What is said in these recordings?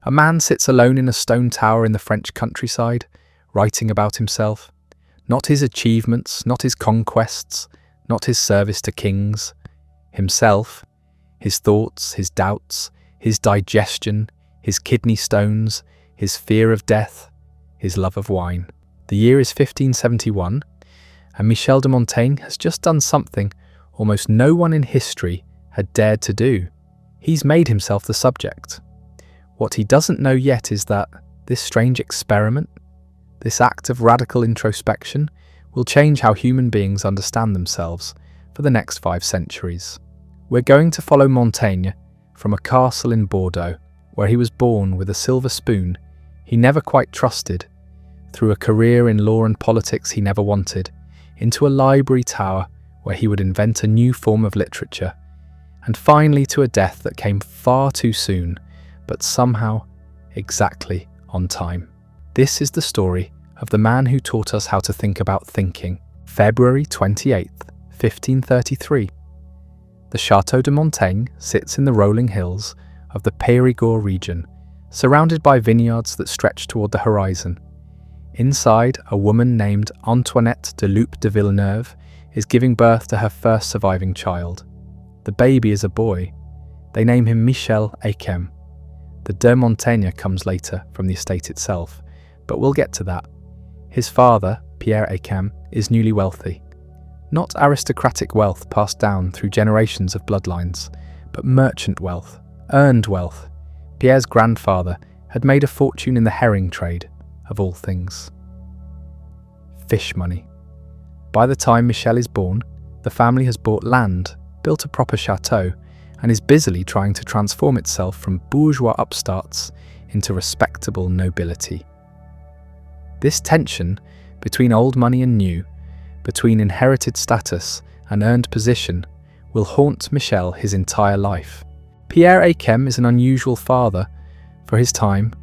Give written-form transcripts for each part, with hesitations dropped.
A man sits alone in a stone tower in the French countryside, writing about himself. Not his achievements, not his conquests, not his service to kings. Himself, his thoughts, his doubts, his digestion, his kidney stones, his fear of death, his love of wine. The year is 1571, and Michel de Montaigne has just done something almost no one in history had dared to do. He's made himself the subject. What he doesn't know yet is that this strange experiment, this act of radical introspection, will change how human beings understand themselves for the next 5 centuries. We're going to follow Montaigne from a castle in Bordeaux, where he was born with a silver spoon he never quite trusted, through a career in law and politics he never wanted, into a library tower where he would invent a new form of literature, and finally to a death that came far too soon, but somehow exactly on time. This is the story of the man who taught us how to think about thinking. February 28th, 1533. The Château de Montaigne sits in the rolling hills of the Périgord region, surrounded by vineyards that stretch toward the horizon. Inside, a woman named Antoinette de Luppe de Villeneuve is giving birth to her first surviving child. The baby is a boy. They name him Michel Aykem. The de Montaigne comes later from the estate itself, but we'll get to that. His father, Pierre Aykem, is newly wealthy. Not aristocratic wealth passed down through generations of bloodlines, but merchant wealth, earned wealth. Pierre's grandfather had made a fortune in the herring trade, of all things. Fish money. By the time Michel is born, the family has bought land, built a proper chateau, and is busily trying to transform itself from bourgeois upstarts into respectable nobility. This tension between old money and new, between inherited status and earned position, will haunt Michel his entire life. Pierre Aykem is an unusual father for his time,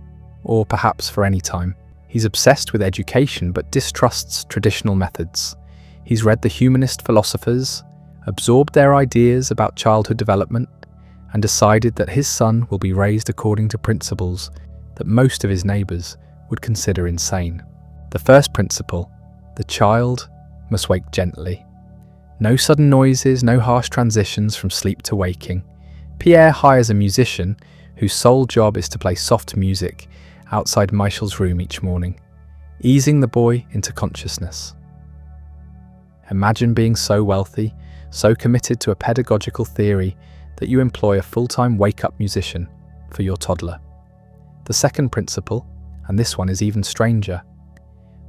or perhaps for any time. He's obsessed with education but distrusts traditional methods. He's read the humanist philosophers, absorbed their ideas about childhood development, and decided that his son will be raised according to principles that most of his neighbours would consider insane. The first principle: the child must wake gently. No sudden noises, no harsh transitions from sleep to waking. Pierre hires a musician whose sole job is to play soft music outside Michel's room each morning, easing the boy into consciousness. Imagine being so wealthy, so committed to a pedagogical theory that you employ a full-time wake-up musician for your toddler. The second principle, and this one is even stranger: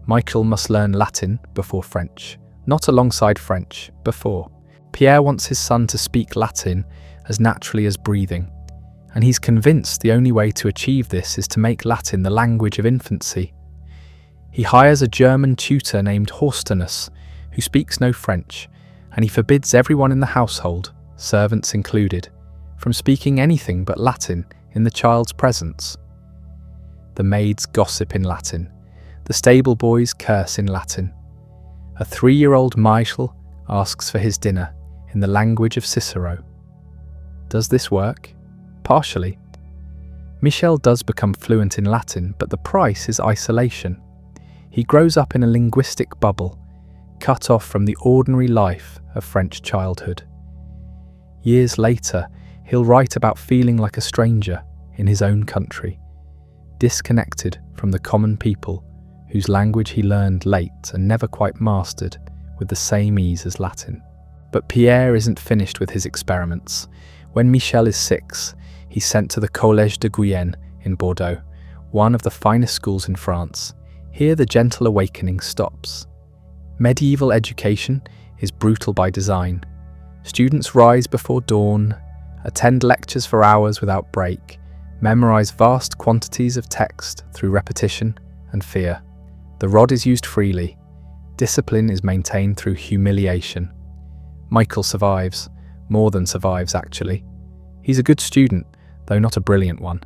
Michel must learn Latin before French, not alongside French, before. Pierre wants his son to speak Latin as naturally as breathing, and he's convinced the only way to achieve this is to make Latin the language of infancy. He hires a German tutor named Horstinus, who speaks no French, and he forbids everyone in the household, servants included, from speaking anything but Latin in the child's presence. The maids gossip in Latin. The stable boys curse in Latin. A 3-year-old Michel asks for his dinner in the language of Cicero. Does this work? Partially. Michel does become fluent in Latin, but the price is isolation. He grows up in a linguistic bubble, cut off from the ordinary life of French childhood. Years later, he'll write about feeling like a stranger in his own country, disconnected from the common people whose language he learned late and never quite mastered with the same ease as Latin. But Pierre isn't finished with his experiments. When Michel is 6, he's sent to the Collège de Guyenne in Bordeaux, one of the finest schools in France. Here the gentle awakening stops. Medieval education is brutal by design. Students rise before dawn, attend lectures for hours without break, memorize vast quantities of text through repetition and fear. The rod is used freely. Discipline is maintained through humiliation. Michel survives, more than survives actually. He's a good student, though not a brilliant one.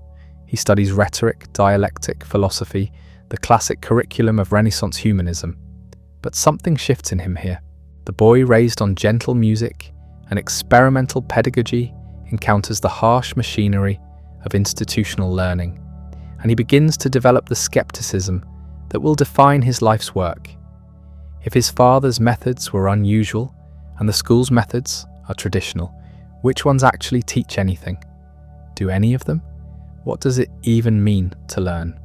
He studies rhetoric, dialectic, philosophy, the classic curriculum of Renaissance humanism. But something shifts in him here. The boy raised on gentle music and experimental pedagogy encounters the harsh machinery of institutional learning. and he begins to develop the skepticism that will define his life's work. If his father's methods were unusual and the school's methods are traditional, which ones actually teach anything? Do any of them? What does it even mean to learn?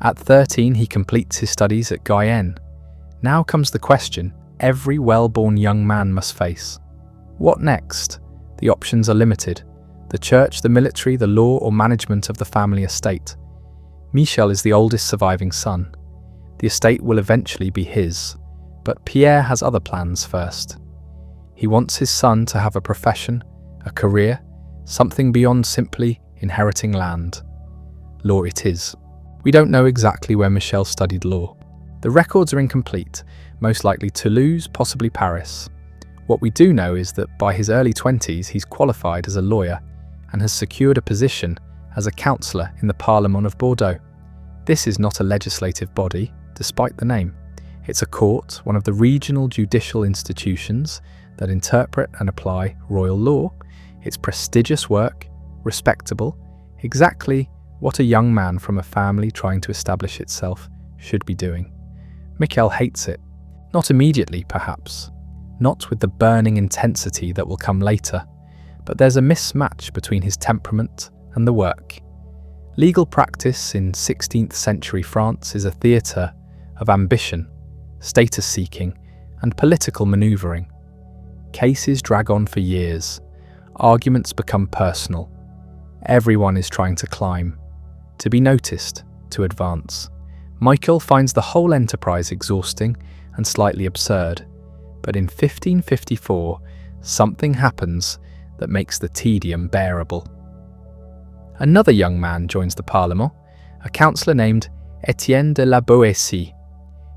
At 13, he completes his studies at Guyenne. Now comes the question every well-born young man must face. What next? The options are limited. The church, the military, the law, or management of the family estate. Michel is the oldest surviving son. The estate will eventually be his, but Pierre has other plans first. He wants his son to have a profession, a career, something beyond simply inheriting land. Law it is. We don't know exactly where Michel studied law. The records are incomplete, most likely Toulouse, possibly Paris. What we do know is that by his early 20s he's qualified as a lawyer and has secured a position as a councillor in the Parlement of Bordeaux. This is not a legislative body, despite the name. It's a court, one of the regional judicial institutions that interpret and apply royal law. It's prestigious work, respectable, exactly what a young man from a family trying to establish itself should be doing. Michel hates it. Not immediately, perhaps. Not with the burning intensity that will come later. But there's a mismatch between his temperament and the work. Legal practice in 16th century France is a theatre of ambition, status-seeking, and political manoeuvring. Cases drag on for years. Arguments become personal. Everyone is trying to climb, to be noticed, to advance. Michel finds the whole enterprise exhausting and slightly absurd, but in 1554, something happens that makes the tedium bearable. Another young man joins the Parlement, a councillor named Etienne de la Boétie.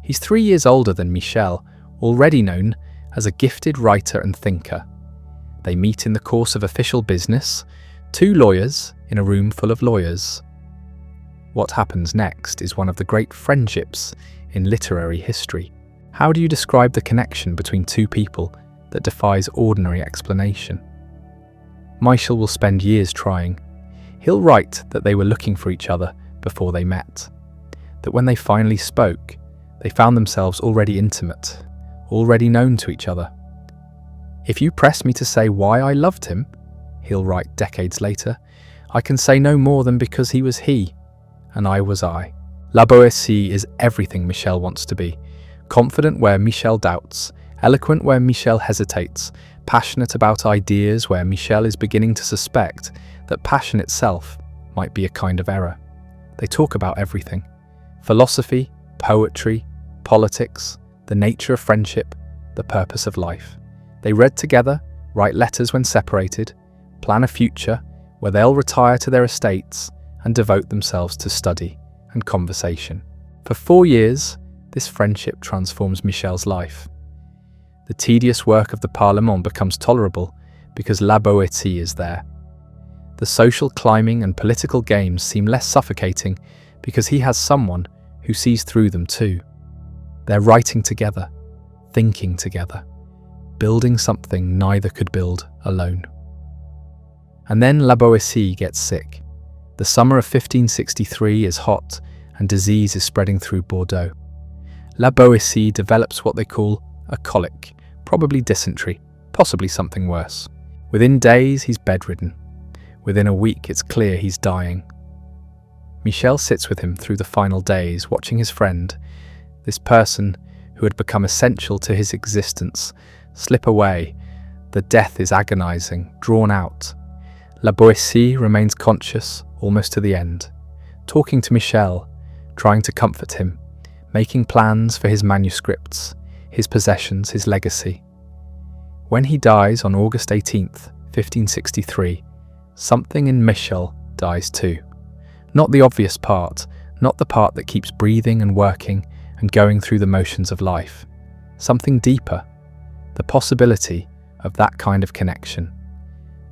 He's 3 years older than Michel, already known as a gifted writer and thinker. They meet in the course of official business, two lawyers in a room full of lawyers. What happens next is one of the great friendships in literary history. How do you describe the connection between two people that defies ordinary explanation? Michel will spend years trying. He'll write that they were looking for each other before they met, that when they finally spoke, they found themselves already intimate, already known to each other. If you press me to say why I loved him, he'll write decades later, I can say no more than because he was he, and I was I. La Boétie is everything Michel wants to be, confident where Michel doubts, eloquent where Michel hesitates, passionate about ideas where Michel is beginning to suspect that passion itself might be a kind of error. They talk about everything: philosophy, poetry, politics, the nature of friendship, the purpose of life. They read together, write letters when separated, plan a future where they'll retire to their estates and devote themselves to study and conversation. For 4 years, this friendship transforms Michel's life. The tedious work of the Parlement becomes tolerable because La Boétie is there. The social climbing and political games seem less suffocating because he has someone who sees through them too. They're writing together, thinking together, building something neither could build alone. And then La Boétie gets sick. The summer of 1563 is hot and disease is spreading through Bordeaux. La Boétie develops what they call a colic, probably dysentery, possibly something worse. Within days, he's bedridden. Within a week, it's clear he's dying. Michel sits with him through the final days, watching his friend, this person who had become essential to his existence, slip away. The death is agonizing, drawn out. La Boétie remains conscious almost to the end, talking to Michel, trying to comfort him, making plans for his manuscripts, his possessions, his legacy. When he dies on August 18th, 1563, something in Michel dies too. Not the obvious part, not the part that keeps breathing and working and going through the motions of life. Something deeper, the possibility of that kind of connection.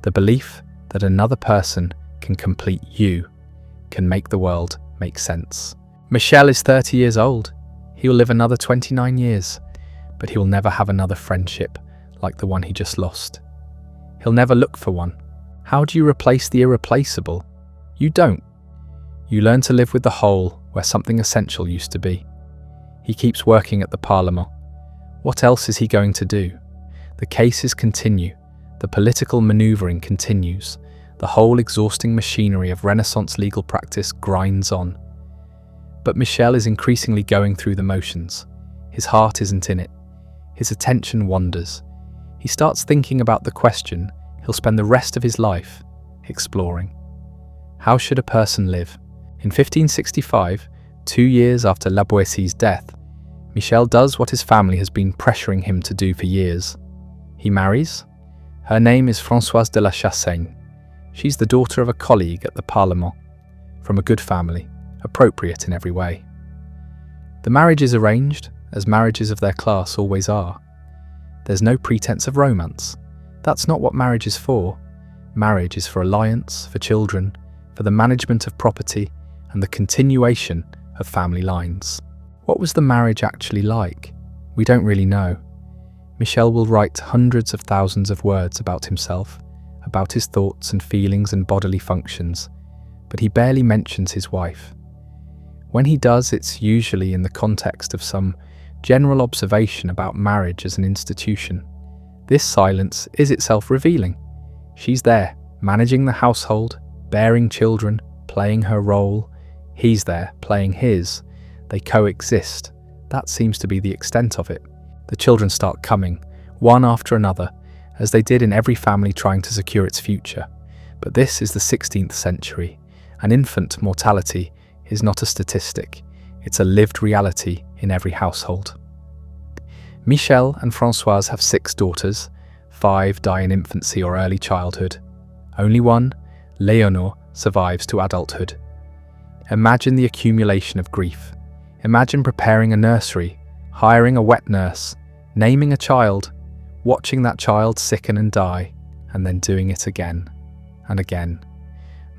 The belief that another person can complete you, can make the world make sense. Michel is 30 years old. He will live another 29 years, but he will never have another friendship like the one he just lost. He'll never look for one. How do you replace the irreplaceable? You don't. You learn to live with the hole where something essential used to be. He keeps working at the Parlement. What else is he going to do? The cases continue. The political manoeuvring continues. The whole exhausting machinery of Renaissance legal practice grinds on. But Michel is increasingly going through the motions. His heart isn't in it. His attention wanders. He starts thinking about the question he'll spend the rest of his life exploring. How should a person live? In 1565, 2 years after La Boétie's death, Michel does what his family has been pressuring him to do for years. He marries. Her name is Françoise de la Chassaigne. She's the daughter of a colleague at the Parlement, from a good family, appropriate in every way. The marriage is arranged, as marriages of their class always are. There's no pretense of romance. That's not what marriage is for. Marriage is for alliance, for children, for the management of property, and the continuation of family lines. What was the marriage actually like? We don't really know. Michel will write hundreds of thousands of words about himself, about his thoughts and feelings and bodily functions, but he barely mentions his wife. When he does, it's usually in the context of some general observation about marriage as an institution. This silence is itself revealing. She's there, managing the household, bearing children, playing her role. He's there, playing his. They coexist. That seems to be the extent of it. The children start coming, one after another, as they did in every family trying to secure its future. But this is the 16th century, and infant mortality is not a statistic. It's a lived reality in every household. Michel and Françoise have 6 daughters. 5 die in infancy or early childhood. Only one, Léonore, survives to adulthood. Imagine the accumulation of grief. Imagine preparing a nursery, hiring a wet nurse, naming a child, watching that child sicken and die, and then doing it again and again.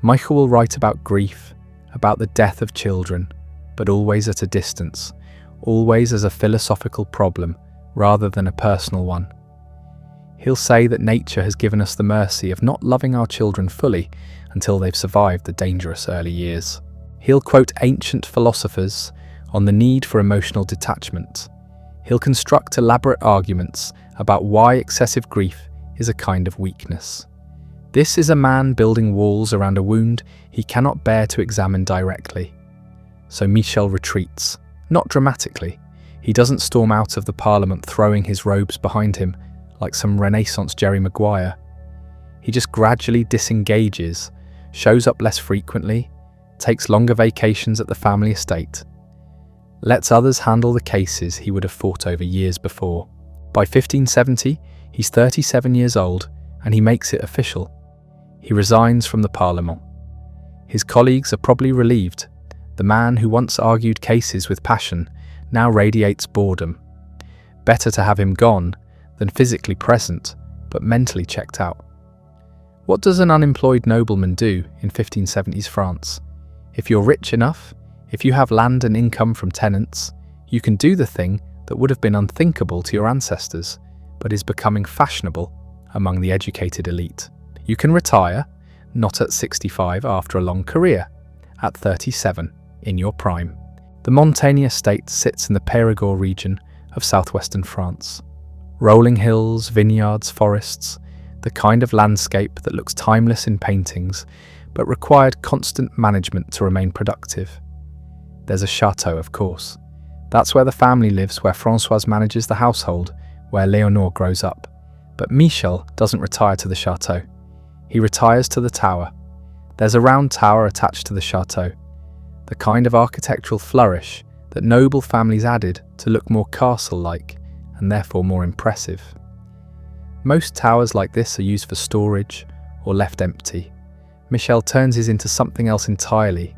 Michel will write about grief, about the death of children, but always at a distance, always as a philosophical problem rather than a personal one. He'll say that nature has given us the mercy of not loving our children fully until they've survived the dangerous early years. He'll quote ancient philosophers on the need for emotional detachment. He'll construct elaborate arguments about why excessive grief is a kind of weakness. This is a man building walls around a wound he cannot bear to examine directly. So Michel retreats, not dramatically. He doesn't storm out of the Parlement throwing his robes behind him like some Renaissance Jerry Maguire. He just gradually disengages, shows up less frequently, takes longer vacations at the family estate, lets others handle the cases he would have fought over years before. By 1570, he's 37 years old, and he makes it official. He resigns from the Parlement. His colleagues are probably relieved. The man who once argued cases with passion now radiates boredom. Better to have him gone than physically present, but mentally checked out. What does an unemployed nobleman do in 1570s France? If you're rich enough, if you have land and income from tenants, you can do the thing that would have been unthinkable to your ancestors, but is becoming fashionable among the educated elite. You can retire, not at 65 after a long career, at 37, in your prime. The Montaigne estate sits in the Périgord region of southwestern France. Rolling hills, vineyards, forests, the kind of landscape that looks timeless in paintings, but required constant management to remain productive. There's a chateau, of course. That's where the family lives, where Françoise manages the household, where Léonore grows up. But Michel doesn't retire to the chateau. He retires to the tower. There's a round tower attached to the chateau, the kind of architectural flourish that noble families added to look more castle-like and therefore more impressive. Most towers like this are used for storage or left empty. Michel turns his into something else entirely,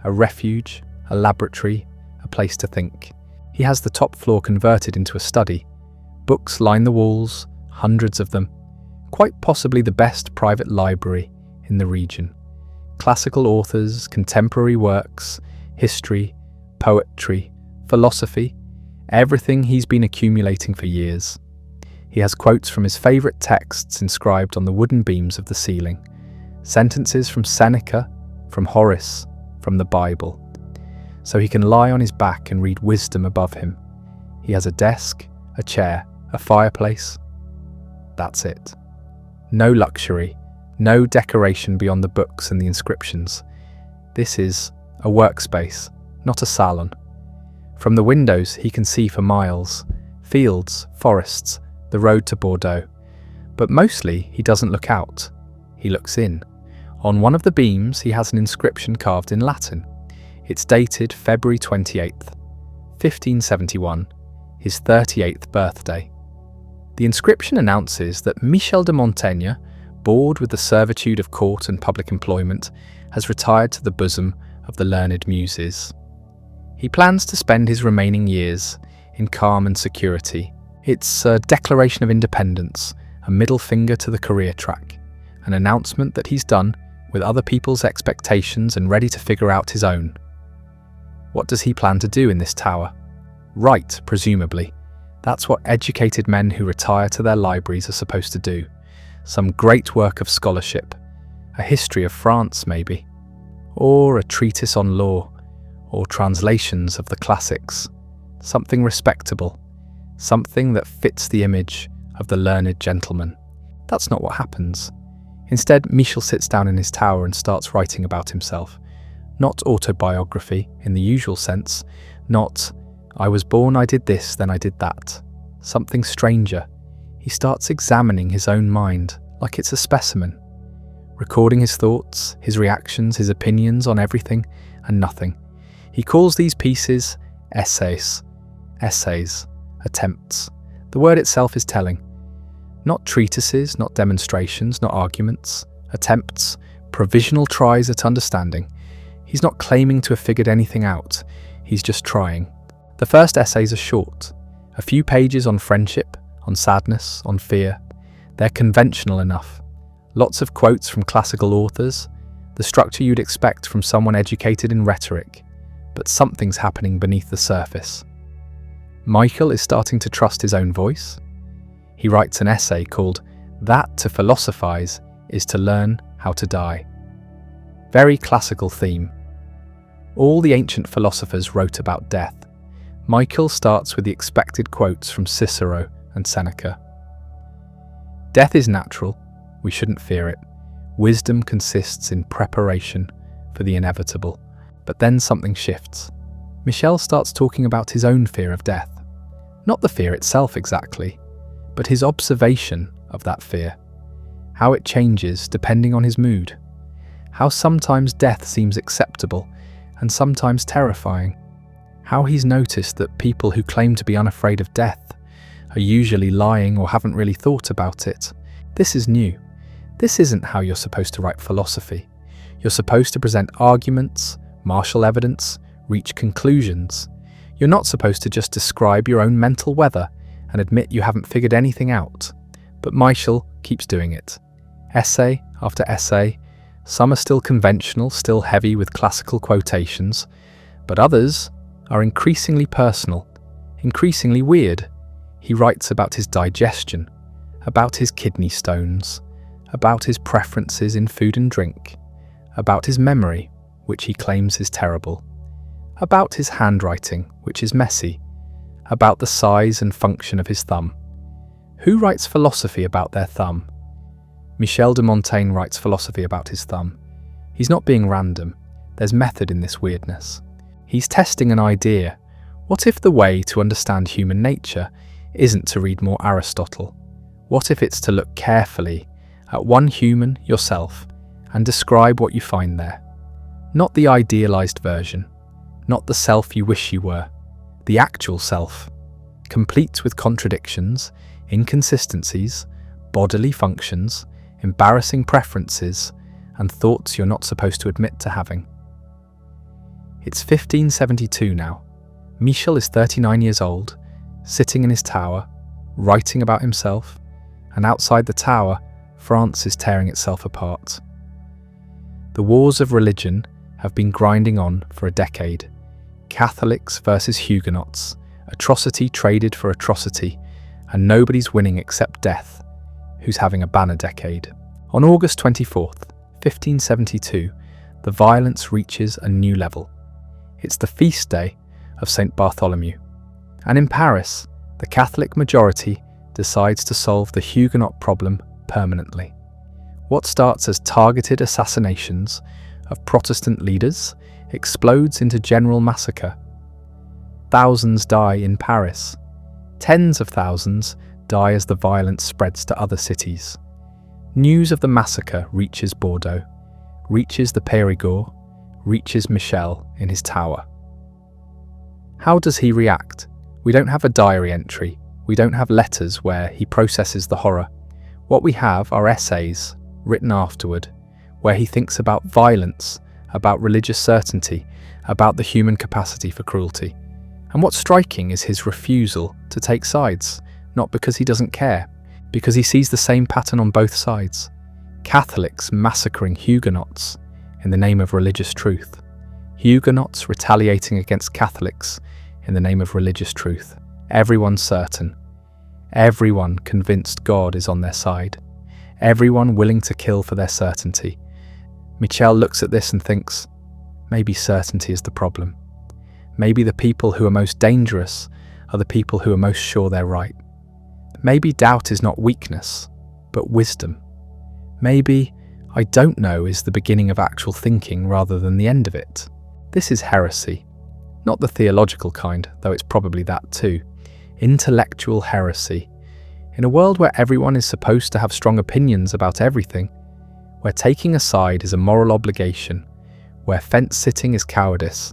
a refuge, a laboratory, a place to think. He has the top floor converted into a study. Books line the walls, hundreds of them, quite possibly the best private library in the region. Classical authors, contemporary works, history, poetry, philosophy, everything he's been accumulating for years. He has quotes from his favourite texts inscribed on the wooden beams of the ceiling, sentences from Seneca, from Horace, from from the Bible, so he can lie on his back and read wisdom above him. He has a desk, a chair, a fireplace. That's it. No luxury, no decoration beyond the books and the inscriptions. This is a workspace, not a salon. From the windows he can see for miles, fields, forests, the road to Bordeaux. But mostly he doesn't look out, he looks in. On one of the beams he has an inscription carved in Latin. It's dated February 28th, 1571, his 38th birthday. The inscription announces that Michel de Montaigne, bored with the servitude of court and public employment, has retired to the bosom of the learned muses. He plans to spend his remaining years in calm and security. It's a declaration of independence, a middle finger to the career track, an announcement that he's done with other people's expectations and ready to figure out his own. What does he plan to do in this tower? Write, presumably. That's what educated men who retire to their libraries are supposed to do. Some great work of scholarship. A history of France, maybe. Or a treatise on law. Or translations of the classics. Something respectable. Something that fits the image of the learned gentleman. That's not what happens. Instead, Michel sits down in his tower and starts writing about himself. Not autobiography, in the usual sense. Not, I was born, I did this, then I did that. Something stranger. He starts examining his own mind, like it's a specimen. Recording his thoughts, his reactions, his opinions on everything and nothing. He calls these pieces essays. Essays. Attempts. The word itself is telling. Not treatises, not demonstrations, not arguments. Attempts. Provisional tries at understanding. He's not claiming to have figured anything out. He's just trying. The first essays are short. A few pages on friendship, on sadness, on fear. They're conventional enough. Lots of quotes from classical authors. The structure you'd expect from someone educated in rhetoric. But something's happening beneath the surface. Michel is starting to trust his own voice. He writes an essay called That to Philosophize is to Learn How to Die. Very classical theme. All the ancient philosophers wrote about death. Michel starts with the expected quotes from Cicero and Seneca. Death is natural, we shouldn't fear it. Wisdom consists in preparation for the inevitable. But then something shifts. Michel starts talking about his own fear of death. Not the fear itself exactly, but his observation of that fear. How it changes depending on his mood. How sometimes death seems acceptable and sometimes terrifying. How he's noticed that people who claim to be unafraid of death are usually lying or haven't really thought about it. This is new. This isn't how you're supposed to write philosophy. You're supposed to present arguments, marshal evidence, reach conclusions. You're not supposed to just describe your own mental weather and admit you haven't figured anything out. But Michel keeps doing it. Essay after essay. Some are still conventional, still heavy with classical quotations, but others are increasingly personal, increasingly weird. He writes about his digestion, about his kidney stones, about his preferences in food and drink, about his memory, which he claims is terrible, about his handwriting, which is messy, about the size and function of his thumb. Who writes philosophy about their thumb? Michel de Montaigne writes philosophy about his thumb. He's not being random. There's method in this weirdness. He's testing an idea. What if the way to understand human nature isn't to read more Aristotle? What if it's to look carefully at one human, yourself, and describe what you find there? Not the idealized version, not the self you wish you were, the actual self, complete with contradictions, inconsistencies, bodily functions, embarrassing preferences, and thoughts you're not supposed to admit to having. It's 1572 now. Michel is 39 years old, sitting in his tower, writing about himself, and outside the tower, France is tearing itself apart. The wars of religion have been grinding on for a decade. Catholics versus Huguenots, atrocity traded for atrocity, and nobody's winning except death, who's having a banner decade. On August 24th, 1572, the violence reaches a new level. It's the feast day of St. Bartholomew. And in Paris, the Catholic majority decides to solve the Huguenot problem permanently. What starts as targeted assassinations of Protestant leaders explodes into general massacre. Thousands die in Paris. Tens of thousands die as the violence spreads to other cities. News of the massacre reaches Bordeaux, reaches the Périgord, reaches Michel in his tower. How does he react? We don't have a diary entry. We don't have letters where he processes the horror. What we have are essays, written afterward, where he thinks about violence, about religious certainty, about the human capacity for cruelty. And what's striking is his refusal to take sides, not because he doesn't care, because he sees the same pattern on both sides. Catholics massacring Huguenots in the name of religious truth. Huguenots retaliating against Catholics in the name of religious truth. Everyone certain. Everyone convinced God is on their side. Everyone willing to kill for their certainty. Michel looks at this and thinks, maybe certainty is the problem. Maybe the people who are most dangerous are the people who are most sure they're right. Maybe doubt is not weakness, but wisdom. Maybe I don't know is the beginning of actual thinking rather than the end of it. This is heresy. Not the theological kind, though it's probably that too. Intellectual heresy. In a world where everyone is supposed to have strong opinions about everything, where taking a side is a moral obligation, where fence-sitting is cowardice,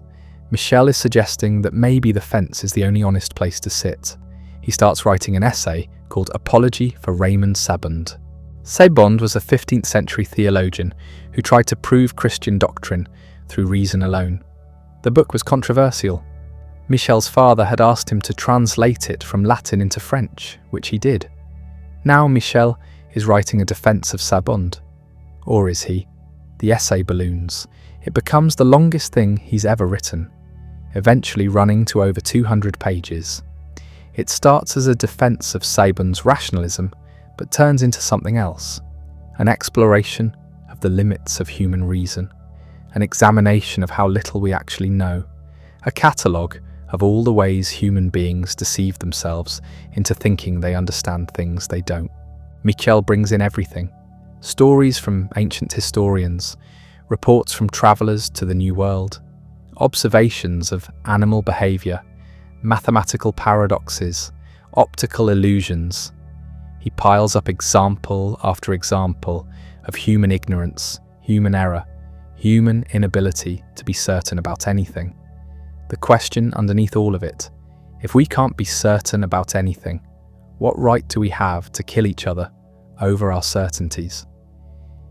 Michel is suggesting that maybe the fence is the only honest place to sit. He starts writing an essay called Apology for Raymond Sebond. Sebond was a 15th century theologian who tried to prove Christian doctrine through reason alone. The book was controversial. Michel's father had asked him to translate it from Latin into French, which he did. Now Michel is writing a defense of Sebond. Or is he? The essay balloons. It becomes the longest thing he's ever written, eventually running to over 200 pages. It starts as a defense of Sebond's rationalism, but turns into something else, an exploration of the limits of human reason, an examination of how little we actually know, a catalogue of all the ways human beings deceive themselves into thinking they understand things they don't. Michel brings in everything. Stories from ancient historians, reports from travellers to the New World, observations of animal behaviour, mathematical paradoxes, optical illusions. He piles up example after example of human ignorance, human error, human inability to be certain about anything. The question underneath all of it, if we can't be certain about anything, what right do we have to kill each other over our certainties?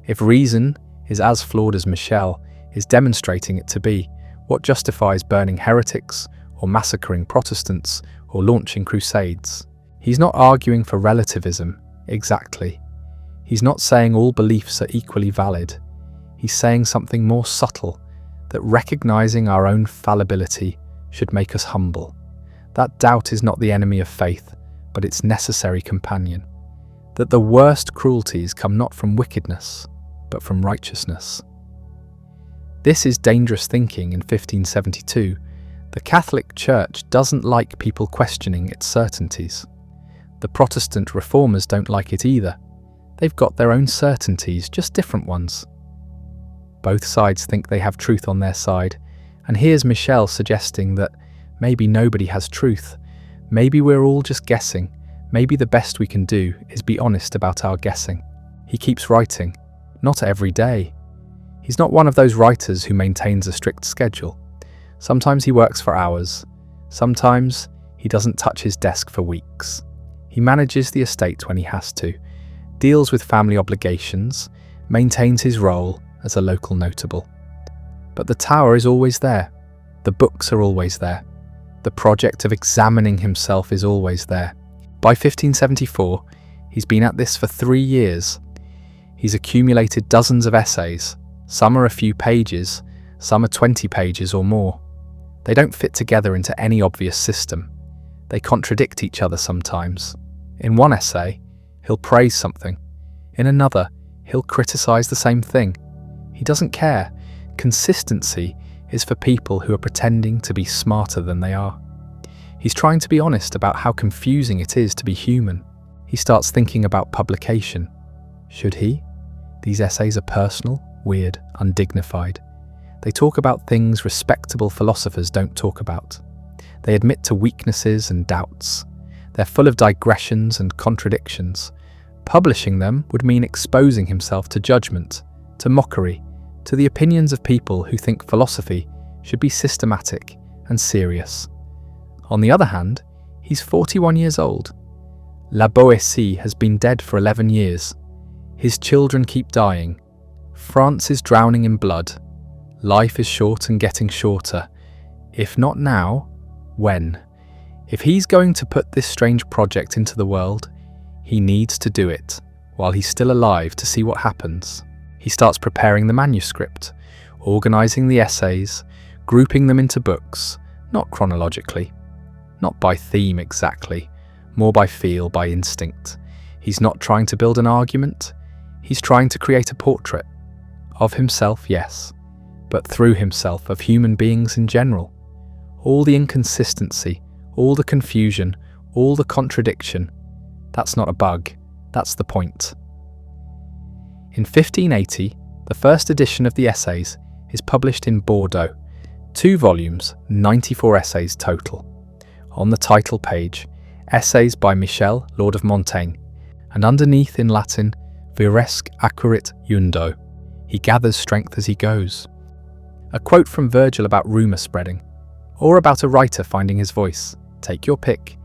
If reason is as flawed as Michel is demonstrating it to be, what justifies burning heretics or massacring Protestants or launching crusades? He's not arguing for relativism, exactly. He's not saying all beliefs are equally valid. He's saying something more subtle, that recognizing our own fallibility should make us humble. That doubt is not the enemy of faith, but its necessary companion. That the worst cruelties come not from wickedness, but from righteousness. This is dangerous thinking in 1572. The Catholic Church doesn't like people questioning its certainties. The Protestant reformers don't like it either. They've got their own certainties, just different ones. Both sides think they have truth on their side, and here's Michel suggesting that maybe nobody has truth. Maybe we're all just guessing. Maybe the best we can do is be honest about our guessing. He keeps writing, not every day. He's not one of those writers who maintains a strict schedule. Sometimes he works for hours. Sometimes he doesn't touch his desk for weeks. He manages the estate when he has to, deals with family obligations, maintains his role as a local notable. But the tower is always there. The books are always there. The project of examining himself is always there. By 1574, he's been at this for 3 years. He's accumulated dozens of essays. Some are a few pages, some are 20 pages or more. They don't fit together into any obvious system. They contradict each other sometimes. In one essay, he'll praise something. In another, he'll criticize the same thing. He doesn't care. Consistency is for people who are pretending to be smarter than they are. He's trying to be honest about how confusing it is to be human. He starts thinking about publication. Should he? These essays are personal, weird, undignified. They talk about things respectable philosophers don't talk about. They admit to weaknesses and doubts. They're full of digressions and contradictions. Publishing them would mean exposing himself to judgment, to mockery, to the opinions of people who think philosophy should be systematic and serious. On the other hand, he's 41 years old. La Boétie has been dead for 11 years. His children keep dying. France is drowning in blood. Life is short and getting shorter. If not now, when? If he's going to put this strange project into the world, he needs to do it while he's still alive to see what happens. He starts preparing the manuscript, organising the essays, grouping them into books, not chronologically, not by theme exactly, more by feel, by instinct. He's not trying to build an argument, he's trying to create a portrait. Of himself, yes, but through himself of human beings in general. All the inconsistency, all the confusion, all the contradiction, that's not a bug, that's the point. In 1580, the first edition of the essays is published in Bordeaux, 2 volumes, 94 essays total. On the title page, essays by Michel, Lord of Montaigne, and underneath in Latin, viresque acquarit iundo. He gathers strength as he goes. A quote from Virgil about rumour spreading, or about a writer finding his voice. Take your pick.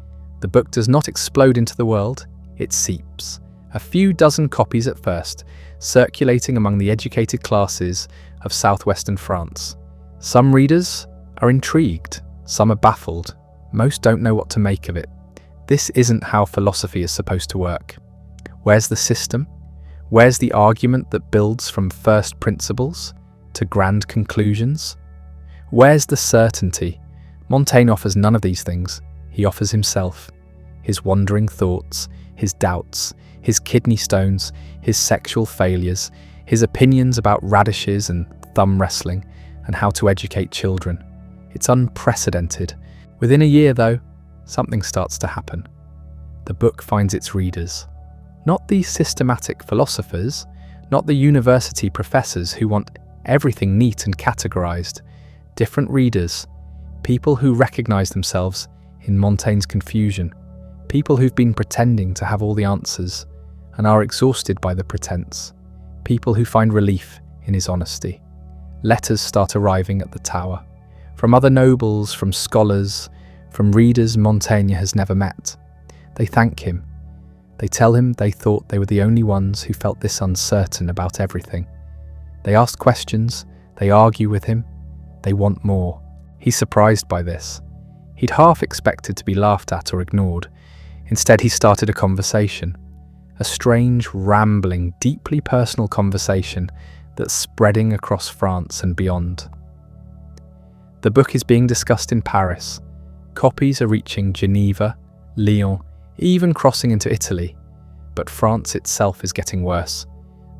The book does not explode into the world, it seeps. A few dozen copies at first, circulating among the educated classes of southwestern France. Some readers are intrigued, some are baffled, most don't know what to make of it. This isn't how philosophy is supposed to work. Where's the system? Where's the argument that builds from first principles to grand conclusions? Where's the certainty? Montaigne offers none of these things. He offers himself, his wandering thoughts, his doubts, his kidney stones, his sexual failures, his opinions about radishes and thumb wrestling, and how to educate children. It's unprecedented. Within a year, though, something starts to happen. The book finds its readers. Not the systematic philosophers, not the university professors who want everything neat and categorized. Different readers, people who recognize themselves in Montaigne's confusion, people who've been pretending to have all the answers and are exhausted by the pretense, people who find relief in his honesty. Letters start arriving at the tower, from other nobles, from scholars, from readers Montaigne has never met. They thank him. They tell him they thought they were the only ones who felt this uncertain about everything. They ask questions, they argue with him, they want more. He's surprised by this. He'd half expected to be laughed at or ignored. Instead, he started a conversation. A strange, rambling, deeply personal conversation that's spreading across France and beyond. The book is being discussed in Paris. Copies are reaching Geneva, Lyon, even crossing into Italy. But France itself is getting worse.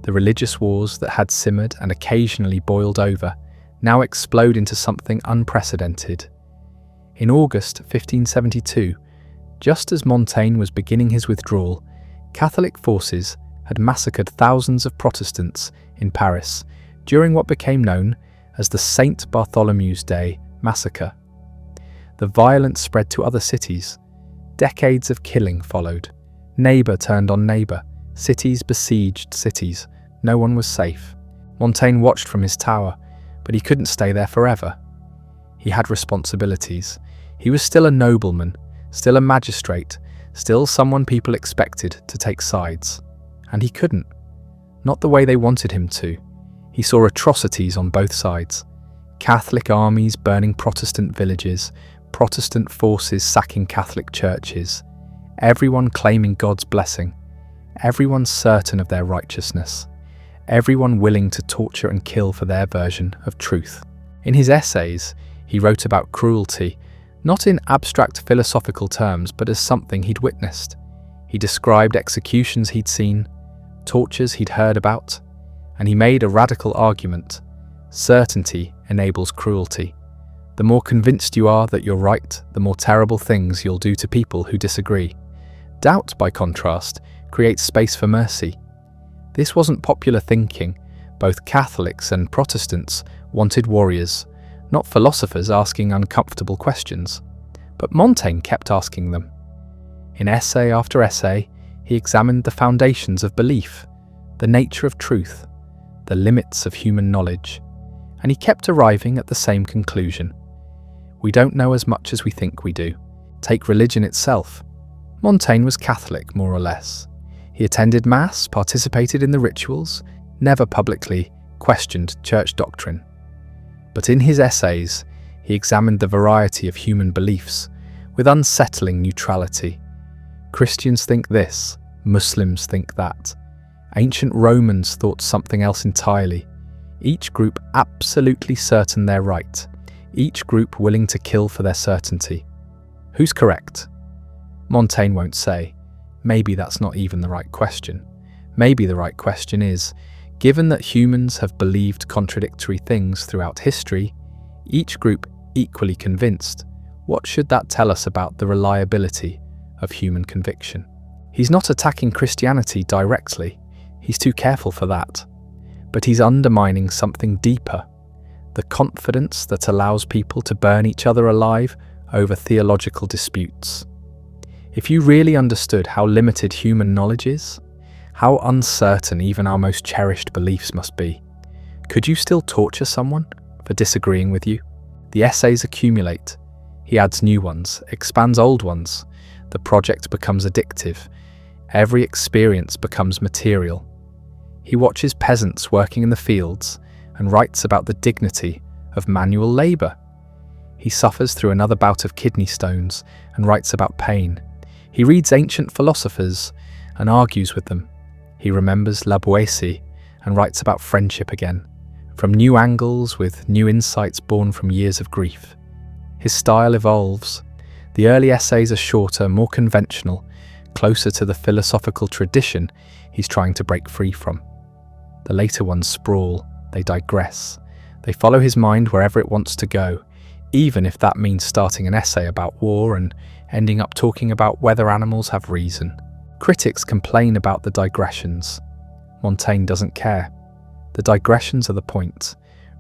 The religious wars that had simmered and occasionally boiled over now explode into something unprecedented. In August 1572, just as Montaigne was beginning his withdrawal, Catholic forces had massacred thousands of Protestants in Paris during what became known as the Saint Bartholomew's Day massacre. The violence spread to other cities. Decades of killing followed. Neighbour turned on neighbour. Cities besieged cities. No one was safe. Montaigne watched from his tower, but he couldn't stay there forever. He had responsibilities. He was still a nobleman, still a magistrate, still someone people expected to take sides. And he couldn't. Not the way they wanted him to. He saw atrocities on both sides. Catholic armies burning Protestant villages, Protestant forces sacking Catholic churches, everyone claiming God's blessing, everyone certain of their righteousness, everyone willing to torture and kill for their version of truth. In his essays, he wrote about cruelty, not in abstract philosophical terms, but as something he'd witnessed. He described executions he'd seen, tortures he'd heard about, and he made a radical argument. Certainty enables cruelty. The more convinced you are that you're right, the more terrible things you'll do to people who disagree. Doubt, by contrast, creates space for mercy. This wasn't popular thinking. Both Catholics and Protestants wanted warriors, not philosophers asking uncomfortable questions. But Montaigne kept asking them. In essay after essay, he examined the foundations of belief, the nature of truth, the limits of human knowledge, and he kept arriving at the same conclusion. We don't know as much as we think we do. Take religion itself. Montaigne was Catholic, more or less. He attended Mass, participated in the rituals, never publicly questioned church doctrine. But in his essays, he examined the variety of human beliefs with unsettling neutrality. Christians think this, Muslims think that. Ancient Romans thought something else entirely. Each group absolutely certain they're right. Each group willing to kill for their certainty. Who's correct? Montaigne won't say. Maybe that's not even the right question. Maybe the right question is, given that humans have believed contradictory things throughout history, each group equally convinced, what should that tell us about the reliability of human conviction? He's not attacking Christianity directly. He's too careful for that. But he's undermining something deeper, the confidence that allows people to burn each other alive over theological disputes. If you really understood how limited human knowledge is, how uncertain even our most cherished beliefs must be, could you still torture someone for disagreeing with you? The essays accumulate. He adds new ones, expands old ones. The project becomes addictive. Every experience becomes material. He watches peasants working in the fields and writes about the dignity of manual labour. He suffers through another bout of kidney stones and writes about pain. He reads ancient philosophers and argues with them. He remembers La Boétie and writes about friendship again, from new angles with new insights born from years of grief. His style evolves. The early essays are shorter, more conventional, closer to the philosophical tradition he's trying to break free from. The later ones sprawl, they digress. They follow his mind wherever it wants to go, even if that means starting an essay about war and ending up talking about whether animals have reason. Critics complain about the digressions. Montaigne doesn't care. The digressions are the point.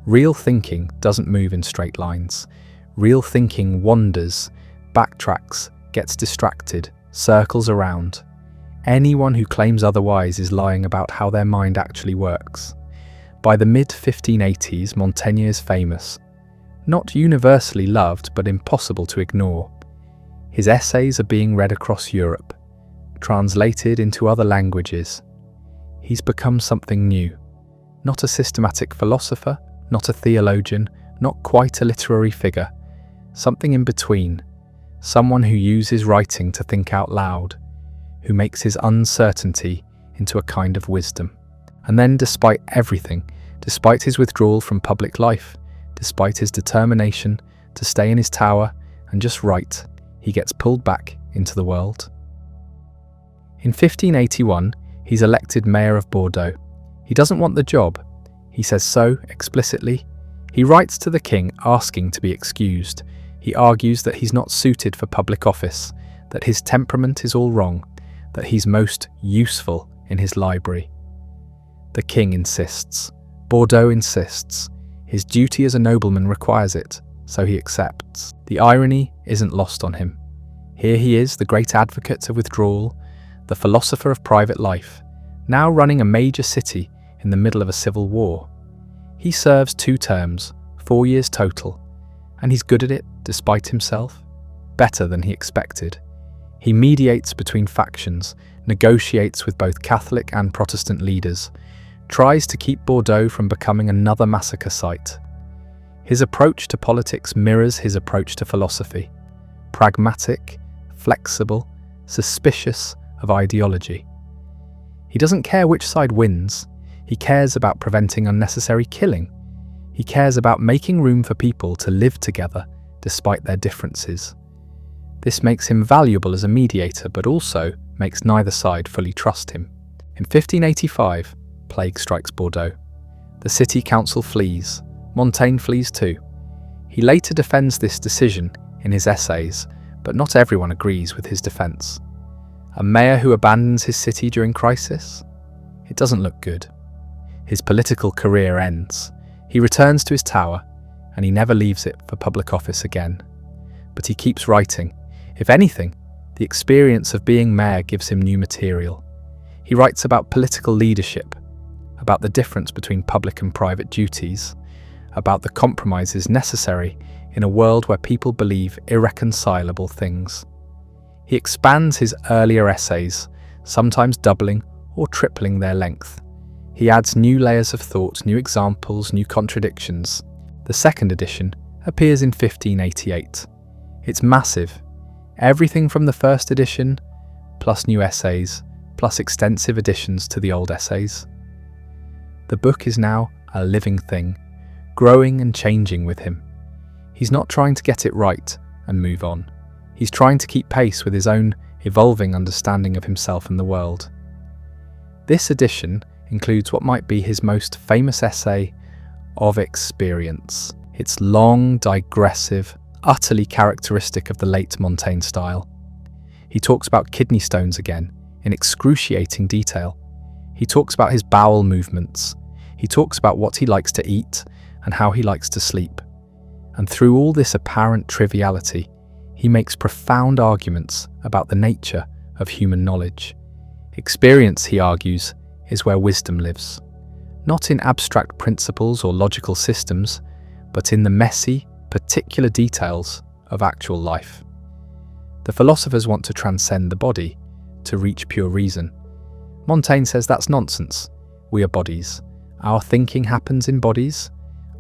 Real thinking doesn't move in straight lines. Real thinking wanders, backtracks, gets distracted, circles around. Anyone who claims otherwise is lying about how their mind actually works. By the mid-1580s, Montaigne is famous. Not universally loved, but impossible to ignore. His essays are being read across Europe, translated into other languages. He's become something new. Not a systematic philosopher, not a theologian, not quite a literary figure. Something in between. Someone who uses writing to think out loud, who makes his uncertainty into a kind of wisdom. And then, despite everything, despite his withdrawal from public life, despite his determination to stay in his tower and just write, he gets pulled back into the world. In 1581, he's elected mayor of Bordeaux. He doesn't want the job. He says so explicitly. He writes to the king asking to be excused. He argues that he's not suited for public office, that his temperament is all wrong, that he's most useful in his library. The king insists. Bordeaux insists. His duty as a nobleman requires it, so he accepts. The irony isn't lost on him. Here he is, the great advocate of withdrawal, the philosopher of private life, now running a major city in the middle of a civil war. He serves 2 terms, 4 years total, and he's good at it despite himself, better than he expected. He mediates between factions, negotiates with both Catholic and Protestant leaders, tries to keep Bordeaux from becoming another massacre site. His approach to politics mirrors his approach to philosophy. Pragmatic, flexible, suspicious of ideology. He doesn't care which side wins. He cares about preventing unnecessary killing. He cares about making room for people to live together despite their differences. This makes him valuable as a mediator, but also makes neither side fully trust him. In 1585, plague strikes Bordeaux. The city council flees. Montaigne flees too. He later defends this decision in his essays, but not everyone agrees with his defence. A mayor who abandons his city during crisis? It doesn't look good. His political career ends. He returns to his tower, and he never leaves it for public office again. But he keeps writing. If anything, the experience of being mayor gives him new material. He writes about political leadership, about the difference between public and private duties, about the compromises necessary in a world where people believe irreconcilable things. He expands his earlier essays, sometimes doubling or tripling their length. He adds new layers of thought, new examples, new contradictions. The second edition appears in 1588. It's massive. Everything from the first edition, plus new essays, plus extensive additions to the old essays. The book is now a living thing, growing and changing with him. He's not trying to get it right and move on. He's trying to keep pace with his own evolving understanding of himself and the world. This edition includes what might be his most famous essay, Of Experience. It's long, digressive, utterly characteristic of the late Montaigne style. He talks about kidney stones again, in excruciating detail. He talks about his bowel movements. He talks about what he likes to eat and how he likes to sleep. And through all this apparent triviality, he makes profound arguments about the nature of human knowledge. Experience, he argues, is where wisdom lives. Not in abstract principles or logical systems, but in the messy, particular details of actual life. The philosophers want to transcend the body, to reach pure reason. Montaigne says that's nonsense. We are bodies. Our thinking happens in bodies.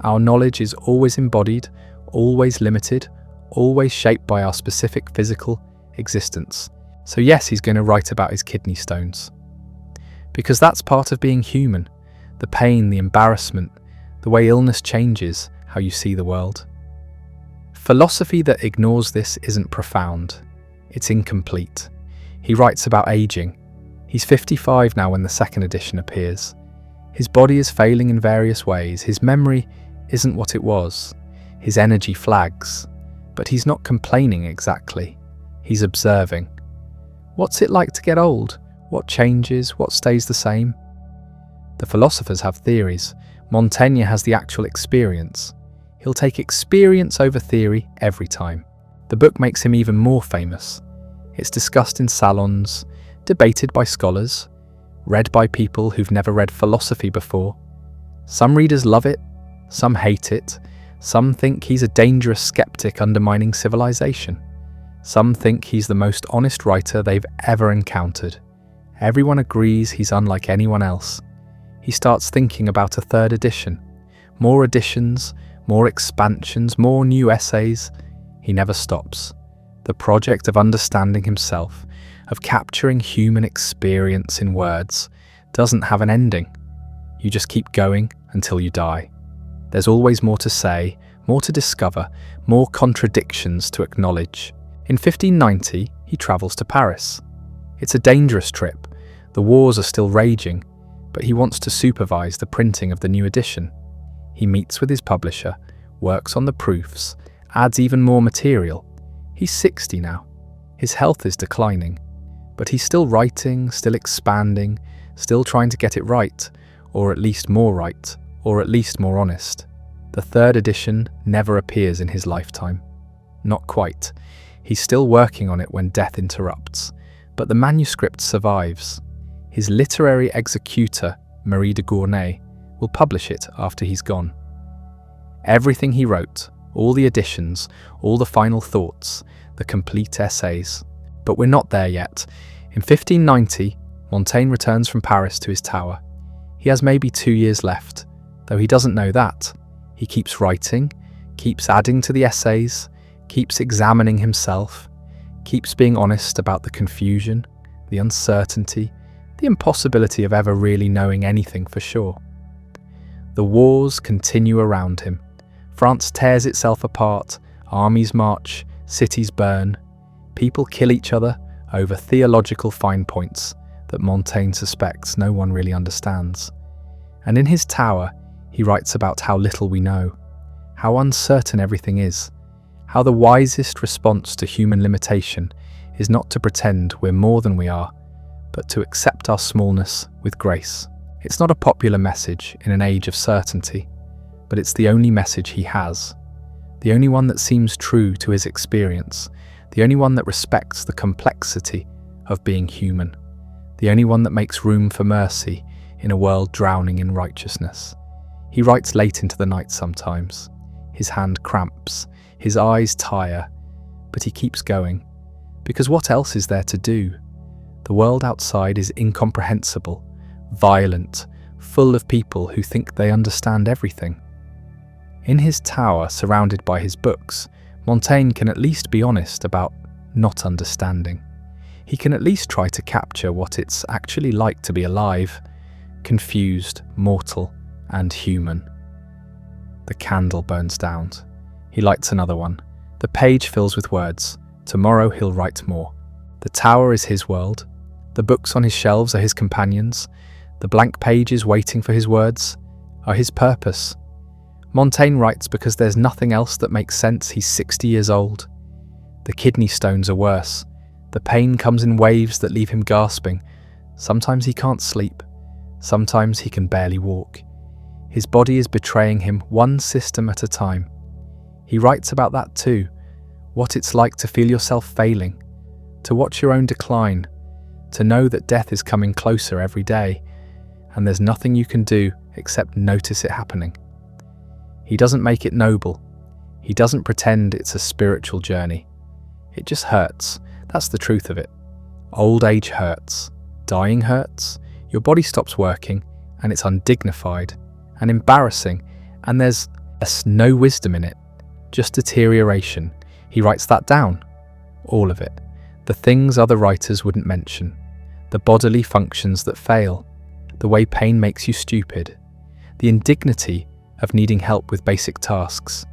Our knowledge is always embodied, always limited, always shaped by our specific physical existence. So yes, he's going to write about his kidney stones. Because that's part of being human. The pain, the embarrassment, the way illness changes how you see the world. Philosophy that ignores this isn't profound. It's incomplete. He writes about aging. He's 55 now when the second edition appears. His body is failing in various ways. His memory isn't what it was. His energy flags. But he's not complaining exactly. He's observing. What's it like to get old? What changes? What stays the same? The philosophers have theories. Montaigne has the actual experience. He'll take experience over theory every time. The book makes him even more famous. It's discussed in salons, debated by scholars, read by people who've never read philosophy before. Some readers love it, some hate it, some think he's a dangerous skeptic undermining civilization. Some think he's the most honest writer they've ever encountered. Everyone agrees he's unlike anyone else. He starts thinking about a third edition. More editions, more expansions, more new essays. He never stops. The project of understanding himself, of capturing human experience in words, doesn't have an ending. You just keep going until you die. There's always more to say, more to discover, more contradictions to acknowledge. In 1590, he travels to Paris. It's a dangerous trip. The wars are still raging, but he wants to supervise the printing of the new edition. He meets with his publisher, works on the proofs, adds even more material. He's 60 now. His health is declining, but he's still writing, still expanding, still trying to get it right, or at least more right, or at least more honest. The third edition never appears in his lifetime. Not quite. He's still working on it when death interrupts, but the manuscript survives. His literary executor, Marie de Gournay, will publish it after he's gone. Everything he wrote, all the additions, all the final thoughts, the complete essays. But we're not there yet. In 1590, Montaigne returns from Paris to his tower. He has maybe 2 years left, though he doesn't know that. He keeps writing, keeps adding to the essays, keeps examining himself, keeps being honest about the confusion, the uncertainty, the impossibility of ever really knowing anything for sure. The wars continue around him. France tears itself apart, armies march, cities burn. People kill each other over theological fine points that Montaigne suspects no one really understands. And in his tower, he writes about how little we know. how uncertain everything is, how the wisest response to human limitation is not to pretend we're more than we are, but to accept our smallness with grace. It's not a popular message in an age of certainty, but it's the only message he has, the only one that seems true to his experience, the only one that respects the complexity of being human, the only one that makes room for mercy in a world drowning in righteousness. He writes late into the night sometimes. His hand cramps, his eyes tire, but he keeps going, because what else is there to do? The world outside is incomprehensible, violent, full of people who think they understand everything. In his tower, surrounded by his books, Montaigne can at least be honest about not understanding. He can at least try to capture what it's actually like to be alive, confused, mortal, and human. The candle burns down. He lights another one. The page fills with words. Tomorrow he'll write more. The tower is his world. The books on his shelves are his companions. The blank pages waiting for his words are his purpose. Montaigne writes because there's nothing else that makes sense. He's 60 years old. The kidney stones are worse. The pain comes in waves that leave him gasping. Sometimes he can't sleep. Sometimes he can barely walk. His body is betraying him one system at a time. He writes about that too, what it's like to feel yourself failing, to watch your own decline, to know that death is coming closer every day, and there's nothing you can do except notice it happening. He doesn't make it noble. He doesn't pretend it's a spiritual journey. It just hurts. That's the truth of it. Old age hurts. Dying hurts. Your body stops working, and it's undignified and embarrassing, and there's no wisdom in it, just deterioration. He writes that down. All of it. The things other writers wouldn't mention. The bodily functions that fail. The way pain makes you stupid. The indignity of needing help with basic tasks.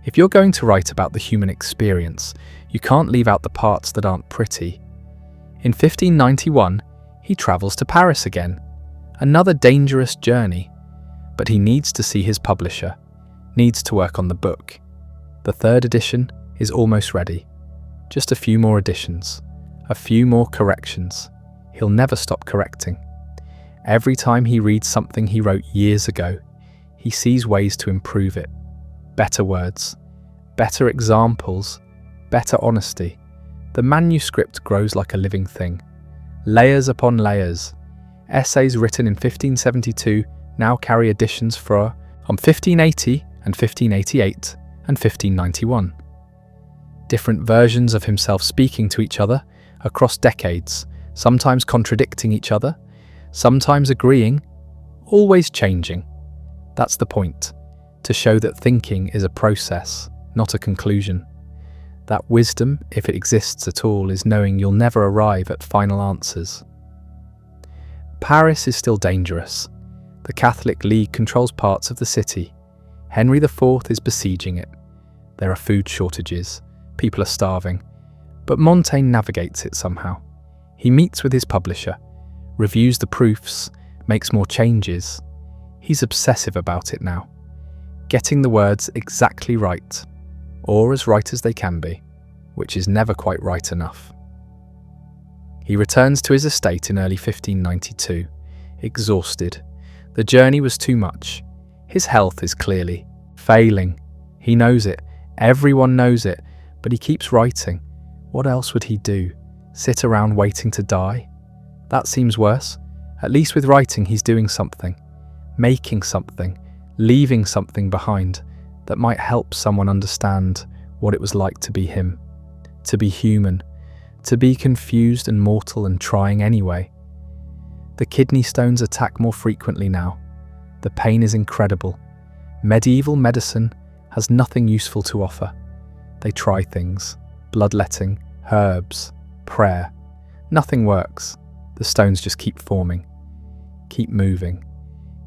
If you're going to write about the human experience, you can't leave out the parts that aren't pretty. In 1591, he travels to Paris again. Another dangerous journey. But he needs to see his publisher, needs to work on the book. The third edition is almost ready. Just a few more additions, a few more corrections. He'll never stop correcting. Every time he reads something he wrote years ago, he sees ways to improve it. Better words, better examples, better honesty. The manuscript grows like a living thing. Layers upon layers. Essays written in 1572 now carry editions on 1580 and 1588 and 1591. Different versions of himself speaking to each other across decades, sometimes contradicting each other, sometimes agreeing, always changing. That's the point, to show that thinking is a process, not a conclusion. That wisdom, if it exists at all, is knowing you'll never arrive at final answers. Paris is still dangerous. The Catholic League controls parts of the city. Henry IV is besieging it. There are food shortages. People are starving. But Montaigne navigates it somehow. He meets with his publisher, reviews the proofs, makes more changes. He's obsessive about it now, getting the words exactly right, or as right as they can be, which is never quite right enough. He returns to his estate in early 1592, exhausted. The journey was too much. His health is clearly failing. He knows it. Everyone knows it. But he keeps writing. What else would he do? Sit around waiting to die? That seems worse. At least with writing he's doing something. Making something. Leaving something behind that might help someone understand what it was like to be him. To be human. To be confused and mortal and trying anyway. The kidney stones attack more frequently now. The pain is incredible. Medieval medicine has nothing useful to offer. They try things, bloodletting, herbs, prayer. Nothing works. The stones just keep forming, keep moving,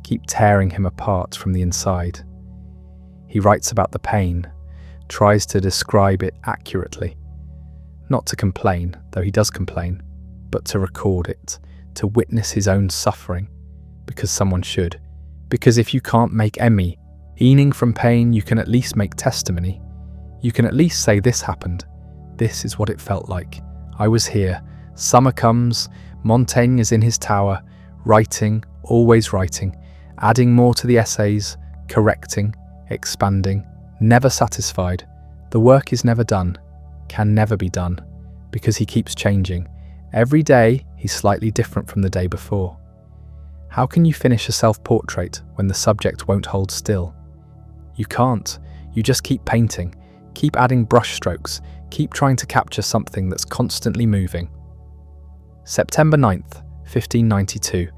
keep tearing him apart from the inside. He writes about the pain, tries to describe it accurately. Not to complain, though he does complain, but to record it, to witness his own suffering, because someone should. Because if you can't make Emmy, Eaning from pain, you can at least make testimony. You can at least say this happened. This is what it felt like. I was here. Summer comes. Montaigne is in his tower, writing, always writing, adding more to the essays, correcting, expanding, never satisfied. The work is never done, can never be done, because he keeps changing. Every day, he's slightly different from the day before. How can you finish a self-portrait when the subject won't hold still? You can't. You just keep painting, keep adding brushstrokes, keep trying to capture something that's constantly moving. September 9th, 1592.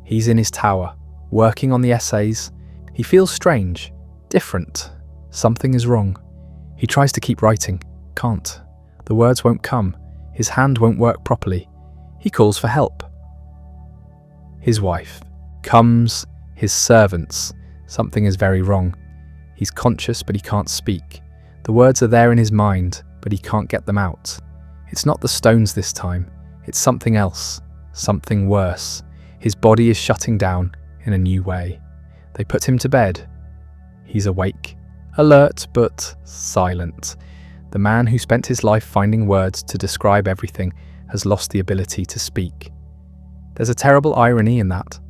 He's in his tower, working on the essays. He feels strange, different. Something is wrong. He tries to keep writing, can't. The words won't come. His hand won't work properly. He calls for help. His wife comes, his servants. Something is very wrong. He's conscious, but he can't speak. The words are there in his mind, but he can't get them out. It's not the stones this time. It's something else, something worse. His body is shutting down in a new way. They put him to bed. He's awake, alert, but silent. The man who spent his life finding words to describe everything has lost the ability to speak. There's a terrible irony in that.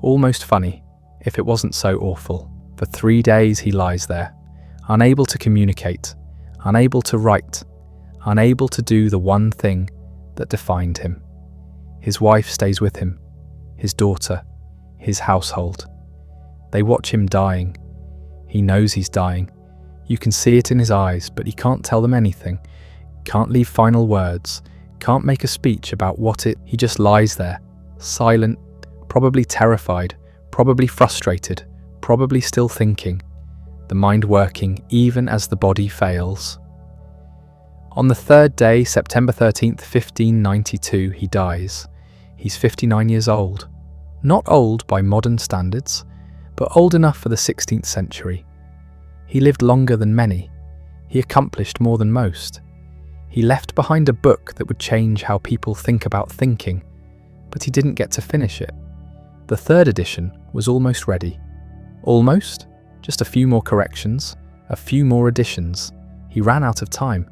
Almost funny, if it wasn't so awful. For 3 days he lies there, unable to communicate, unable to write, unable to do the one thing that defined him. His wife stays with him, his daughter, his household. They watch him dying. He knows he's dying. You can see it in his eyes, but he can't tell them anything, can't leave final words, can't make a speech about he just lies there, silent, probably terrified, probably frustrated, probably still thinking, the mind working even as the body fails. On the third day, September 13th, 1592, he dies. He's 59 years old. Not old by modern standards, but old enough for the 16th century. He lived longer than many. He accomplished more than most. He left behind a book that would change how people think about thinking, but he didn't get to finish it. The third edition was almost ready. Almost? Just a few more corrections, a few more additions. He ran out of time.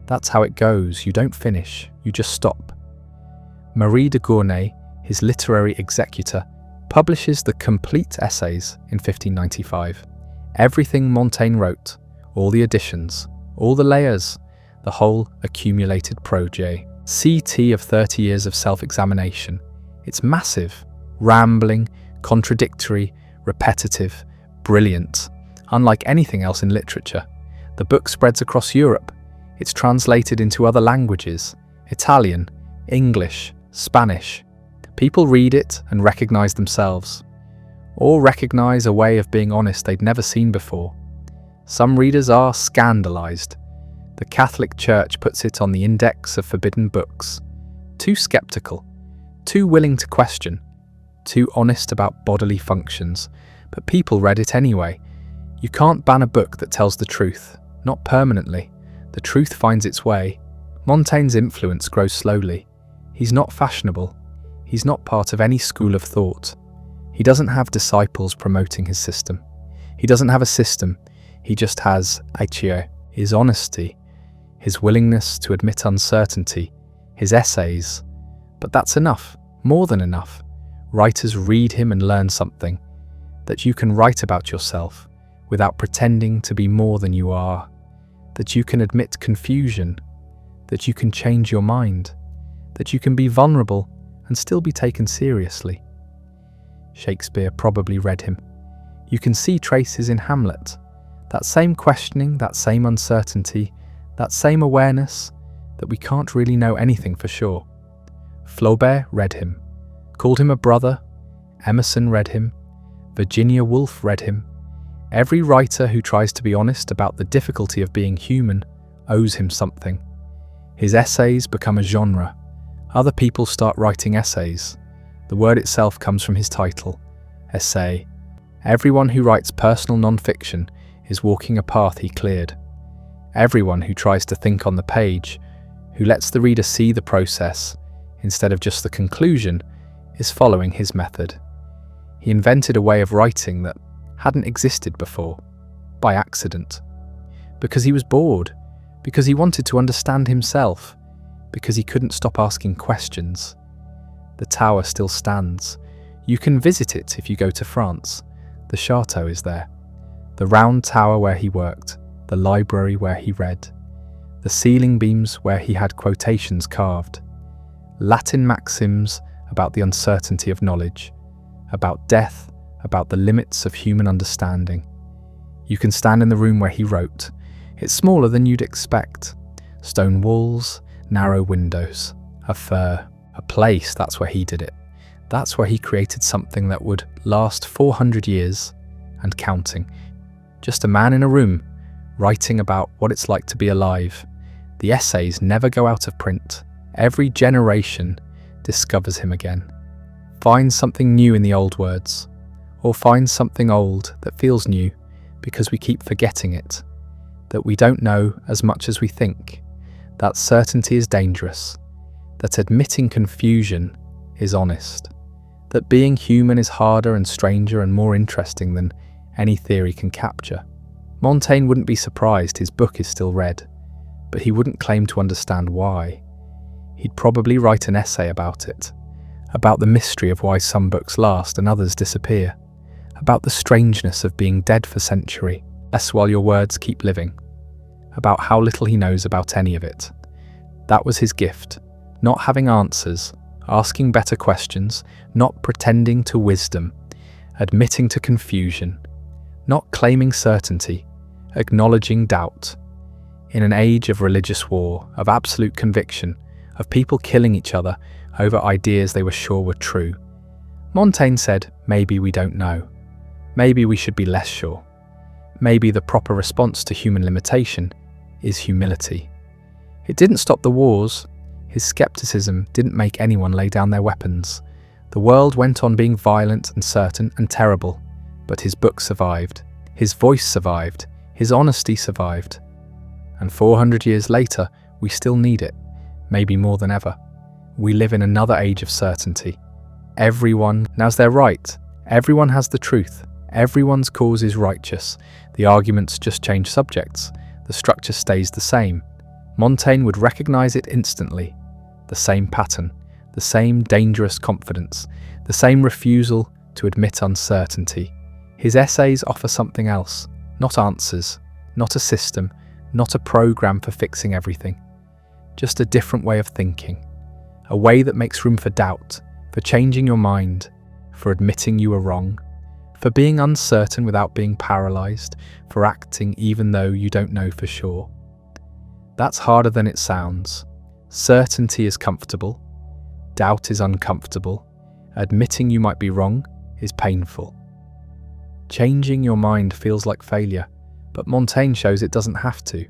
That's how it goes. You don't finish, you just stop. Marie de Gournay, his literary executor, publishes the complete essays in 1595. Everything Montaigne wrote, all the additions, all the layers, the whole accumulated projet. CT of 30 years of self-examination. It's massive, rambling, contradictory, repetitive, brilliant. Unlike anything else in literature, the book spreads across Europe. It's translated into other languages, Italian, English, Spanish. People read it and recognize themselves, or recognize a way of being honest they'd never seen before. Some readers are scandalized. The Catholic Church puts it on the index of forbidden books. Too skeptical, too willing to question, too honest about bodily functions, but people read it anyway. You can't ban a book that tells the truth, not permanently. The truth finds its way. Montaigne's influence grows slowly. He's not fashionable. He's not part of any school of thought. He doesn't have disciples promoting his system. He doesn't have a system. He just has his honesty, his willingness to admit uncertainty, his essays. But that's enough, more than enough. Writers read him and learn something, that you can write about yourself without pretending to be more than you are, that you can admit confusion, that you can change your mind, that you can be vulnerable and still be taken seriously. Shakespeare probably read him. You can see traces in Hamlet, that same questioning, that same uncertainty, that same awareness that we can't really know anything for sure. Flaubert read him, called him a brother. Emerson read him. Virginia Woolf read him. Every writer who tries to be honest about the difficulty of being human owes him something. His essays become a genre. Other people start writing essays. The word itself comes from his title, essay. Everyone who writes personal non-fiction is walking a path he cleared. Everyone who tries to think on the page, who lets the reader see the process instead of just the conclusion, is following his method. He invented a way of writing that hadn't existed before, by accident. Because he was bored, because he wanted to understand himself, because he couldn't stop asking questions. The tower still stands. You can visit it if you go to France. The chateau is there. The round tower where he worked, the library where he read, the ceiling beams where he had quotations carved, Latin maxims about the uncertainty of knowledge, about death, about the limits of human understanding. You can stand in the room where he wrote. It's smaller than you'd expect. Stone walls, narrow windows, a fur, a place, that's where he did it. That's where he created something that would last 400 years and counting. Just a man in a room, writing about what it's like to be alive. The essays never go out of print. Every generation discovers him again. Finds something new in the old words, or finds something old that feels new because we keep forgetting it, that we don't know as much as we think, that certainty is dangerous, that admitting confusion is honest, that being human is harder and stranger and more interesting than any theory can capture. Montaigne wouldn't be surprised his book is still read, but he wouldn't claim to understand why. He'd probably write an essay about it, about the mystery of why some books last and others disappear, about the strangeness of being dead for centuries, while your words keep living, about how little he knows about any of it. That was his gift, not having answers, asking better questions, not pretending to wisdom, admitting to confusion, not claiming certainty, acknowledging doubt. In an age of religious war, of absolute conviction, of people killing each other over ideas they were sure were true, Montaigne said, maybe we don't know. Maybe we should be less sure. Maybe the proper response to human limitation is humility. It didn't stop the wars. His skepticism didn't make anyone lay down their weapons. The world went on being violent and certain and terrible, but his book survived. His voice survived. His honesty survived. And 400 years later, we still need it, maybe more than ever. We live in another age of certainty. Everyone knows they're right. Everyone has the truth. Everyone's cause is righteous. The arguments just change subjects. The structure stays the same. Montaigne would recognize it instantly. The same pattern, the same dangerous confidence, the same refusal to admit uncertainty. His essays offer something else, not answers, not a system, not a program for fixing everything. Just a different way of thinking. A way that makes room for doubt, for changing your mind, for admitting you were wrong, for being uncertain without being paralyzed, for acting even though you don't know for sure. That's harder than it sounds. Certainty is comfortable. Doubt is uncomfortable. Admitting you might be wrong is painful. Changing your mind feels like failure, but Montaigne shows it doesn't have to.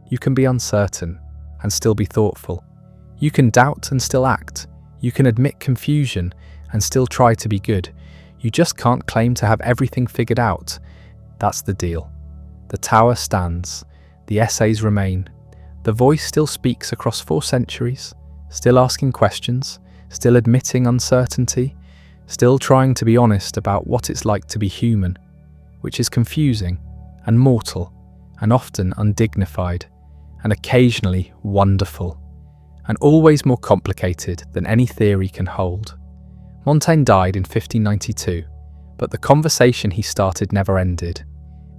You can be uncertain and still be thoughtful. You can doubt and still act. You can admit confusion and still try to be good. You just can't claim to have everything figured out. That's the deal. The tower stands. The essays remain. The voice still speaks across 4 centuries, still asking questions, still admitting uncertainty, still trying to be honest about what it's like to be human, which is confusing and mortal and often undignified and occasionally wonderful and always more complicated than any theory can hold. Montaigne died in 1592, but the conversation he started never ended.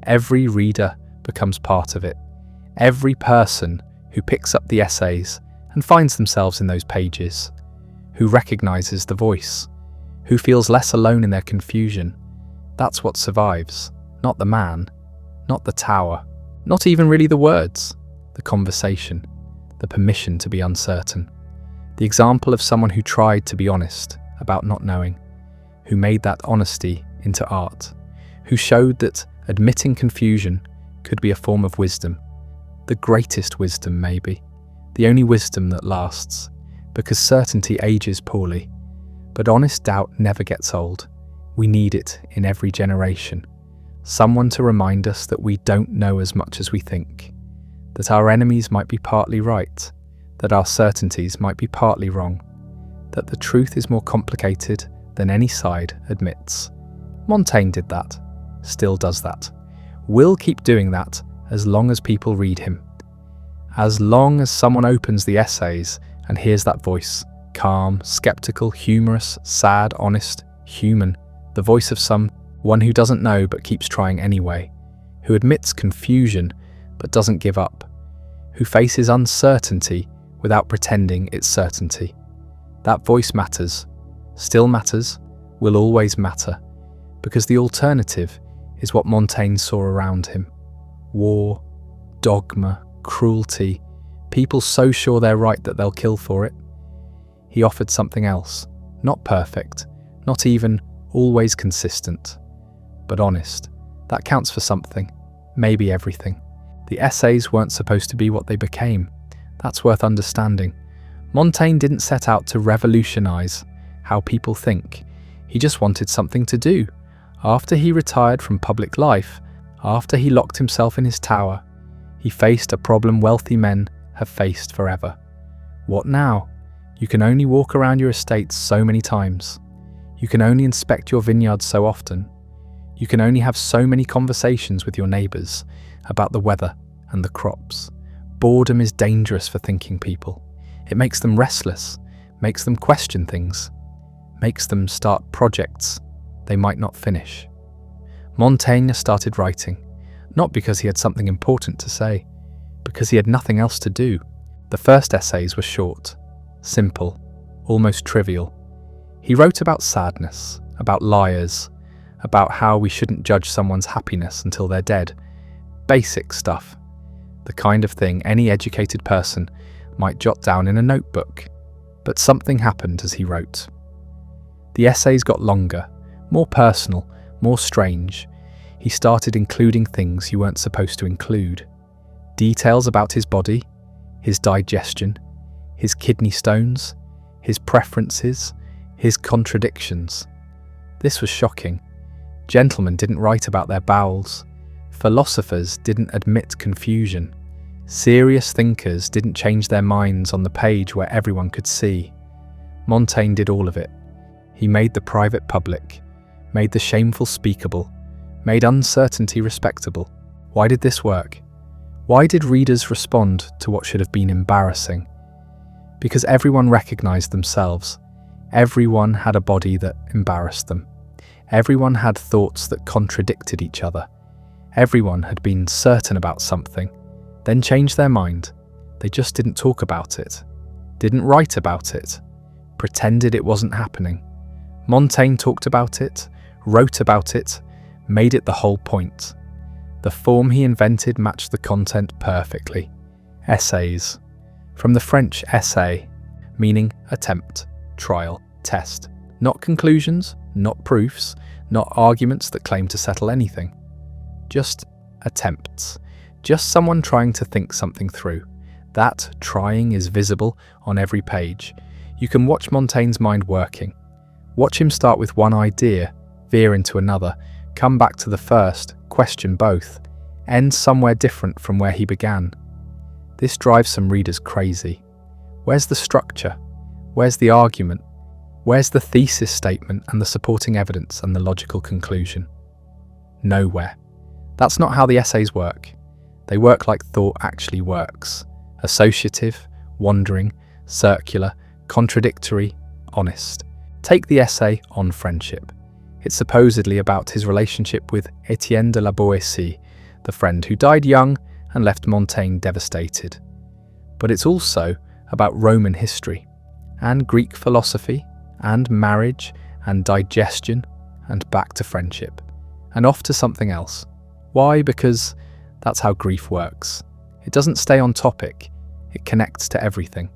Every reader becomes part of it. Every person who picks up the essays and finds themselves in those pages, who recognizes the voice, who feels less alone in their confusion. That's what survives, not the man, not the tower, not even really the words, the conversation, the permission to be uncertain. The example of someone who tried to be honest about not knowing, who made that honesty into art, who showed that admitting confusion could be a form of wisdom, the greatest wisdom maybe, the only wisdom that lasts, because certainty ages poorly, but honest doubt never gets old. We need it in every generation. Someone to remind us that we don't know as much as we think, that our enemies might be partly right, that our certainties might be partly wrong, that the truth is more complicated than any side admits. Montaigne did that. still does that. Will keep doing that as long as people read him. As long as someone opens the essays and hears that voice, calm, skeptical, humorous, sad, honest, human, the voice of someone who doesn't know but keeps trying anyway, who admits confusion but doesn't give up, who faces uncertainty without pretending it's certainty. That voice matters, still matters, will always matter, because the alternative is what Montaigne saw around him. War, dogma, cruelty, people so sure they're right that they'll kill for it. He offered something else, not perfect, not even always consistent, but honest. That counts for something, maybe everything. The essays weren't supposed to be what they became. That's worth understanding. Montaigne didn't set out to revolutionize how people think. He just wanted something to do. After he retired from public life, after he locked himself in his tower, he faced a problem wealthy men have faced forever. What now? You can only walk around your estate so many times. You can only inspect your vineyards so often. You can only have so many conversations with your neighbours about the weather and the crops. Boredom is dangerous for thinking people. It makes them restless, makes them question things, makes them start projects they might not finish. Montaigne started writing, not because he had something important to say, because he had nothing else to do. The first essays were short, simple, almost trivial. He wrote about sadness, about liars, about how we shouldn't judge someone's happiness until they're dead. Basic stuff. The kind of thing any educated person might jot down in a notebook. But something happened as he wrote. The essays got longer, more personal, more strange. He started including things you weren't supposed to include. Details about his body, his digestion, his kidney stones, his preferences, his contradictions. This was shocking. Gentlemen didn't write about their bowels. Philosophers didn't admit confusion. Serious thinkers didn't change their minds on the page where everyone could see. Montaigne did all of it. He made the private public, made the shameful speakable, made uncertainty respectable. Why did this work? Why did readers respond to what should have been embarrassing? Because everyone recognized themselves. Everyone had a body that embarrassed them. Everyone had thoughts that contradicted each other. Everyone had been certain about something, then changed their mind. They just didn't talk about it, didn't write about it, pretended it wasn't happening. Montaigne talked about it, wrote about it, made it the whole point. The form he invented matched the content perfectly. Essays. From the French essai, meaning attempt, trial, test. Not conclusions, not proofs, not arguments that claim to settle anything. Just attempts. Just someone trying to think something through. That trying is visible on every page. You can watch Montaigne's mind working. Watch him start with one idea, veer into another, come back to the first, question both, end somewhere different from where he began. This drives some readers crazy. Where's the structure? Where's the argument? Where's the thesis statement and the supporting evidence and the logical conclusion? Nowhere. That's not how the essays work. They work like thought actually works. Associative, wandering, circular, contradictory, honest. Take the essay on friendship. It's supposedly about his relationship with Etienne de la Boétie, the friend who died young and left Montaigne devastated. But it's also about Roman history, and Greek philosophy, and marriage, and digestion, and back to friendship, and off to something else. Why? Because that's how grief works. It doesn't stay on topic, it connects to everything,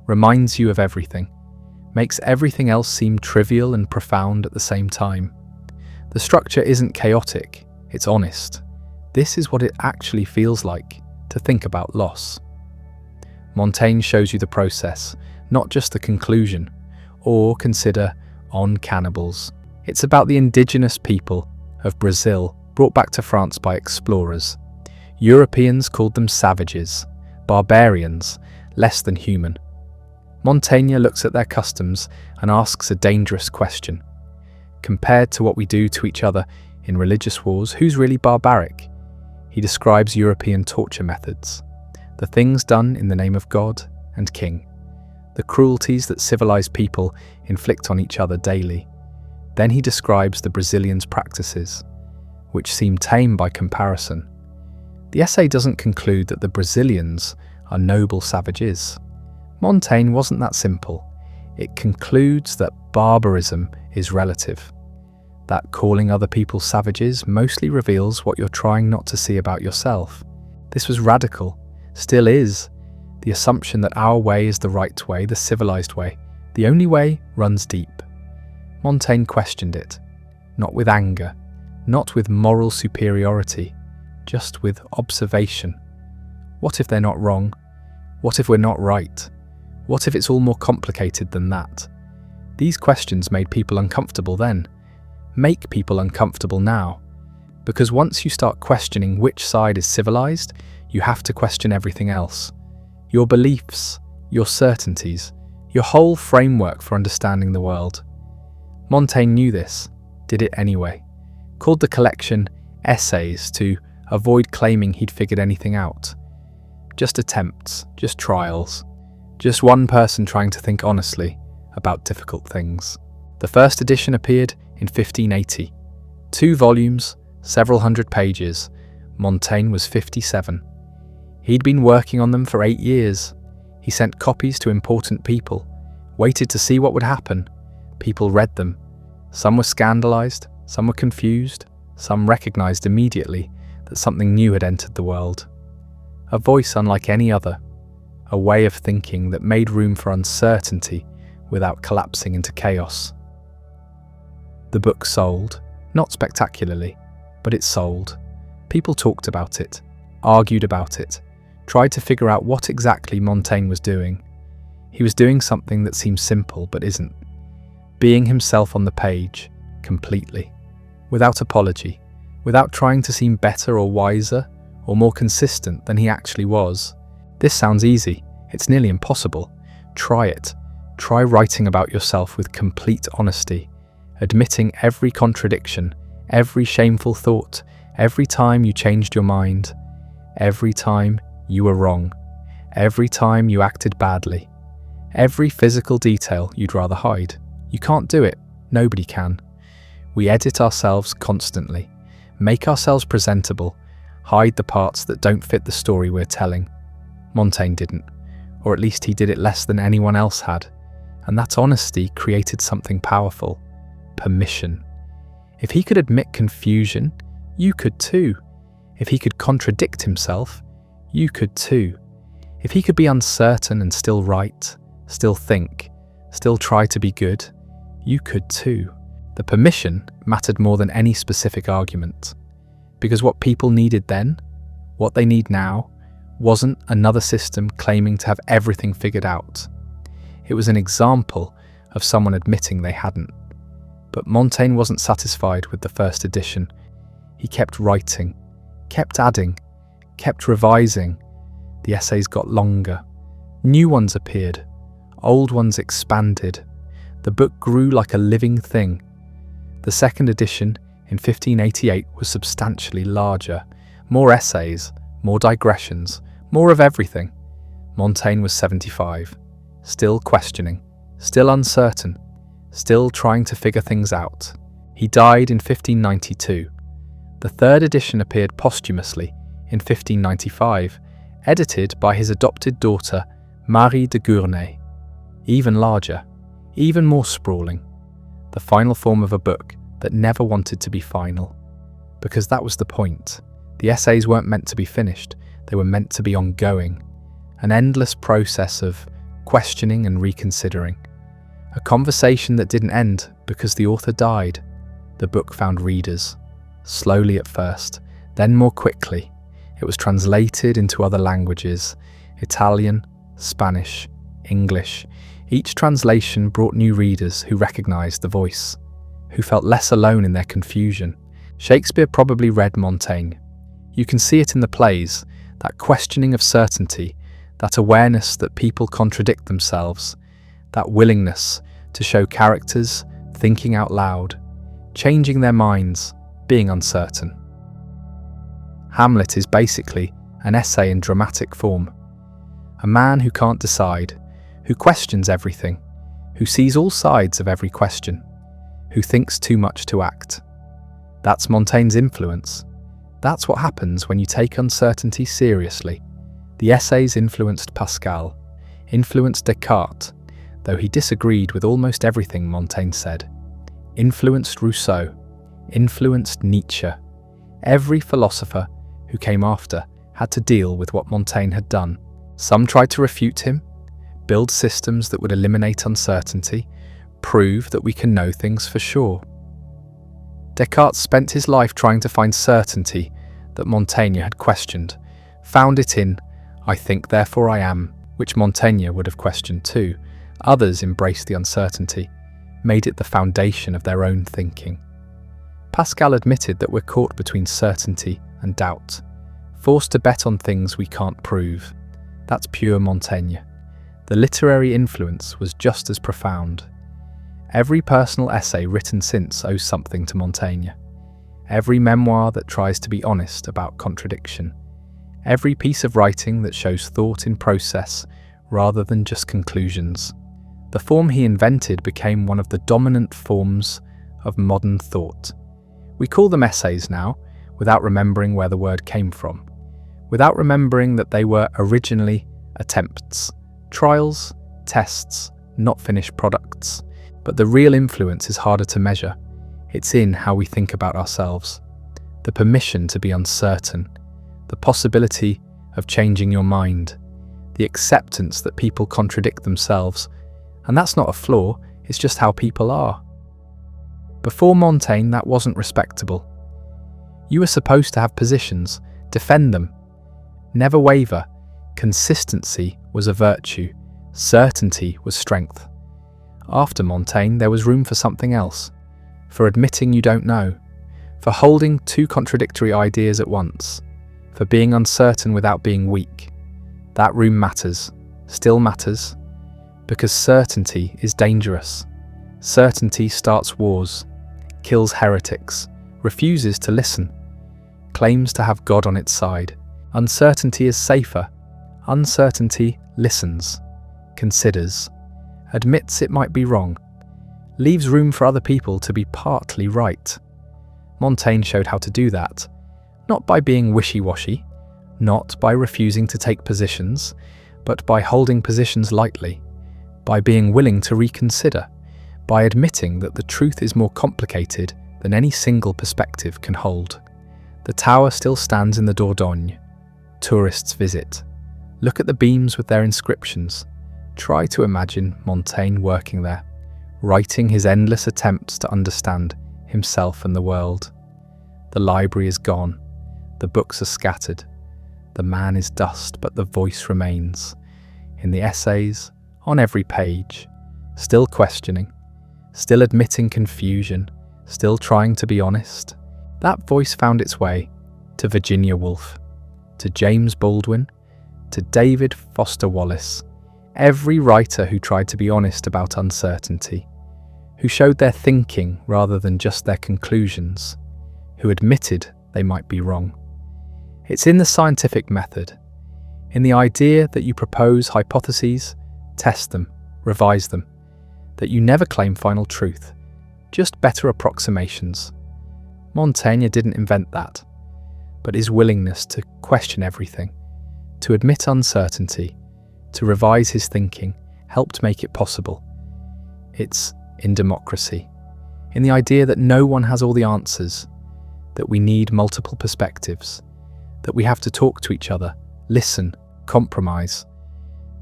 reminds you of everything, makes everything else seem trivial and profound at the same time. The structure isn't chaotic, it's honest. This is what it actually feels like to think about loss. Montaigne shows you the process, not just the conclusion. Or consider On Cannibals. It's about the indigenous people of Brazil brought back to France by explorers. Europeans called them savages, barbarians, less than human. Montaigne looks at their customs and asks a dangerous question. Compared to what we do to each other, In Religious Wars, who's really barbaric? He describes European torture methods, the things done in the name of God and King, the cruelties that civilized people inflict on each other daily. Then he describes the Brazilians' practices, which seem tame by comparison. The essay doesn't conclude that the Brazilians are noble savages. Montaigne wasn't that simple. It concludes that barbarism is relative, that calling other people savages mostly reveals what you're trying not to see about yourself. This was radical, still is. The assumption that our way is the right way, the civilized way, the only way, runs deep. Montaigne questioned it, not with anger, not with moral superiority, just with observation. What if they're not wrong? What if we're not right? What if it's all more complicated than that? These questions made people uncomfortable then, make people uncomfortable now. Because once you start questioning which side is civilized, you have to question everything else. Your beliefs, your certainties, your whole framework for understanding the world. Montaigne knew this, did it anyway. Called the collection Essays to avoid claiming he'd figured anything out. Just attempts, just trials. Just one person trying to think honestly about difficult things. The first edition appeared in 1580. 2 volumes, several hundred pages. Montaigne was 57. He'd been working on them for 8 years. He sent copies to important people, waited to see what would happen. People read them. Some were scandalized, some were confused, some recognized immediately that something new had entered the world. A voice unlike any other. A way of thinking that made room for uncertainty without collapsing into chaos. The book sold, not spectacularly, but it sold. People talked about it, argued about it, tried to figure out what exactly Montaigne was doing. He was doing something that seems simple but isn't. Being himself on the page, completely. Without apology, without trying to seem better or wiser or more consistent than he actually was. This sounds easy. It's nearly impossible. Try it. Try writing about yourself with complete honesty, admitting every contradiction, every shameful thought, every time you changed your mind, every time you were wrong, every time you acted badly, every physical detail you'd rather hide. You can't do it. Nobody can. We edit ourselves constantly, make ourselves presentable, hide the parts that don't fit the story we're telling. Montaigne didn't, or at least he did it less than anyone else had, and that honesty created something powerful: permission. If he could admit confusion, you could too. If he could contradict himself, you could too. If he could be uncertain and still write, still think, still try to be good, you could too. The permission mattered more than any specific argument, because what people needed then, what they need now, wasn't another system claiming to have everything figured out. It was an example of someone admitting they hadn't. But Montaigne wasn't satisfied with the first edition. He kept writing, kept adding, kept revising. The essays got longer. New ones appeared. Old ones expanded. The book grew like a living thing. The second edition, in 1588, was substantially larger. More essays, more digressions, more of everything. Montaigne was 75, still questioning, still uncertain, still trying to figure things out. He died in 1592. The third edition appeared posthumously in 1595, edited by his adopted daughter, Marie de Gournay. Even larger, even more sprawling. The final form of a book that never wanted to be final. Because that was the point. The essays weren't meant to be finished, they were meant to be ongoing. An endless process of questioning and reconsidering. A conversation that didn't end because the author died. The book found readers. Slowly at first, then more quickly. It was translated into other languages: Italian, Spanish, English. Each translation brought new readers who recognized the voice, who felt less alone in their confusion. Shakespeare probably read Montaigne. You can see it in the plays, that questioning of certainty, that awareness that people contradict themselves, that willingness to show characters thinking out loud, changing their minds, being uncertain. Hamlet is basically an essay in dramatic form. A man who can't decide, who questions everything, who sees all sides of every question, who thinks too much to act. That's Montaigne's influence. That's what happens when you take uncertainty seriously. The essays influenced Pascal, influenced Descartes, though he disagreed with almost everything Montaigne said, influenced Rousseau, influenced Nietzsche. Every philosopher who came after had to deal with what Montaigne had done. Some tried to refute him, build systems that would eliminate uncertainty, prove that we can know things for sure. Descartes spent his life trying to find certainty that Montaigne had questioned, found it in "I think, therefore I am," which Montaigne would have questioned too. Others embraced the uncertainty, made it the foundation of their own thinking. Pascal admitted that we're caught between certainty and doubt, forced to bet on things we can't prove. That's pure Montaigne. The literary influence was just as profound. Every personal essay written since owes something to Montaigne. Every memoir that tries to be honest about contradiction. Every piece of writing that shows thought in process rather than just conclusions. The form he invented became one of the dominant forms of modern thought. We call them essays now, without remembering where the word came from, without remembering that they were originally attempts, trials, tests, not finished products. But the real influence is harder to measure. It's in how we think about ourselves. The permission to be uncertain, the possibility of changing your mind, the acceptance that people contradict themselves. And that's not a flaw, it's just how people are. Before Montaigne, that wasn't respectable. You were supposed to have positions, defend them, never waver. Consistency was a virtue, certainty was strength. After Montaigne, there was room for something else, for admitting you don't know, for holding two contradictory ideas at once, for being uncertain without being weak. That room matters, still matters, because certainty is dangerous. Certainty starts wars, kills heretics, refuses to listen, claims to have God on its side. Uncertainty is safer. Uncertainty listens, considers, admits it might be wrong, leaves room for other people to be partly right. Montaigne showed how to do that, not by being wishy-washy, not by refusing to take positions, but by holding positions lightly, by being willing to reconsider, by admitting that the truth is more complicated than any single perspective can hold. The tower still stands in the Dordogne. Tourists visit. Look at the beams with their inscriptions. Try to imagine Montaigne working there, writing his endless attempts to understand himself and the world. The library is gone. The books are scattered. The man is dust, but the voice remains. In the essays, on every page, still questioning, still admitting confusion, still trying to be honest. That voice found its way to Virginia Woolf, to James Baldwin, to David Foster Wallace. Every writer who tried to be honest about uncertainty, who showed their thinking rather than just their conclusions, who admitted they might be wrong. It's in the scientific method, in the idea that you propose hypotheses, test them, revise them, that you never claim final truth, just better approximations. Montaigne didn't invent that, but his willingness to question everything, to admit uncertainty, to revise his thinking, helped make it possible. It's in democracy, in the idea that no one has all the answers, that we need multiple perspectives, that we have to talk to each other, listen, compromise.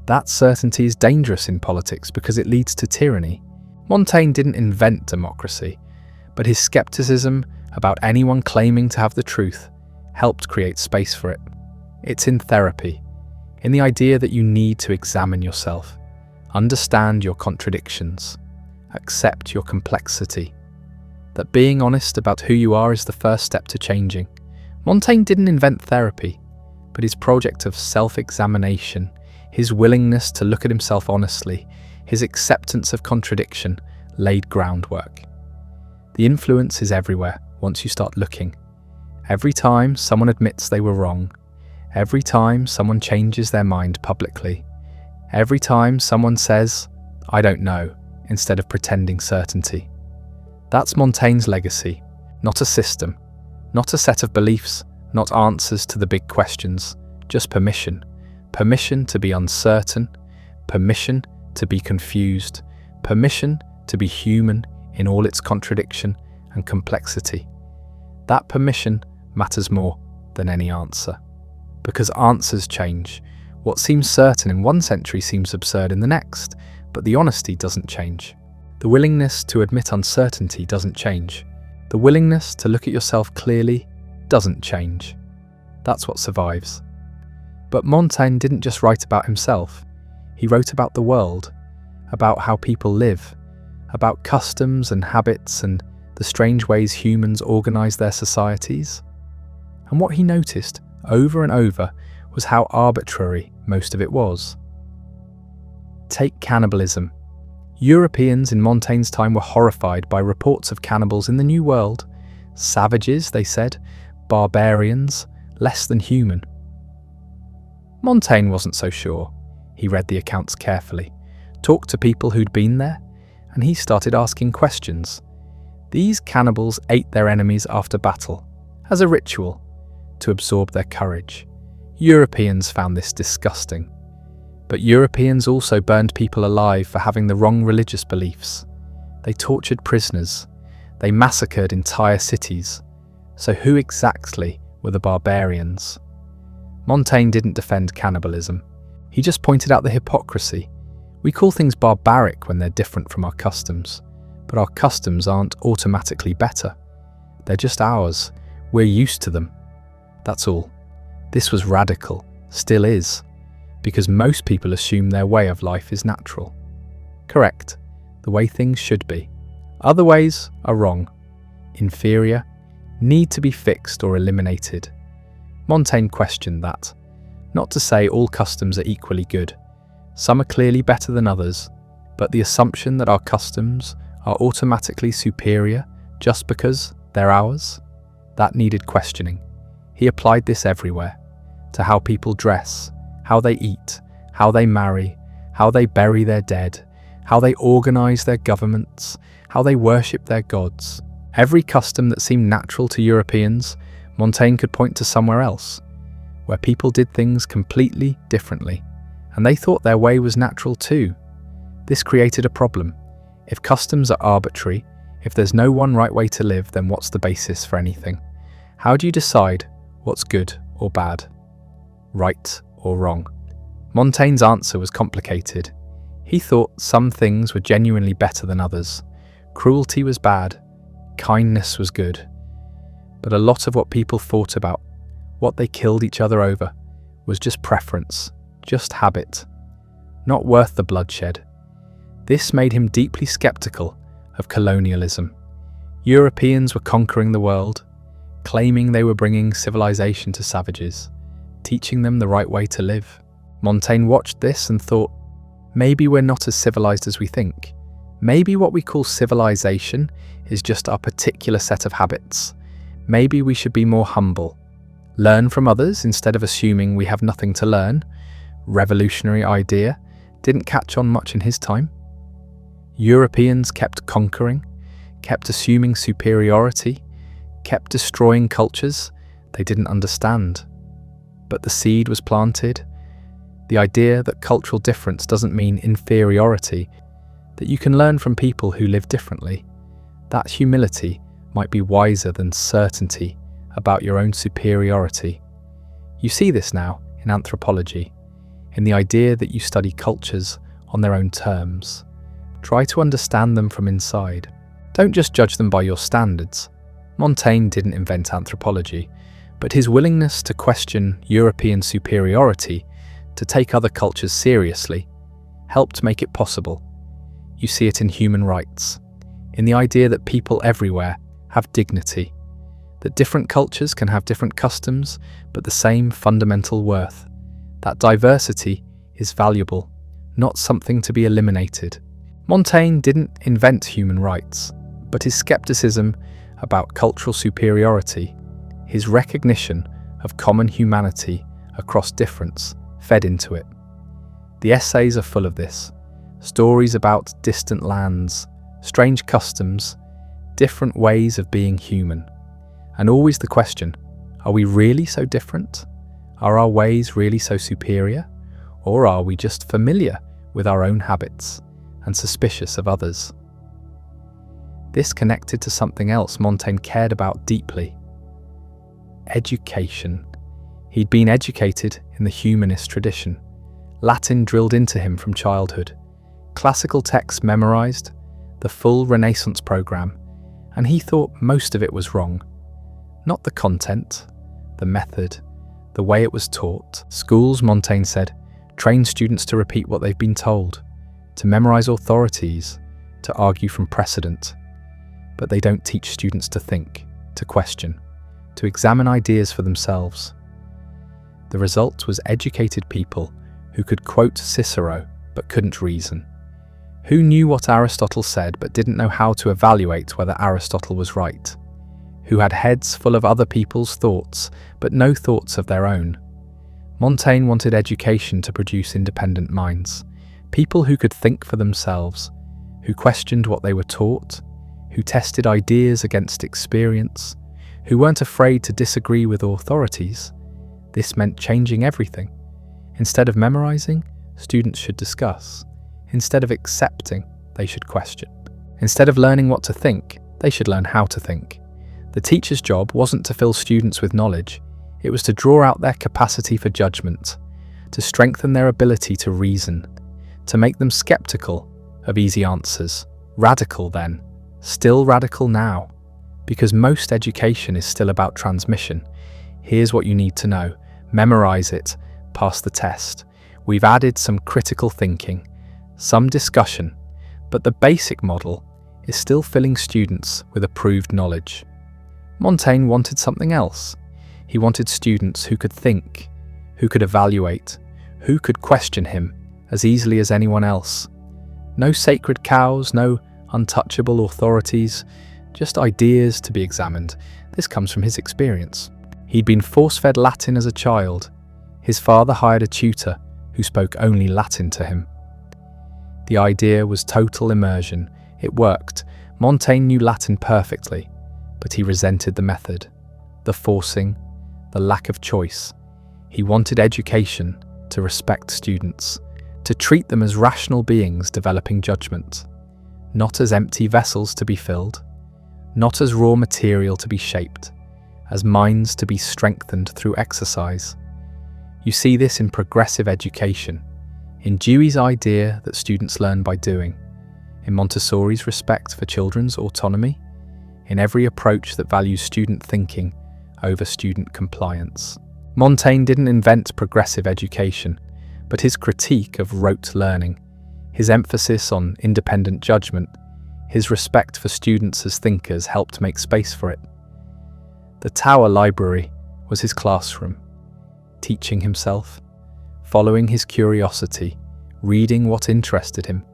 That certainty is dangerous in politics because it leads to tyranny. Montaigne didn't invent democracy, but his skepticism about anyone claiming to have the truth helped create space for it. It's in therapy, in the idea that you need to examine yourself, understand your contradictions, accept your complexity, that being honest about who you are is the first step to changing. Montaigne didn't invent therapy, but his project of self-examination, his willingness to look at himself honestly, his acceptance of contradiction, laid groundwork. The influence is everywhere, once you start looking. Every time someone admits they were wrong, every time someone changes their mind publicly, every time someone says, "I don't know," instead of pretending certainty. That's Montaigne's legacy, not a system, not a set of beliefs, not answers to the big questions, just permission. Permission to be uncertain, permission to be confused, permission to be human in all its contradiction and complexity. That permission matters more than any answer. Because answers change. What seems certain in one century seems absurd in the next, but the honesty doesn't change. The willingness to admit uncertainty doesn't change. The willingness to look at yourself clearly doesn't change. That's what survives. But Montaigne didn't just write about himself. He wrote about the world, about how people live, about customs and habits and the strange ways humans organize their societies. And what he noticed over and over was how arbitrary most of it was. Take cannibalism. Europeans in Montaigne's time were horrified by reports of cannibals in the New World. Savages, they said, barbarians, less than human. Montaigne wasn't so sure. He read the accounts carefully, talked to people who'd been there, and he started asking questions. These cannibals ate their enemies after battle, as a ritual, to absorb their courage. Europeans found this disgusting. But Europeans also burned people alive for having the wrong religious beliefs. They tortured prisoners. They massacred entire cities. So who exactly were the barbarians? Montaigne didn't defend cannibalism. He just pointed out the hypocrisy. We call things barbaric when they're different from our customs, but our customs aren't automatically better. They're just ours. We're used to them. That's all. This was radical, still is, because most people assume their way of life is natural. Correct, the way things should be. Other ways are wrong, inferior, need to be fixed or eliminated. Montaigne questioned that. Not to say all customs are equally good. Some are clearly better than others, but the assumption that our customs are automatically superior just because they're ours, that needed questioning. He applied this everywhere, to how people dress, how they eat, how they marry, how they bury their dead, how they organize their governments, how they worship their gods. Every custom that seemed natural to Europeans, Montaigne could point to somewhere else, where people did things completely differently, and they thought their way was natural too. This created a problem. If customs are arbitrary, if there's no one right way to live, then what's the basis for anything? How do you decide what's good or bad, right or wrong? Montaigne's answer was complicated. He thought some things were genuinely better than others. Cruelty was bad, kindness was good. But a lot of what people thought about, what they killed each other over, was just preference, just habit, not worth the bloodshed. This made him deeply skeptical of colonialism. Europeans were conquering the world, claiming they were bringing civilization to savages, teaching them the right way to live. Montaigne watched this and thought, maybe we're not as civilized as we think. Maybe what we call civilization is just our particular set of habits. Maybe we should be more humble, learn from others instead of assuming we have nothing to learn. Revolutionary idea, didn't catch on much in his time. Europeans kept conquering, kept assuming superiority, kept destroying cultures they didn't understand. But the seed was planted. The idea that cultural difference doesn't mean inferiority, that you can learn from people who live differently. That humility might be wiser than certainty about your own superiority. You see this now in anthropology, in the idea that you study cultures on their own terms. Try to understand them from inside. Don't just judge them by your standards. Montaigne didn't invent anthropology, but his willingness to question European superiority, to take other cultures seriously, helped make it possible. You see it in human rights, in the idea that people everywhere have dignity, that different cultures can have different customs, but the same fundamental worth. That diversity is valuable, not something to be eliminated. Montaigne didn't invent human rights, but his skepticism about cultural superiority, his recognition of common humanity across difference fed into it. The essays are full of this. Stories about distant lands, strange customs, different ways of being human. And always the question, are we really so different? Are our ways really so superior? Or are we just familiar with our own habits and suspicious of others? This connected to something else Montaigne cared about deeply: education. He'd been educated in the humanist tradition, Latin drilled into him from childhood, classical texts memorized, the full Renaissance program, and he thought most of it was wrong. Not the content, the method, the way it was taught. Schools, Montaigne said, train students to repeat what they've been told, to memorize authorities, to argue from precedent. But they don't teach students to think, to question, to examine ideas for themselves. The result was educated people who could quote Cicero but couldn't reason, who knew what Aristotle said but didn't know how to evaluate whether Aristotle was right, who had heads full of other people's thoughts but no thoughts of their own. Montaigne wanted education to produce independent minds, people who could think for themselves, who questioned what they were taught, who tested ideas against experience, who weren't afraid to disagree with authorities. This meant changing everything. Instead of memorizing, students should discuss. Instead of accepting, they should question. Instead of learning what to think, they should learn how to think. The teacher's job wasn't to fill students with knowledge, it was to draw out their capacity for judgment, to strengthen their ability to reason, to make them skeptical of easy answers. Radical then, still radical now, because most education is still about transmission. Here's what you need to know, memorize it, pass the test. We've added some critical thinking, some discussion, but the basic model is still filling students with approved knowledge. Montaigne wanted something else. He wanted students who could think, who could evaluate, who could question him as easily as anyone else. No sacred cows, no untouchable authorities, just ideas to be examined. This comes from his experience. He'd been force-fed Latin as a child. His father hired a tutor who spoke only Latin to him. The idea was total immersion. It worked. Montaigne knew Latin perfectly, but he resented the method, the forcing, the lack of choice. He wanted education to respect students, to treat them as rational beings developing judgment, not as empty vessels to be filled, not as raw material to be shaped, as minds to be strengthened through exercise. You see this in progressive education, in Dewey's idea that students learn by doing, in Montessori's respect for children's autonomy, in every approach that values student thinking over student compliance. Montaigne didn't invent progressive education, but his critique of rote learning, his emphasis on independent judgment, his respect for students as thinkers helped make space for it. The Tower Library was his classroom, teaching himself, following his curiosity, reading what interested him,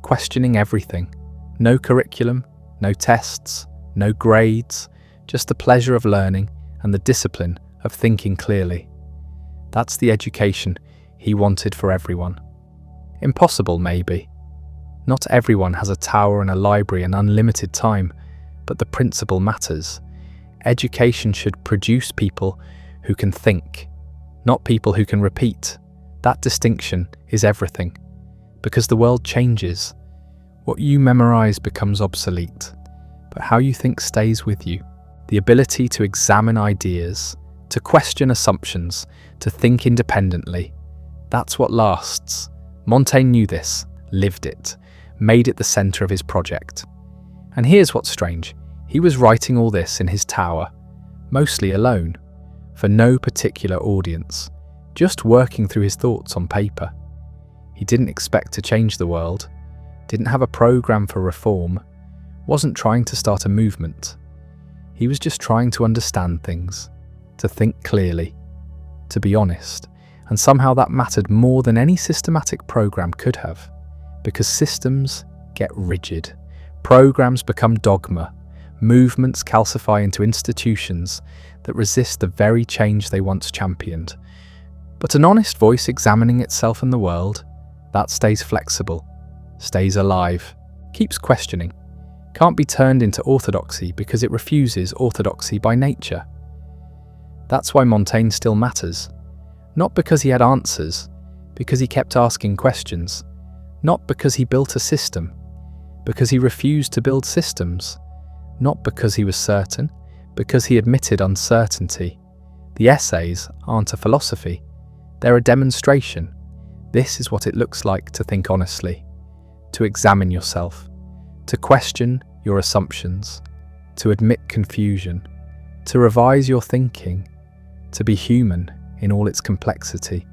questioning everything. No curriculum, no tests, no grades, just the pleasure of learning and the discipline of thinking clearly. That's the education he wanted for everyone. Impossible, maybe. Not everyone has a tower and a library and unlimited time, but the principle matters. Education should produce people who can think, not people who can repeat. That distinction is everything, because the world changes. What you memorize becomes obsolete, but how you think stays with you. The ability to examine ideas, to question assumptions, to think independently, that's what lasts. Montaigne knew this, lived it, made it the center of his project. And here's what's strange. He was writing all this in his tower, mostly alone, for no particular audience, just working through his thoughts on paper. He didn't expect to change the world, didn't have a program for reform, wasn't trying to start a movement. He was just trying to understand things, to think clearly, to be honest, and somehow that mattered more than any systematic program could have, because systems get rigid, programs become dogma, Movements calcify into institutions that resist the very change they once championed. But an honest voice examining itself and the world, that stays flexible, stays alive, keeps questioning, can't be turned into orthodoxy because it refuses orthodoxy by nature. That's why Montaigne still matters. Not because he had answers, because he kept asking questions. Not because he built a system, because he refused to build systems. Not because he was certain, because he admitted uncertainty. The essays aren't a philosophy, they're a demonstration. This is what it looks like to think honestly, to examine yourself, to question your assumptions, to admit confusion, to revise your thinking, to be human in all its complexity.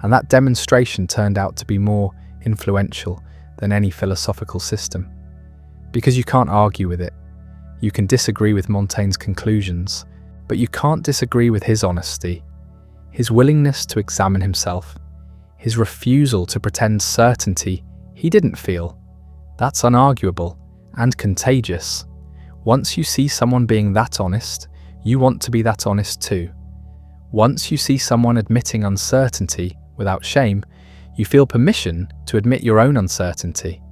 And that demonstration turned out to be more influential than any philosophical system. Because you can't argue with it. You can disagree with Montaigne's conclusions, but you can't disagree with his honesty, his willingness to examine himself, his refusal to pretend certainty he didn't feel. That's unarguable and contagious. Once you see someone being that honest, you want to be that honest too. Once you see someone admitting uncertainty without shame, you feel permission to admit your own uncertainty.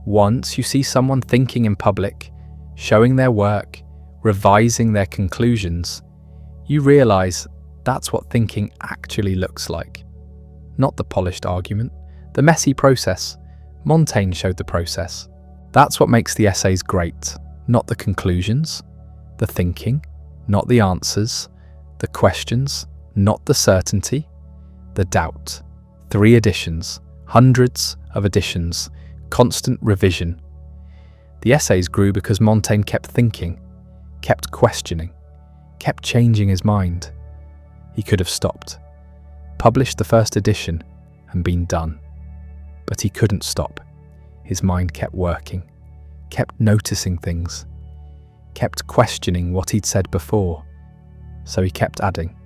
Once you see someone thinking in public, showing their work, revising their conclusions, you realize that's what thinking actually looks like. Not the polished argument, the messy process. Montaigne showed the process. That's what makes the essays great, not the conclusions, the thinking, not the answers, the questions, not the certainty, the doubt. 3 editions, hundreds of editions, constant revision. The essays grew because Montaigne kept thinking, kept questioning, kept changing his mind. He could have stopped, published the first edition and been done. But he couldn't stop. His mind kept working, kept noticing things, kept questioning what he'd said before, so he kept adding.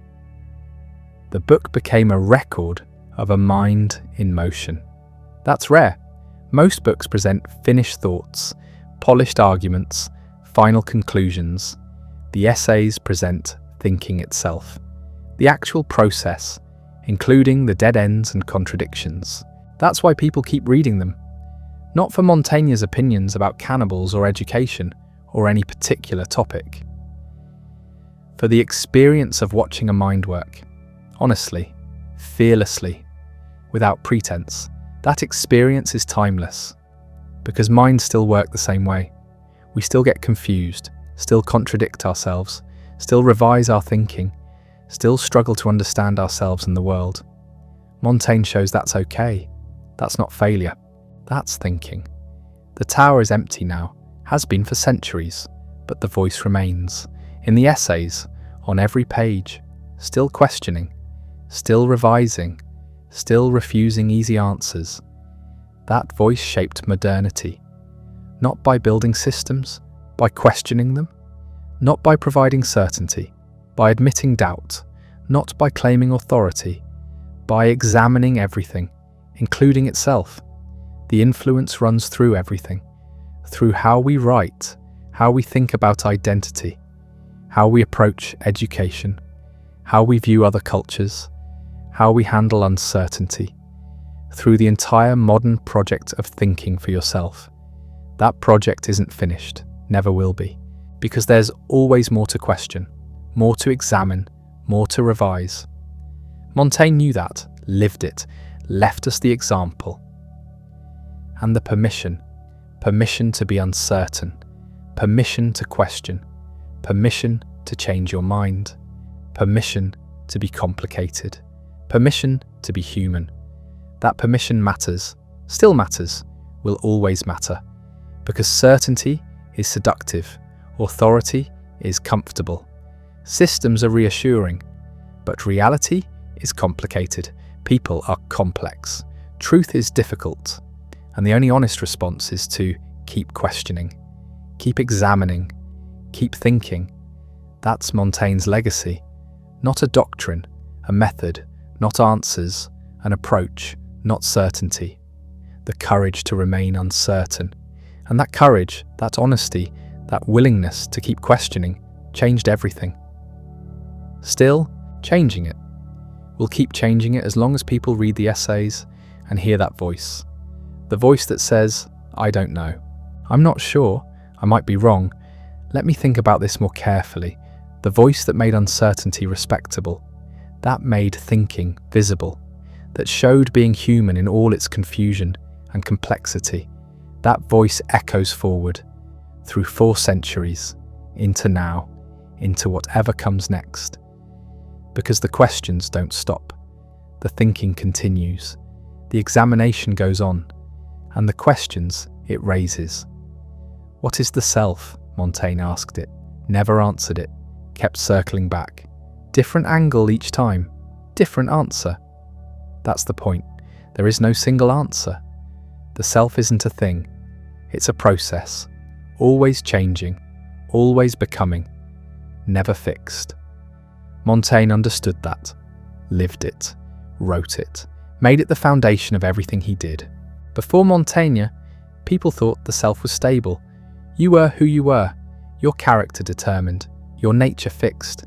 The book became a record of a mind in motion. That's rare. Most books present finished thoughts, polished arguments, final conclusions. The essays present thinking itself, the actual process, including the dead ends and contradictions. That's why people keep reading them. Not for Montaigne's opinions about cannibals or education or any particular topic. For the experience of watching a mind work, honestly, fearlessly, without pretense. That experience is timeless, because minds still work the same way. We still get confused, still contradict ourselves, still revise our thinking, still struggle to understand ourselves and the world. Montaigne shows that's okay. That's not failure. That's thinking. The tower is empty now, has been for centuries, but the voice remains. In the essays, on every page, still questioning, still revising, still refusing easy answers. That voice shaped modernity, not by building systems, by questioning them, not by providing certainty, by admitting doubt, not by claiming authority, by examining everything, including itself. The influence runs through everything, through how we write, how we think about identity, how we approach education, how we view other cultures, how we handle uncertainty, through the entire modern project of thinking for yourself. That project isn't finished, never will be, because there's always more to question, more to examine, more to revise. Montaigne knew that, lived it, left us the example. And the permission to be uncertain, permission to question, permission to change your mind, permission to be complicated, permission to be human. That permission matters, still matters, will always matter, because certainty is seductive, authority is comfortable, systems are reassuring, but reality is complicated, people are complex, truth is difficult, and the only honest response is to keep questioning, keep examining, keep thinking. That's Montaigne's legacy, not a doctrine, a method, not answers, an approach, not certainty. The courage to remain uncertain. And that courage, that honesty, That willingness to keep questioning changed everything. Still, changing it. We'll keep changing it as long as people read the essays and hear that voice. The voice that says, I don't know. I'm not sure. I might be wrong. Let me think about this more carefully. The voice that made uncertainty respectable. That made thinking visible. That showed being human in all its confusion and complexity. That voice echoes forward, through 4 centuries, into now, into whatever comes next. Because the questions don't stop. The thinking continues. The examination goes on. And the questions it raises. What is the self? Montaigne asked it, never answered it, kept circling back. Different angle each time, different answer. That's the point. There is no single answer. The self isn't a thing. It's a process, always changing, always becoming, never fixed. Montaigne understood that, lived it, wrote it, made it the foundation of everything he did. Before Montaigne, people thought the self was stable. You were who you were, your character determined, your nature fixed.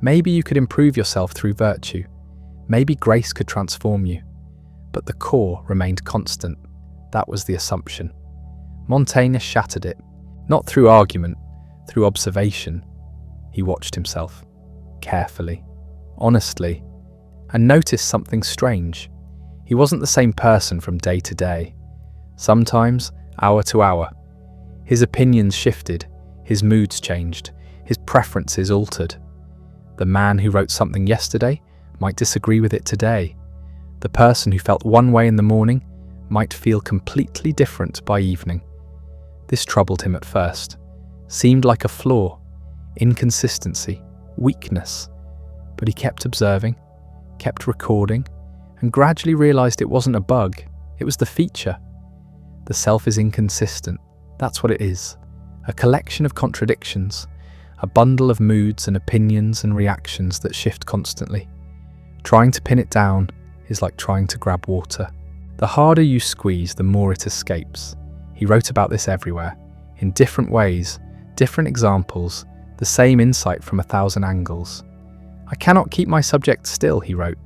Maybe you could improve yourself through virtue. Maybe grace could transform you. But the core remained constant. That was the assumption. Montaigne shattered it, not through argument, through observation. He watched himself, carefully, honestly, and noticed something strange. He wasn't the same person from day to day. Sometimes, hour to hour. His opinions shifted, his moods changed, his preferences altered. The man who wrote something yesterday might disagree with it today. The person who felt one way in the morning might feel completely different by evening. This troubled him at first, seemed like a flaw, inconsistency, weakness. But he kept observing, kept recording, and gradually realized it wasn't a bug, it was the feature. The self is inconsistent, that's what it is. A collection of contradictions, a bundle of moods and opinions and reactions that shift constantly. Trying to pin it down is like trying to grab water. The harder you squeeze, the more it escapes. He wrote about this everywhere, in different ways, different examples, the same insight from 1,000 angles. I cannot keep my subject still, he wrote.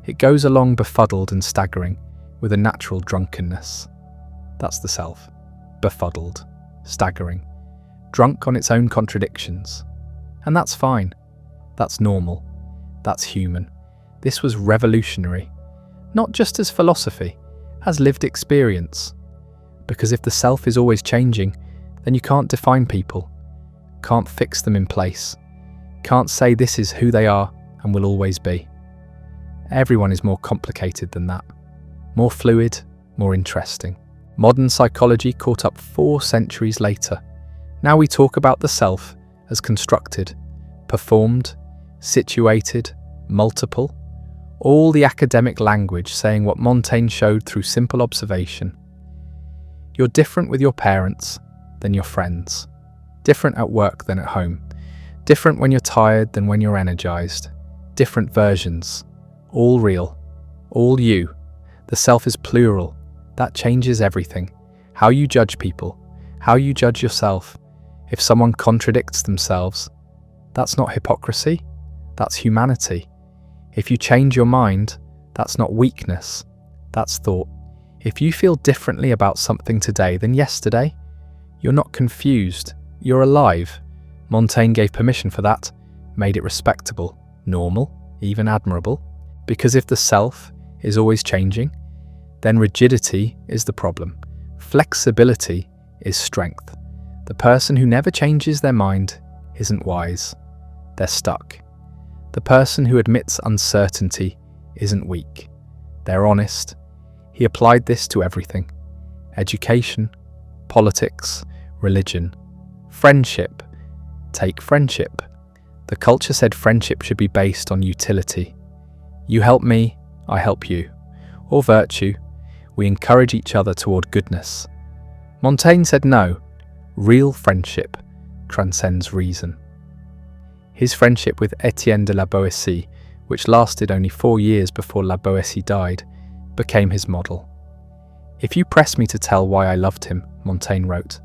It goes along befuddled and staggering, with a natural drunkenness. That's the self. Befuddled, staggering, drunk on its own contradictions. And that's fine. That's normal. That's human. This was revolutionary. Not just as philosophy, as lived experience. Because if the self is always changing, then you can't define people, can't fix them in place, can't say this is who they are and will always be. Everyone is more complicated than that, more fluid, more interesting. Modern psychology caught up 4 centuries later. Now we talk about the self as constructed, performed, situated, multiple, all the academic language saying what Montaigne showed through simple observation. You're different with your parents than your friends, different at work than at home, different when you're tired than when you're energized, different versions, all real, all you. The self is plural. That changes everything. How you judge people, how you judge yourself. If someone contradicts themselves, that's not hypocrisy, that's humanity. If you change your mind, that's not weakness, that's thought. If you feel differently about something today than yesterday, you're not confused, you're alive. Montaigne gave permission for that, made it respectable, normal, even admirable. Because if the self is always changing, then rigidity is the problem. Flexibility is strength. The person who never changes their mind isn't wise. They're stuck. The person who admits uncertainty isn't weak. They're honest. He applied this to everything. Education, politics, religion, friendship. Take friendship. The culture said friendship should be based on utility. You help me, I help you. Or virtue. We encourage each other toward goodness. Montaigne said no. Real friendship transcends reason. His friendship with Etienne de la Boétie, which lasted only 4 years before la Boétie died, became his model. If you press me to tell why I loved him, Montaigne wrote,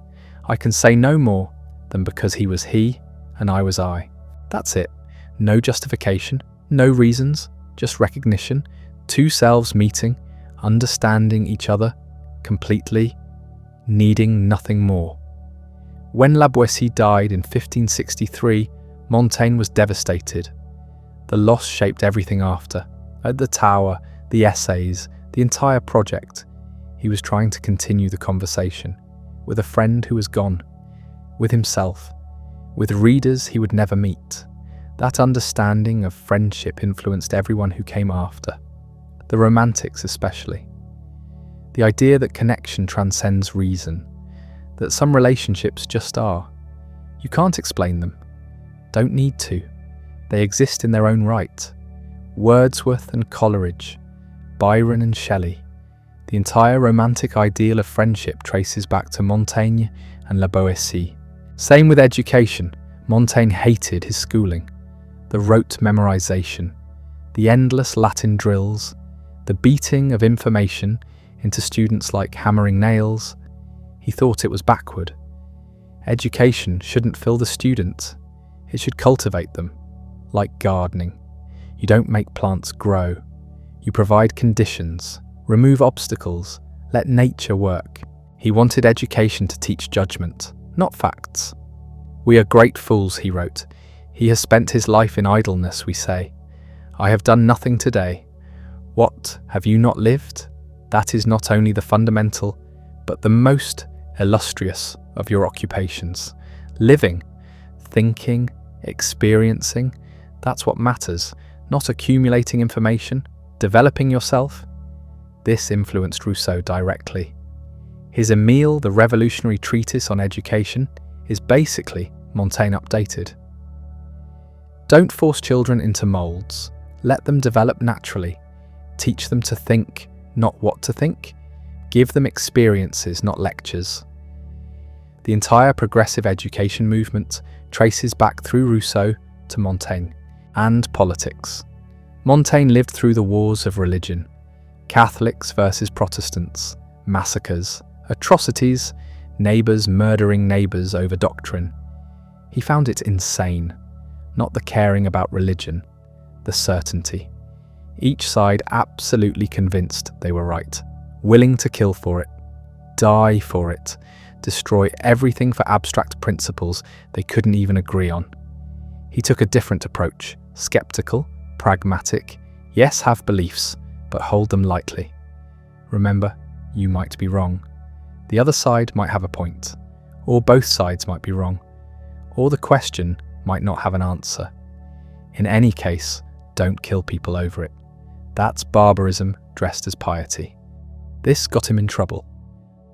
I can say no more than because he was he and I was I. That's it. No justification, no reasons, just recognition, two selves meeting, understanding each other completely, needing nothing more. When La Boétie died in 1563, Montaigne was devastated. The loss shaped everything after. At the Tower, the essays, the entire project, he was trying to continue the conversation, with a friend who was gone, with himself, with readers he would never meet. That understanding of friendship influenced everyone who came after, the Romantics especially. The idea that connection transcends reason, that some relationships just are. You can't explain them. Don't need to. They exist in their own right. Wordsworth and Coleridge, Byron and Shelley. The entire romantic ideal of friendship traces back to Montaigne and La Boétie. Same with education. Montaigne hated his schooling. The rote memorization, the endless Latin drills, the beating of information into students like hammering nails. He thought it was backward. Education shouldn't fill the student. It should cultivate them, like gardening. You don't make plants grow. You provide conditions, remove obstacles, let nature work. He wanted education to teach judgment, not facts. "We are great fools," he wrote. "He has spent his life in idleness," we say. "I have done nothing today." What, have you not lived? That is not only the fundamental, but the most illustrious of your occupations. Living, thinking, experiencing, that's what matters, not accumulating information, developing yourself. This influenced Rousseau directly. His Emile, the revolutionary treatise on education, is basically Montaigne updated. Don't force children into moulds. Let them develop naturally. Teach them to think, not what to think. Give them experiences, not lectures. The entire progressive education movement traces back through Rousseau to Montaigne and politics. Montaigne lived through the wars of religion, Catholics versus Protestants, massacres, atrocities, neighbours murdering neighbours over doctrine. He found it insane, not the caring about religion, the certainty. Each side absolutely convinced they were right, willing to kill for it, die for it, destroy everything for abstract principles they couldn't even agree on. He took a different approach, skeptical, pragmatic, yes, have beliefs, but hold them lightly. Remember, you might be wrong. The other side might have a point, or both sides might be wrong, or the question might not have an answer. In any case, don't kill people over it. That's barbarism dressed as piety. This got him in trouble.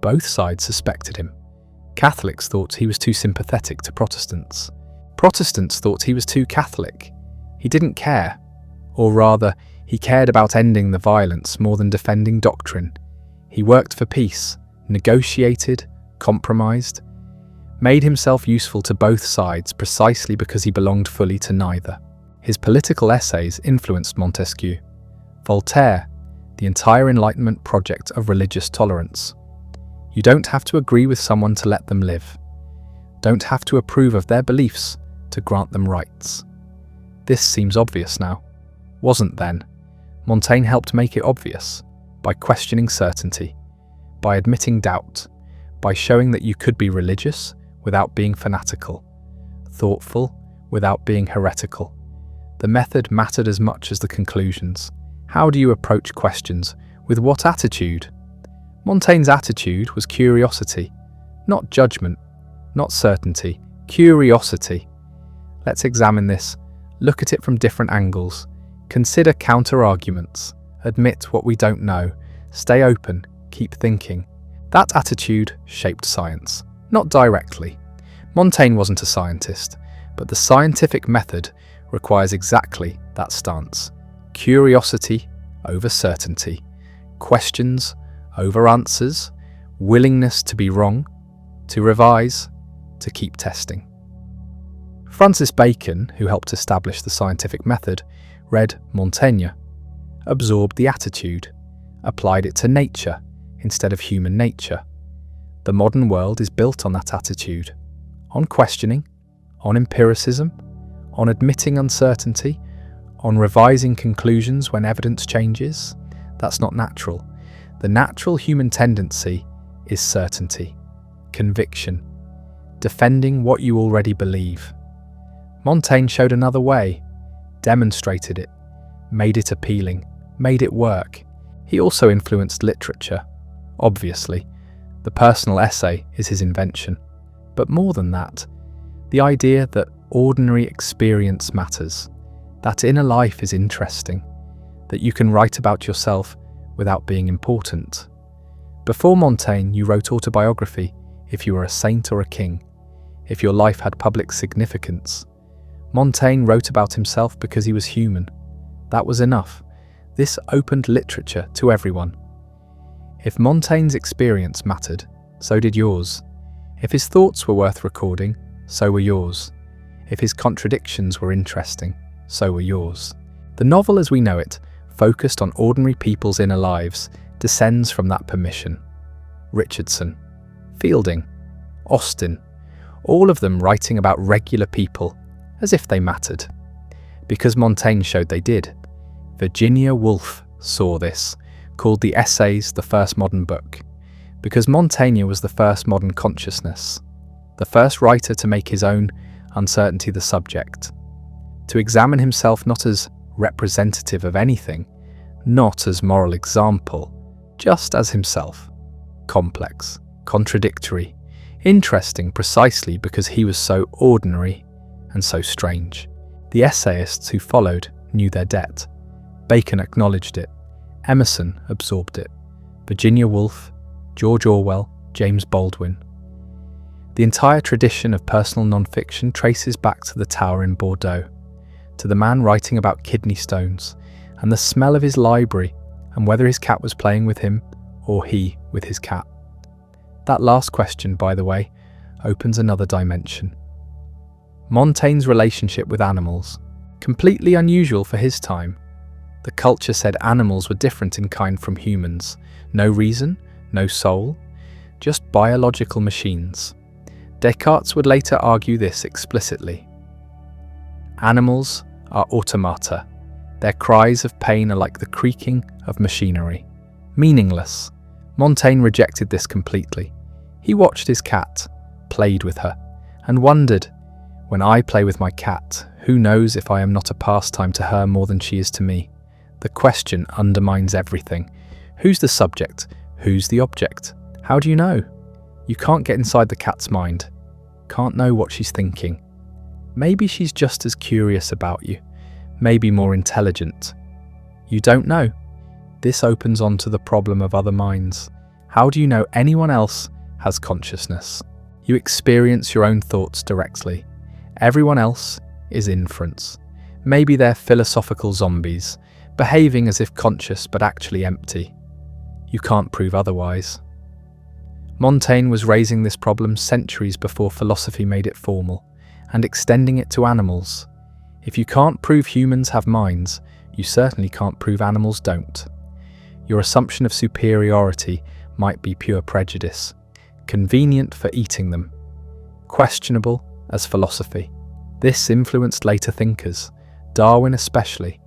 Both sides suspected him. Catholics thought he was too sympathetic to Protestants. Protestants thought he was too Catholic. He didn't care. Or rather, he cared about ending the violence more than defending doctrine. He worked for peace, negotiated, compromised, made himself useful to both sides precisely because he belonged fully to neither. His political essays influenced Montesquieu, Voltaire, the entire Enlightenment project of religious tolerance. You don't have to agree with someone to let them live. Don't have to approve of their beliefs to grant them rights. This seems obvious now. Wasn't then. Montaigne helped make it obvious by questioning certainty, by admitting doubt, by showing that you could be religious without being fanatical, thoughtful without being heretical. The method mattered as much as the conclusions. How do you approach questions? With what attitude? Montaigne's attitude was curiosity, not judgment, not certainty, curiosity. Let's examine this, look at it from different angles, consider counter-arguments, admit what we don't know, stay open, keep thinking. That attitude shaped science, not directly. Montaigne wasn't a scientist, but the scientific method requires exactly that stance. Curiosity over certainty, questions over answers, willingness to be wrong, to revise, to keep testing. Francis Bacon, who helped establish the scientific method, read Montaigne, absorbed the attitude, applied it to nature instead of human nature. The modern world is built on that attitude, On questioning, on empiricism, on admitting uncertainty, on revising conclusions when evidence changes? That's not natural. The natural human tendency is certainty, conviction, defending what you already believe. Montaigne showed another way, demonstrated it, made it appealing, made it work. He also influenced literature. Obviously, the personal essay is his invention. But more than that, the idea that ordinary experience matters, that inner life is interesting, that you can write about yourself without being important. Before Montaigne, you wrote autobiography if you were a saint or a king, if your life had public significance. Montaigne wrote about himself because he was human. That was enough. This opened literature to everyone. If Montaigne's experience mattered, so did yours. If his thoughts were worth recording, so were yours. If his contradictions were interesting, so were yours. The novel as we know it, focused on ordinary people's inner lives, descends from that permission. Richardson, Fielding, Austen, all of them writing about regular people, as if they mattered. Because Montaigne showed they did. Virginia Woolf saw this, called the Essays the first modern book. Because Montaigne was the first modern consciousness, the first writer to make his own uncertainty the subject, to examine himself not as representative of anything, not as moral example, just as himself, complex, contradictory, interesting precisely because he was so ordinary and so strange. The essayists who followed knew their debt. Bacon acknowledged it. Emerson absorbed it. Virginia Woolf, George Orwell, James Baldwin. The entire tradition of personal non-fiction traces back to the tower in Bordeaux, to the man writing about kidney stones, and the smell of his library, and whether his cat was playing with him or he with his cat. That last question, by the way, opens another dimension. Montaigne's relationship with animals, completely unusual for his time. The culture said animals were different in kind from humans. No reason, no soul, just biological machines. Descartes would later argue this explicitly. Animals are automata. Their cries of pain are like the creaking of machinery. Meaningless. Montaigne rejected this completely. He watched his cat, played with her, and wondered, when I play with my cat, who knows if I am not a pastime to her more than she is to me? The question undermines everything. Who's the subject? Who's the object? How do you know? You can't get inside the cat's mind. Can't know what she's thinking. Maybe she's just as curious about you. Maybe more intelligent. You don't know. This opens on to the problem of other minds. How do you know anyone else has consciousness? You experience your own thoughts directly. Everyone else is inference. Maybe they're philosophical zombies, behaving as if conscious but actually empty. You can't prove otherwise. Montaigne was raising this problem centuries before philosophy made it formal, and extending it to animals. If you can't prove humans have minds, you certainly can't prove animals don't. Your assumption of superiority might be pure prejudice, convenient for eating them, questionable as philosophy. This influenced later thinkers, Darwin especially.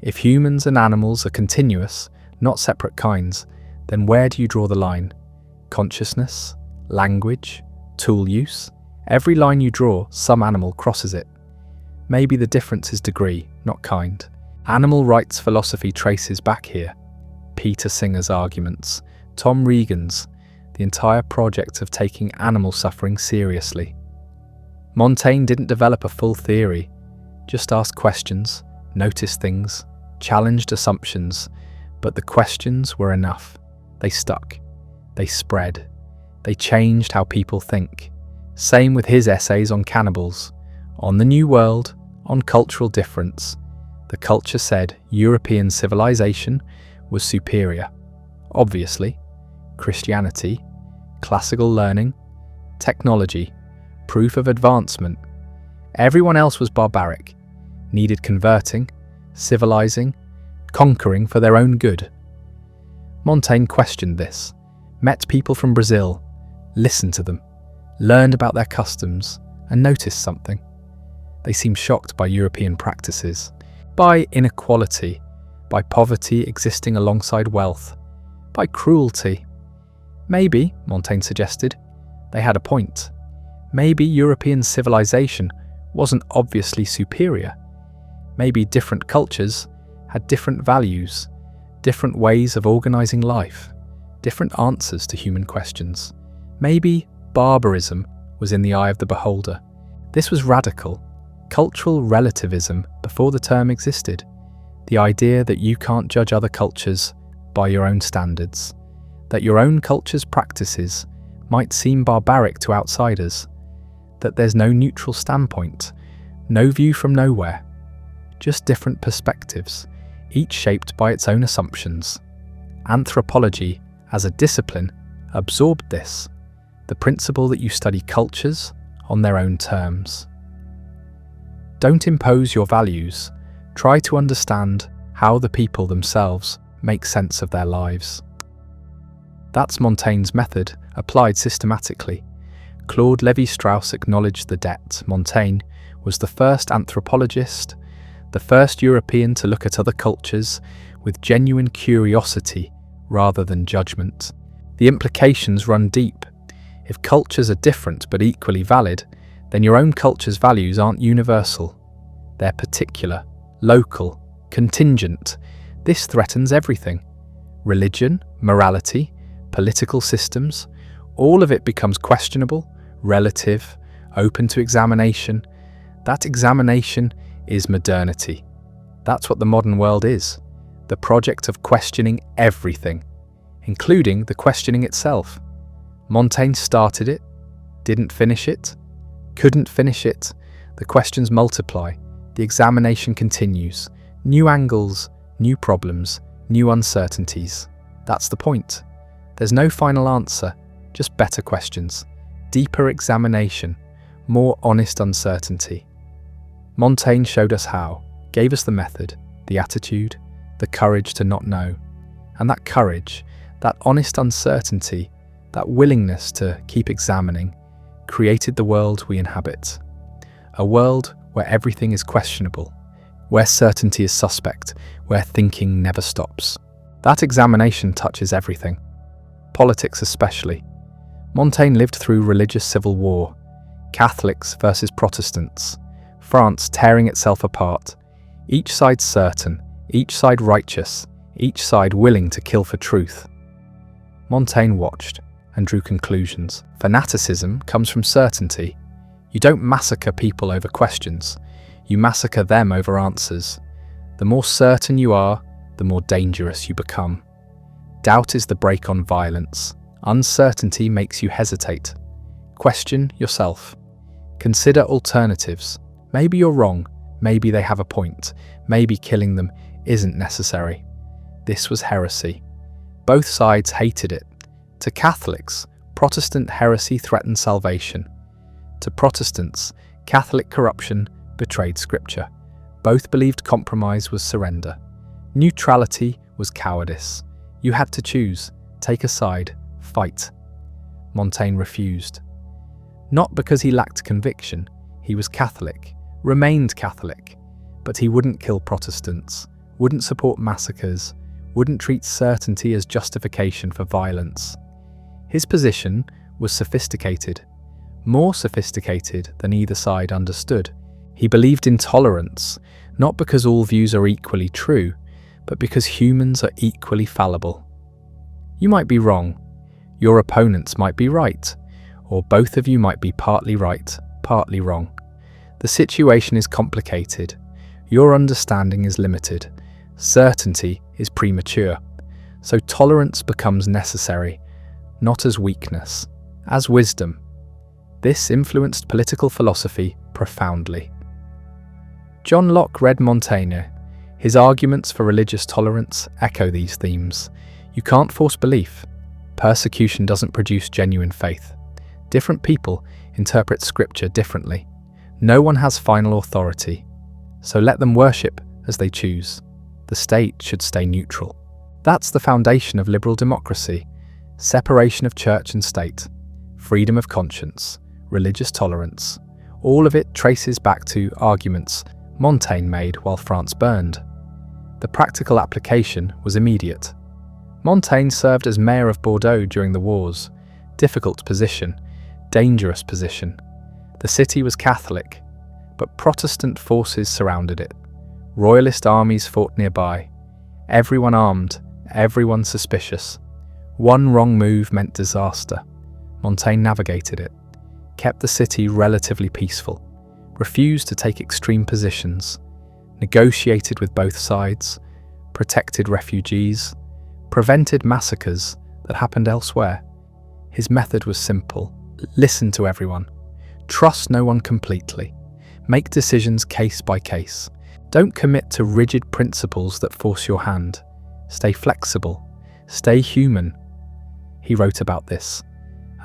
If humans and animals are continuous, not separate kinds, then where do you draw the line? Consciousness? Language? Tool use? Every line you draw, some animal crosses it. Maybe the difference is degree, not kind. Animal rights philosophy traces back here. Peter Singer's arguments, Tom Regan's, the entire project of taking animal suffering seriously. Montaigne didn't develop a full theory, just asked questions, noticed things, challenged assumptions, but the questions were enough. They stuck. They spread. They changed how people think. Same with his essays on cannibals, on the New World, on cultural difference. The culture said European civilization was superior. Obviously, Christianity, classical learning, technology, proof of advancement. Everyone else was barbaric, needed converting, civilizing, conquering for their own good. Montaigne questioned this, met people from Brazil, listened to them, learned about their customs, and noticed something. They seemed shocked by European practices, by inequality, by poverty existing alongside wealth, by cruelty. Maybe, Montaigne suggested, they had a point. Maybe European civilization wasn't obviously superior. Maybe different cultures had different values, different ways of organizing life, different answers to human questions. Maybe barbarism was in the eye of the beholder. This was radical, cultural relativism before the term existed. The idea that you can't judge other cultures by your own standards, that your own culture's practices might seem barbaric to outsiders, that there's no neutral standpoint, no view from nowhere, just different perspectives, each shaped by its own assumptions. Anthropology, as a discipline, absorbed this, the principle that you study cultures on their own terms. Don't impose your values, try to understand how the people themselves make sense of their lives. That's Montaigne's method, applied systematically. Claude Lévi-Strauss acknowledged the debt. Montaigne was the first anthropologist, the first European to look at other cultures with genuine curiosity rather than judgment. The implications run deep. If cultures are different but equally valid, then your own culture's values aren't universal. They're particular, local, contingent. This threatens everything. Religion, morality, political systems, all of it becomes questionable, relative, open to examination. That examination is modernity. That's what the modern world is, the project of questioning everything, including the questioning itself. Montaigne started it, didn't finish it, couldn't finish it. The questions multiply, the examination continues. New angles, new problems, new uncertainties. That's the point. There's no final answer, just better questions, deeper examination, more honest uncertainty. Montaigne showed us how, gave us the method, the attitude, the courage to not know. And that courage, that honest uncertainty, that willingness to keep examining, created the world we inhabit. A world where everything is questionable, where certainty is suspect, where thinking never stops. That examination touches everything, politics especially. Montaigne lived through religious civil war, Catholics versus Protestants, France tearing itself apart, each side certain, each side righteous, each side willing to kill for truth. Montaigne watched and drew conclusions. Fanaticism comes from certainty. You don't massacre people over questions, you massacre them over answers. The more certain you are, the more dangerous you become. Doubt is the brake on violence. Uncertainty makes you hesitate. Question yourself. Consider alternatives. Maybe you're wrong, maybe they have a point, maybe killing them isn't necessary. This was heresy. Both sides hated it. To Catholics, Protestant heresy threatened salvation. To Protestants, Catholic corruption betrayed Scripture. Both believed compromise was surrender. Neutrality was cowardice. You had to choose, take a side, fight. Montaigne refused. Not because he lacked conviction, he was Catholic, remained Catholic, but he wouldn't kill Protestants, wouldn't support massacres, wouldn't treat certainty as justification for violence. His position was sophisticated, more sophisticated than either side understood. He believed in tolerance, not because all views are equally true, but because humans are equally fallible. You might be wrong, your opponents might be right, or both of you might be partly right, partly wrong. The situation is complicated, your understanding is limited, certainty is premature, so tolerance becomes necessary, not as weakness, as wisdom. This influenced political philosophy profoundly. John Locke read Montaigne. His arguments for religious tolerance echo these themes. You can't force belief. Persecution doesn't produce genuine faith. Different people interpret Scripture differently. No one has final authority, so let them worship as they choose. The state should stay neutral. That's the foundation of liberal democracy. Separation of church and state, freedom of conscience, religious tolerance, All of it traces back to arguments Montaigne made while France burned. The practical application was immediate. Montaigne served as mayor of Bordeaux during the wars. Difficult position, dangerous position. The city was Catholic, but Protestant forces surrounded it. Royalist armies fought nearby. Everyone armed, everyone suspicious. One wrong move meant disaster. Montaigne navigated it, kept the city relatively peaceful, refused to take extreme positions, negotiated with both sides, protected refugees, prevented massacres that happened elsewhere. His method was simple. Listen to everyone. Trust no one completely. Make decisions case by case. Don't commit to rigid principles that force your hand. Stay flexible. Stay human. He wrote about this,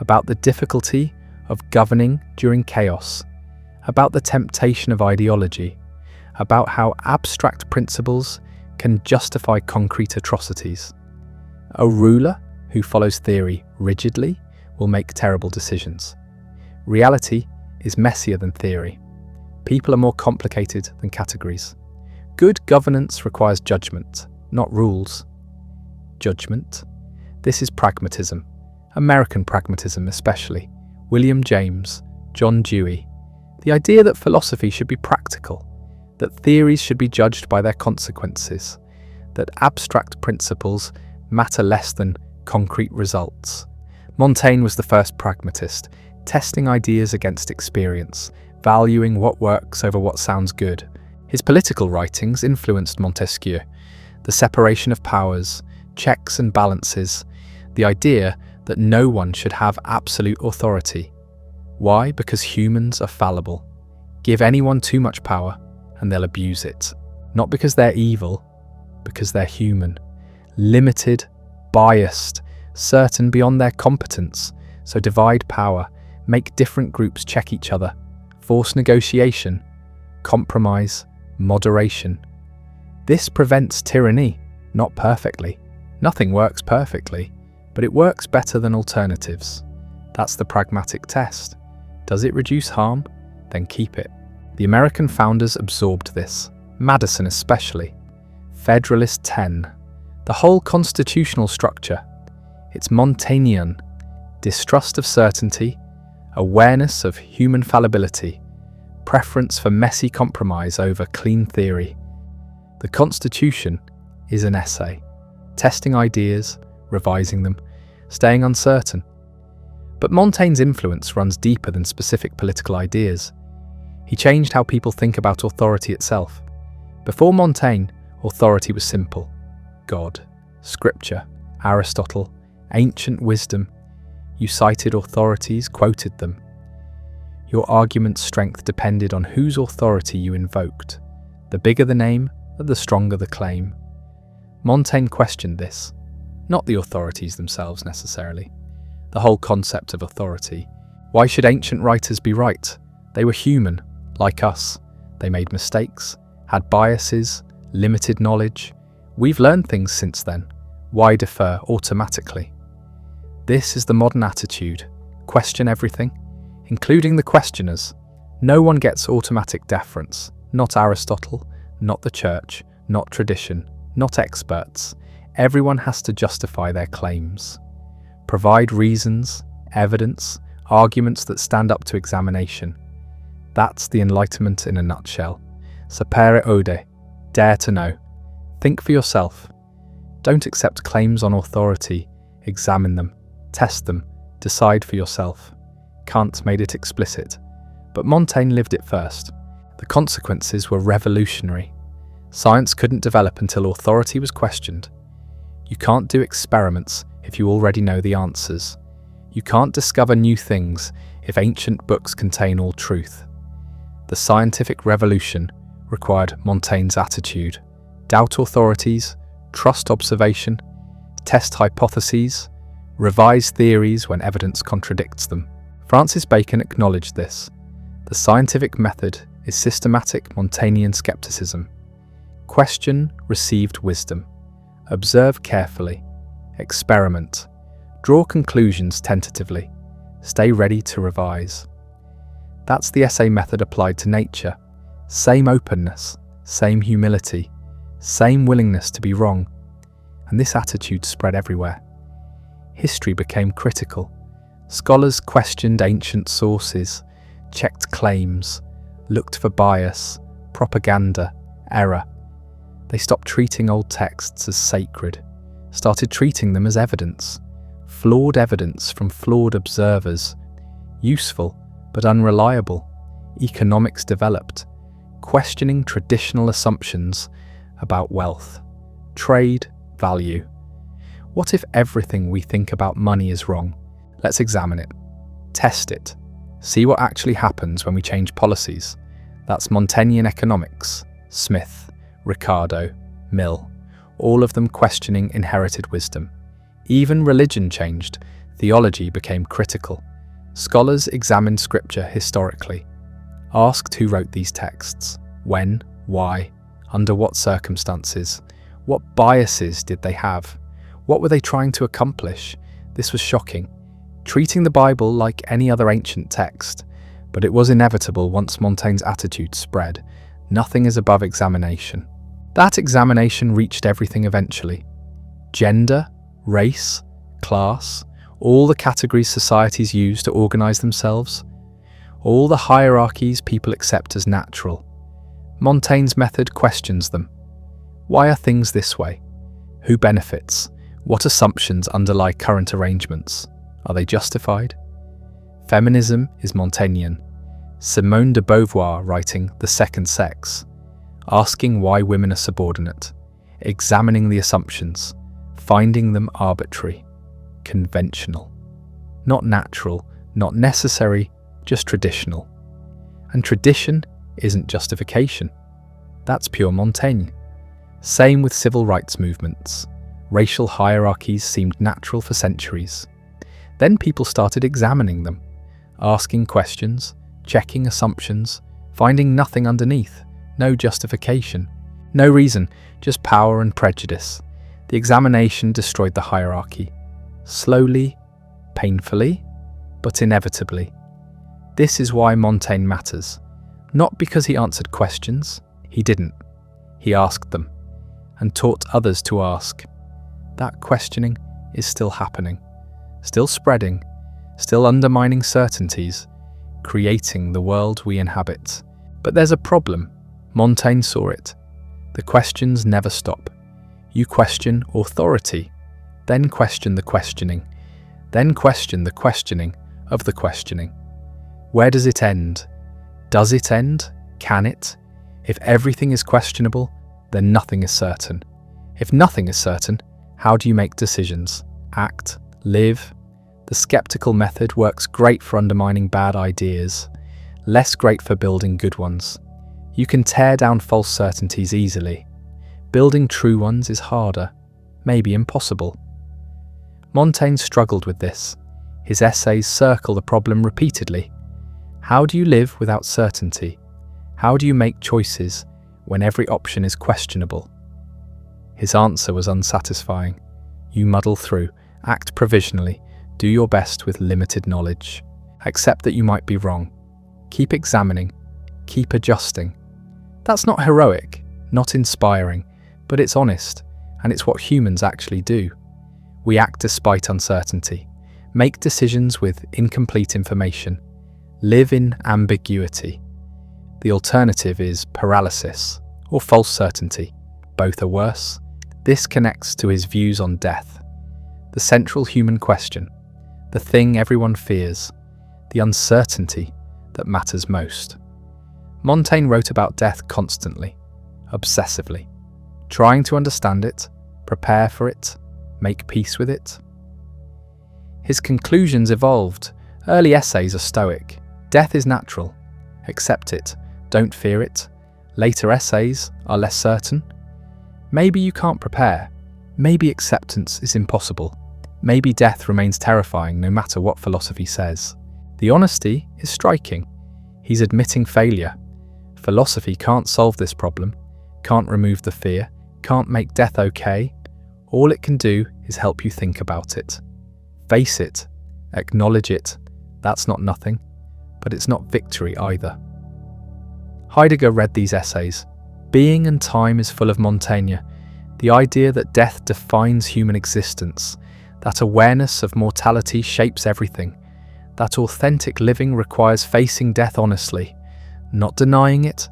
about the difficulty of governing during chaos, about the temptation of ideology, about how abstract principles can justify concrete atrocities. A ruler who follows theory rigidly will make terrible decisions. Reality is messier than theory. People are more complicated than categories. Good governance requires judgment, not rules. Judgment. This is pragmatism, American pragmatism especially. William James, John Dewey. The idea that philosophy should be practical, that theories should be judged by their consequences, that abstract principles matter less than concrete results. Montaigne was the first pragmatist, testing ideas against experience, valuing what works over what sounds good. His political writings influenced Montesquieu. The separation of powers, checks and balances, the idea that no one should have absolute authority. Why? Because humans are fallible. Give anyone too much power and they'll abuse it. Not because they're evil, because they're human. Limited, biased, certain beyond their competence. So divide power, make different groups check each other, force negotiation, compromise, moderation. This prevents tyranny, not perfectly. Nothing works perfectly, but it works better than alternatives. That's the pragmatic test. Does it reduce harm? Then keep it. The American founders absorbed this, Madison especially. Federalist 10. The whole constitutional structure. It's Montaignian. Distrust of certainty, awareness of human fallibility, preference for messy compromise over clean theory. The Constitution is an essay, testing ideas, revising them, staying uncertain. But Montaigne's influence runs deeper than specific political ideas. He changed how people think about authority itself. Before Montaigne, authority was simple. God, Scripture, Aristotle, ancient wisdom. You cited authorities, quoted them. Your argument's strength depended on whose authority you invoked. The bigger the name, the stronger the claim. Montaigne questioned this, not the authorities themselves necessarily. The whole concept of authority. Why should ancient writers be right? They were human, like us. They made mistakes, had biases, limited knowledge. We've learned things since then. Why defer automatically? This is the modern attitude. Question everything, including the questioners. No one gets automatic deference. Not Aristotle, not the church, not tradition, not experts. Everyone has to justify their claims. Provide reasons, evidence, arguments that stand up to examination. That's the Enlightenment in a nutshell. Sapere aude, dare to know. Think for yourself. Don't accept claims on authority. Examine them, test them, decide for yourself. Kant made it explicit, but Montaigne lived it first. The consequences were revolutionary. Science couldn't develop until authority was questioned. You can't do experiments if you already know the answers. You can't discover new things if ancient books contain all truth. The scientific revolution required Montaigne's attitude. Doubt authorities, trust observation, test hypotheses, revise theories when evidence contradicts them. Francis Bacon acknowledged this. The scientific method is systematic Montaignian skepticism. Question received wisdom. Observe carefully. Experiment. Draw conclusions tentatively. Stay ready to revise. That's the essay method applied to nature. Same openness, same humility, same willingness to be wrong. And this attitude spread everywhere. History became critical. Scholars questioned ancient sources, checked claims, looked for bias, propaganda, error. They stopped treating old texts as sacred, started treating them as evidence, flawed evidence from flawed observers, useful but unreliable. Economics developed, questioning traditional assumptions about wealth, trade, value. What if everything we think about money is wrong? Let's examine it, test it, see what actually happens when we change policies. That's Montaignian economics, Smith, Ricardo, Mill, all of them questioning inherited wisdom. Even religion changed, theology became critical. Scholars examined scripture historically, asked who wrote these texts, when, why, under what circumstances, what biases did they have, what were they trying to accomplish. This was shocking, treating the Bible like any other ancient text, but it was inevitable once Montaigne's attitude spread. Nothing is above examination. That examination reached everything eventually. Gender, race, class, all the categories societies use to organize themselves, all the hierarchies people accept as natural. Montaigne's method questions them. Why are things this way? Who benefits? What assumptions underlie current arrangements? Are they justified? Feminism is Montaignian. Simone de Beauvoir writing The Second Sex, asking why women are subordinate, examining the assumptions, finding them arbitrary, conventional. Not natural, not necessary, just traditional. And tradition isn't justification. That's pure Montaigne. Same with civil rights movements. Racial hierarchies seemed natural for centuries. Then people started examining them, asking questions, checking assumptions, finding nothing underneath, no justification, no reason, just power and prejudice. The examination destroyed the hierarchy. Slowly, painfully, but inevitably. This is why Montaigne matters. Not because he answered questions, he didn't. He asked them, and taught others to ask. That questioning is still happening, still spreading, still undermining certainties, creating the world we inhabit. But there's a problem. Montaigne saw it. The questions never stop. You question authority, then question the questioning, then question the questioning of the questioning. Where does it end? Does it end? Can it? If everything is questionable, then nothing is certain. If nothing is certain, how do you make decisions? Act? Live? The skeptical method works great for undermining bad ideas, less great for building good ones. You can tear down false certainties easily. Building true ones is harder, maybe impossible. Montaigne struggled with this. His essays circle the problem repeatedly. How do you live without certainty? How do you make choices when every option is questionable? His answer was unsatisfying. You muddle through, act provisionally, do your best with limited knowledge. Accept that you might be wrong. Keep examining, keep adjusting. That's not heroic, not inspiring, but it's honest, and it's what humans actually do. We act despite uncertainty, make decisions with incomplete information, live in ambiguity. The alternative is paralysis or false certainty. Both are worse. This connects to his views on death, the central human question, the thing everyone fears, the uncertainty that matters most. Montaigne wrote about death constantly, obsessively, trying to understand it, prepare for it, make peace with it. His conclusions evolved. Early essays are stoic. Death is natural. Accept it. Don't fear it. Later essays are less certain. Maybe you can't prepare. Maybe acceptance is impossible. Maybe death remains terrifying no matter what philosophy says. The honesty is striking. He's admitting failure. Philosophy can't solve this problem, can't remove the fear, can't make death okay. All it can do is help you think about it. Face it. Acknowledge it. That's not nothing. but it's not victory either. Heidegger read these essays. Being and Time is full of Montaigne, the idea that death defines human existence, that awareness of mortality shapes everything, that authentic living requires facing death honestly, not denying it,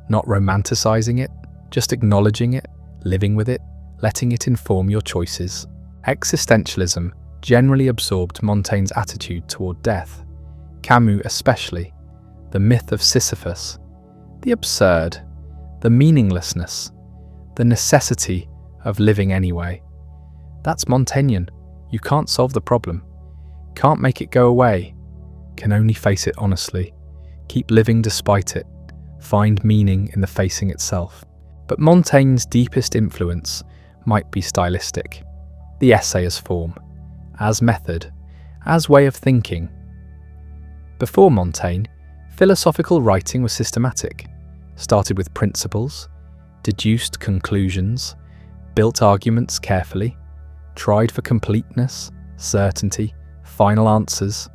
not romanticizing it, just acknowledging it, living with it, letting it inform your choices. Existentialism generally absorbed Montaigne's attitude toward death, Camus especially, the myth of Sisyphus, the absurd, the meaninglessness, the necessity of living anyway. That's Montaignean. You can't solve the problem, can't make it go away, can only face it honestly, keep living despite it, find meaning in the facing itself. But Montaigne's deepest influence might be stylistic, the essay as form, as method, as way of thinking. Before Montaigne, philosophical writing was systematic, started with principles, deduced conclusions, built arguments carefully, tried for completeness, certainty, final answers.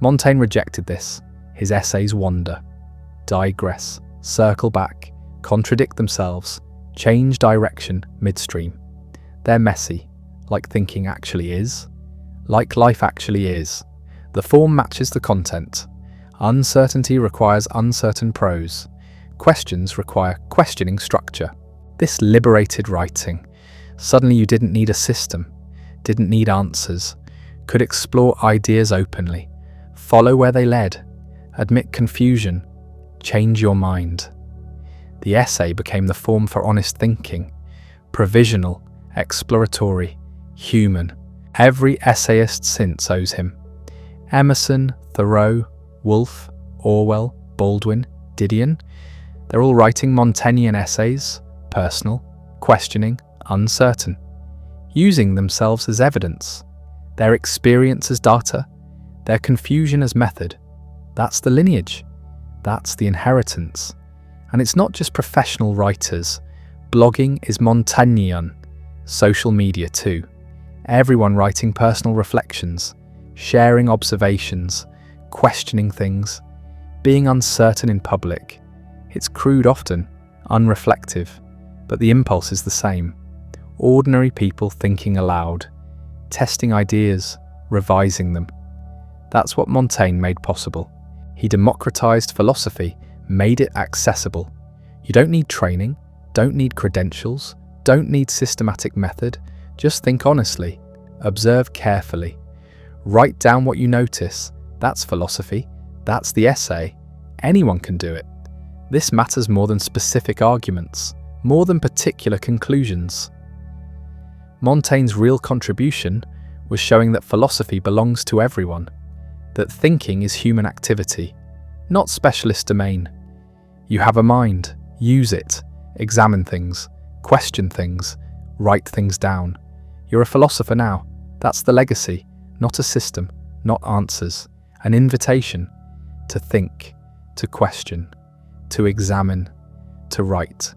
Montaigne rejected this. His essays wander, digress, circle back, contradict themselves, change direction midstream. They're messy, like thinking actually is, like life actually is. The form matches the content. Uncertainty requires uncertain prose. Questions require questioning structure. This liberated writing. Suddenly you didn't need a system, didn't need answers, could explore ideas openly, follow where they led, admit confusion, change your mind. The essay became the form for honest thinking, provisional, exploratory, human. Every essayist since owes him. Emerson, Thoreau, Woolf, Orwell, Baldwin, Didion, they're all writing Montaignean essays, personal, questioning, uncertain, using themselves as evidence, their experience as data, their confusion as method. That's the lineage. That's the inheritance. And it's not just professional writers. Blogging is Montaignean. Social media too. Everyone writing personal reflections, sharing observations, questioning things, being uncertain in public. It's crude often, unreflective, but the impulse is the same. Ordinary people thinking aloud, testing ideas, revising them. That's what Montaigne made possible. He democratized philosophy, made it accessible. You don't need training, don't need credentials, don't need systematic method. Just think honestly, observe carefully. Write down what you notice. That's philosophy. That's the essay. Anyone can do it. This matters more than specific arguments, more than particular conclusions. Montaigne's real contribution was showing that philosophy belongs to everyone, that thinking is human activity, not specialist domain. You have a mind, use it, examine things, question things, write things down. You're a philosopher now. That's the legacy, not a system, not answers, an invitation to think, to question, to examine, to write,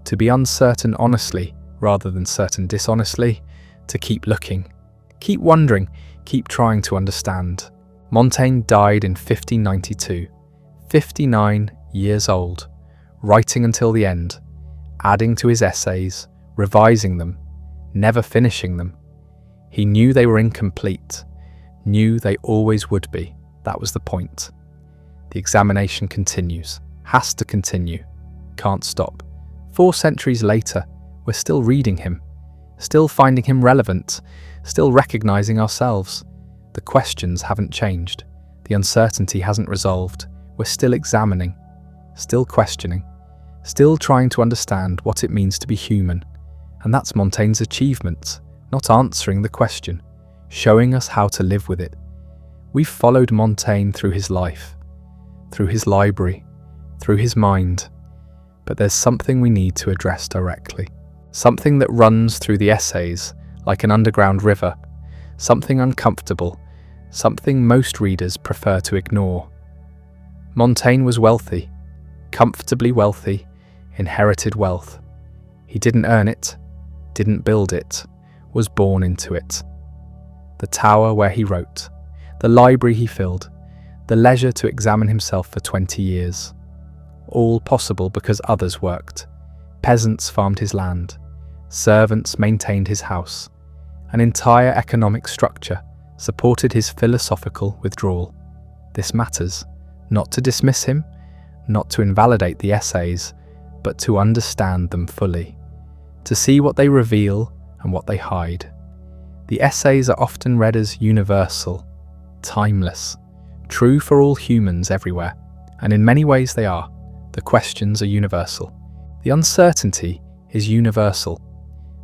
to be uncertain honestly rather than certain dishonestly, to keep looking, keep wondering, keep trying to understand. Montaigne died in 1592, 59 years old, writing until the end, adding to his essays, revising them, never finishing them. He knew they were incomplete, knew they always would be. That was the point. The examination continues, has to continue, can't stop. 4 centuries later, we're still reading him, still finding him relevant, still recognizing ourselves. The questions haven't changed, the uncertainty hasn't resolved. We're still examining, still questioning, still trying to understand what it means to be human. And that's Montaigne's achievement, not answering the question, showing us how to live with it. We've followed Montaigne through his life, through his library, through his mind. But there's something we need to address directly. Something that runs through the essays like an underground river. Something uncomfortable. Something most readers prefer to ignore. Montaigne was wealthy, comfortably wealthy, inherited wealth. He didn't earn it, didn't build it, was born into it. The tower where he wrote, the library he filled, the leisure to examine himself for 20 years. All possible because others worked. Peasants farmed his land. Servants maintained his house. An entire economic structure supported his philosophical withdrawal. This matters, not to dismiss him, not to invalidate the essays, but to understand them fully, to see what they reveal and what they hide. The essays are often read as universal, timeless, true for all humans everywhere, and in many ways they are. The questions are universal. The uncertainty is universal.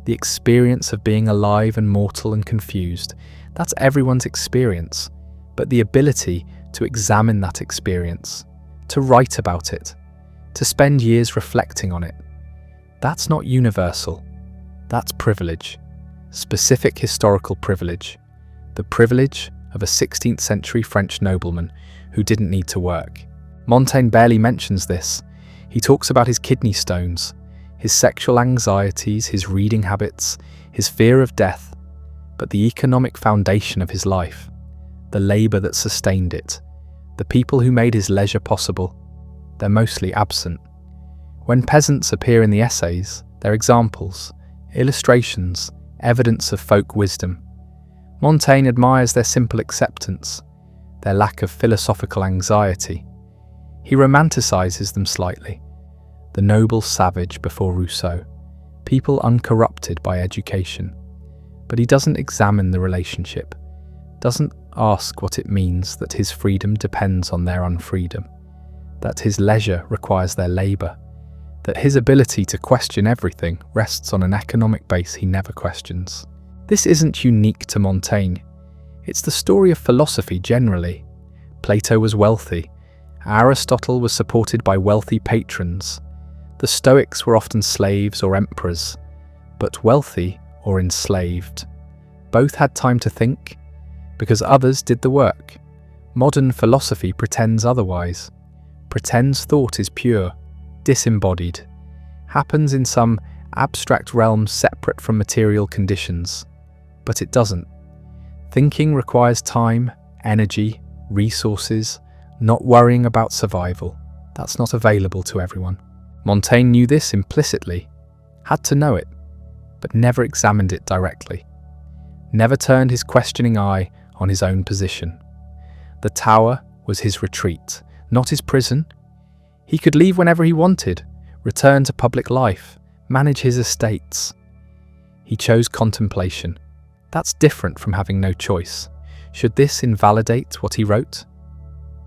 The experience of being alive and mortal and confused, that's everyone's experience, but the ability to examine that experience, to write about it, to spend years reflecting on it, that's not universal. That's privilege. Specific historical privilege. The privilege of a 16th century French nobleman who didn't need to work. Montaigne barely mentions this. He talks about his kidney stones, his sexual anxieties, his reading habits, his fear of death, but the economic foundation of his life, the labour that sustained it, the people who made his leisure possible, they're mostly absent. When peasants appear in the essays, they're examples, illustrations, evidence of folk wisdom. Montaigne admires their simple acceptance, their lack of philosophical anxiety. He romanticizes them slightly. The noble savage before Rousseau, people uncorrupted by education. But he doesn't examine the relationship, doesn't ask what it means that his freedom depends on their unfreedom, that his leisure requires their labour, that his ability to question everything rests on an economic base he never questions. This isn't unique to Montaigne. It's the story of philosophy generally. Plato was wealthy. Aristotle was supported by wealthy patrons. The Stoics were often slaves or emperors, but wealthy or enslaved. Both had time to think, because others did the work. Modern philosophy pretends otherwise. Pretends thought is pure, disembodied, happens in some abstract realm separate from material conditions. But it doesn't. Thinking requires time, energy, resources, not worrying about survival. That's not available to everyone. Montaigne knew this implicitly, had to know it, but never examined it directly. Never turned his questioning eye on his own position. The tower was his retreat, not his prison. He could leave whenever he wanted, return to public life, manage his estates. He chose contemplation. That's different from having no choice. Should this invalidate what he wrote?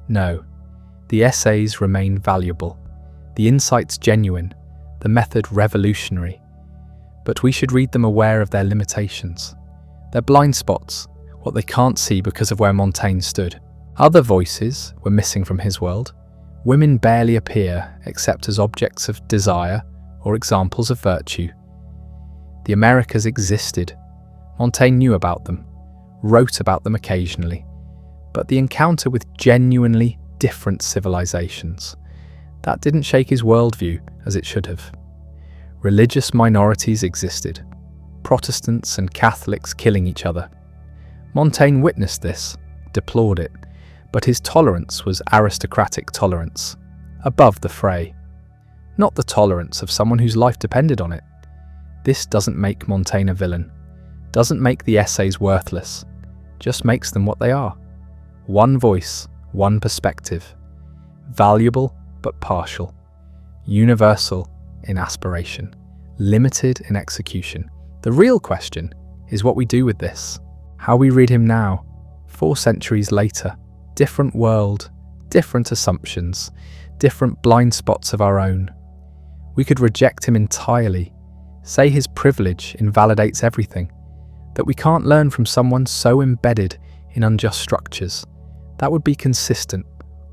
No. The essays remain valuable, the insights genuine, the method revolutionary. But we should read them aware of their limitations, their blind spots, what they can't see because of where Montaigne stood. Other voices were missing from his world. Women barely appear except as objects of desire or examples of virtue. The Americas existed. Montaigne knew about them, wrote about them occasionally, but the encounter with genuinely different civilizations, that didn't shake his worldview as it should have. Religious minorities existed, Protestants and Catholics killing each other. Montaigne witnessed this, deplored it, but his tolerance was aristocratic tolerance, above the fray. Not the tolerance of someone whose life depended on it. This doesn't make Montaigne a villain, doesn't make the essays worthless, just makes them what they are. One voice, one perspective. Valuable but partial. Universal in aspiration. Limited in execution. The real question is what we do with this. How we read him now, 4 centuries later. Different world, different assumptions, different blind spots of our own. We could reject him entirely, say his privilege invalidates everything, that we can't learn from someone so embedded in unjust structures. That would be consistent,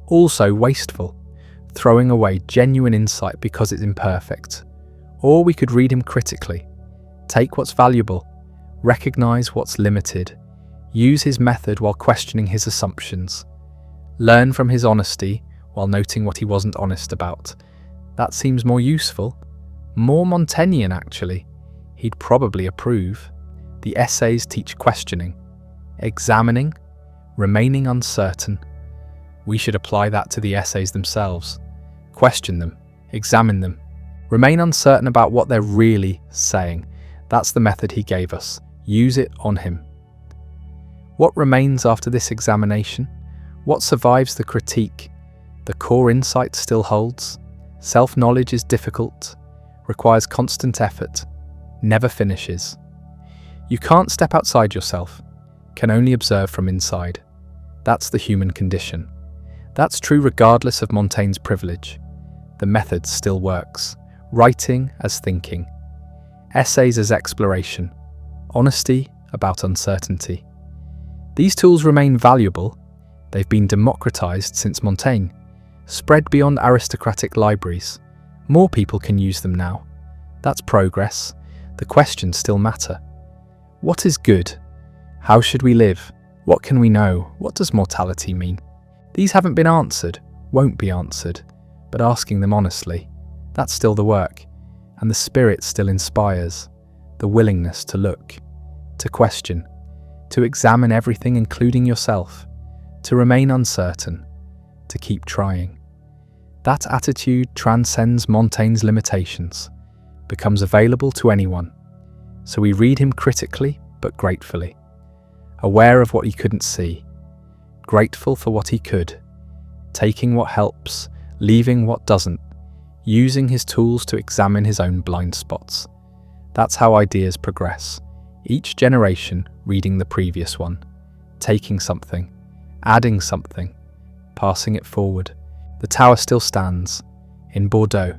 also wasteful, throwing away genuine insight because it's imperfect. Or we could read him critically, take what's valuable, recognize what's limited, use his method while questioning his assumptions, learn from his honesty while noting what he wasn't honest about. That seems more useful, more Montaignian actually. He'd probably approve. The essays teach questioning, examining, remaining uncertain, We should apply that to the essays themselves. Question them, examine them, remain uncertain about what they're really saying. That's the method he gave us. Use it on him. What remains after this examination? What survives the critique? The core insight still holds. Self-knowledge is difficult, requires constant effort, never finishes. You can't step outside yourself, can only observe from inside. That's the human condition. That's true regardless of Montaigne's privilege. The method still works. Writing as thinking. Essays as exploration. Honesty about uncertainty. These tools remain valuable. They've been democratized since Montaigne, spread beyond aristocratic libraries. More people can use them now. That's progress. The questions still matter. What is good? How should we live? What can we know? What does mortality mean? These haven't been answered, won't be answered, but asking them honestly, that's still the work, and the spirit still inspires, the willingness to look, to question, to examine everything including yourself, to remain uncertain, to keep trying. That attitude transcends Montaigne's limitations, becomes available to anyone, so we read him critically but gratefully, aware of what he couldn't see, grateful for what he could, taking what helps, leaving what doesn't, using his tools to examine his own blind spots. That's how ideas progress, each generation reading the previous one, taking something, adding something, passing it forward. The tower still stands. In Bordeaux,